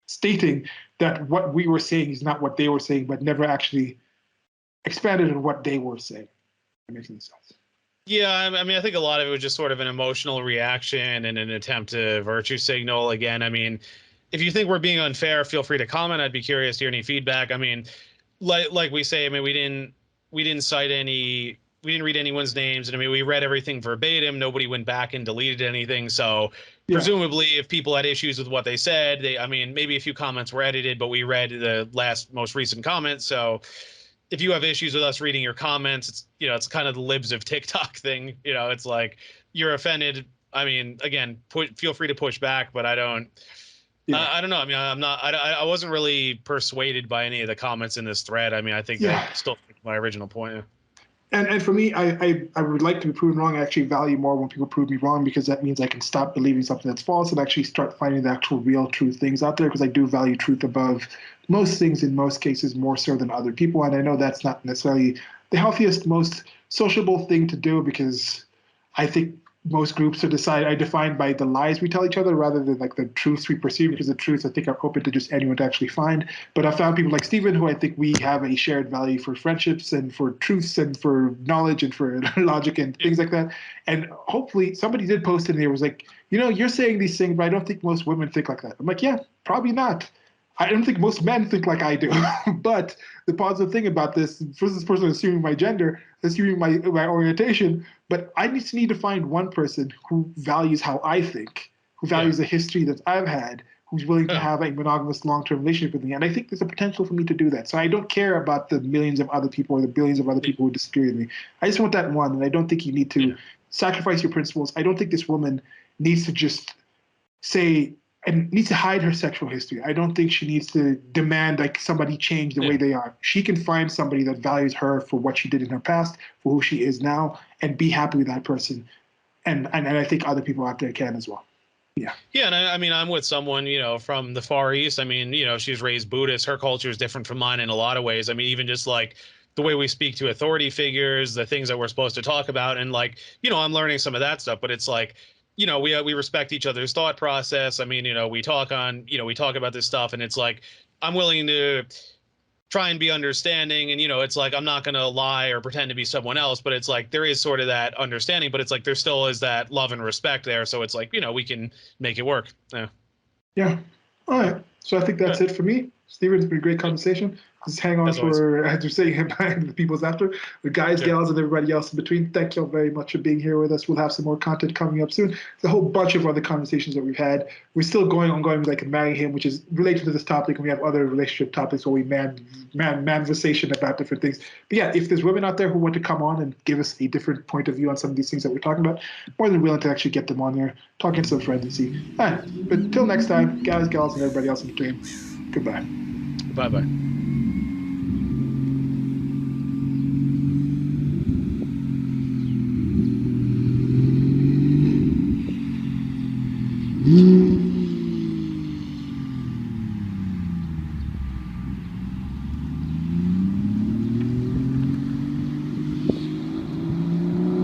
A: stating that what we were saying is not what they were saying, but never actually expanded on what they were saying. That makes any sense.
B: Yeah, I mean, I think a lot of it was just sort of an emotional reaction and an attempt to virtue signal. Again, I mean, if you think we're being unfair, feel free to comment. I'd be curious to hear any feedback. I mean, like we say, I mean, we didn't cite any, we didn't read anyone's names, and I mean, we read everything verbatim. Nobody went back and deleted anything. So
A: Yeah.
B: presumably, if people had issues with what they said, I mean, maybe a few comments were edited, but we read the most recent comments. So if you have issues with us reading your comments, it's, you know, it's kind of the libs of TikTok thing. You know, it's like you're offended. I mean, again, feel free to push back, but I don't.
A: Yeah.
B: I don't know. I mean, I'm not. I wasn't really persuaded by any of the comments in this thread. I mean, I think
A: Yeah.
B: I still think my original point.
A: And for me, I would like to be proven wrong. I actually value more when people prove me wrong, because that means I can stop believing something that's false and actually start finding the actual real true things out there, because I do value truth above most things in most cases, more so than other people. And I know that's not necessarily the healthiest, most sociable thing to do, because I think most groups are defined by the lies we tell each other rather than like the truths we perceive, because the truths I think are open to just anyone to actually find. But I found people like Stephen who I think we have a shared value for friendships and for truths and for knowledge and for logic and things like that. And hopefully somebody did post in there was like, you know, you're saying these things, but I don't think most women think like that. I'm like, yeah, probably not. I don't think most men think like I do. But the positive thing about this, first this person assuming my gender, assuming my orientation, but I need to find one person who values how I think, who values the history that I've had, who's willing to have a monogamous long-term relationship with me. And I think there's a potential for me to do that. So I don't care about the millions of other people or the billions of other people who disagree with me. I just want that one. And I don't think you need to sacrifice your principles. I don't think this woman needs to just say, and needs to hide her sexual history. I don't think she needs to demand like somebody change the way they are. She can find somebody that values her for what she did in her past, for who she is now, and be happy with that person. And I think other people out there can as well. Yeah.
B: Yeah, and I mean, I'm with someone, you know, from the Far East. I mean, you know, she's raised Buddhist. Her culture is different from mine in a lot of ways. I mean, even just like the way we speak to authority figures, the things that we're supposed to talk about, and like, you know, I'm learning some of that stuff. But it's like, you know, we respect each other's thought process. I mean, you know, we talk about this stuff, and it's like I'm willing to try and be understanding, and you know, it's like I'm not going to lie or pretend to be someone else, but it's like there is sort of that understanding, but it's like there still is that love and respect there, so it's like, you know, we can make it work.
A: Yeah. All right. So I think that's it for me. Steven, it's been a great conversation. Just hang on for, as you're saying, the people's after. The guys, gals, and everybody else in between, thank you all very much for being here with us. We'll have some more content coming up soon. There's a whole bunch of other conversations that we've had. We're still ongoing with like Marry Him, which is related to this topic, and we have other relationship topics where we manversation about different things. But yeah, if there's women out there who want to come on and give us a different point of view on some of these things that we're talking about, more than willing to actually get them on there, talking to some friends and see. All right. But till next time, guys, gals, and everybody else in between, goodbye.
B: Bye-bye.
C: Mm-hmm.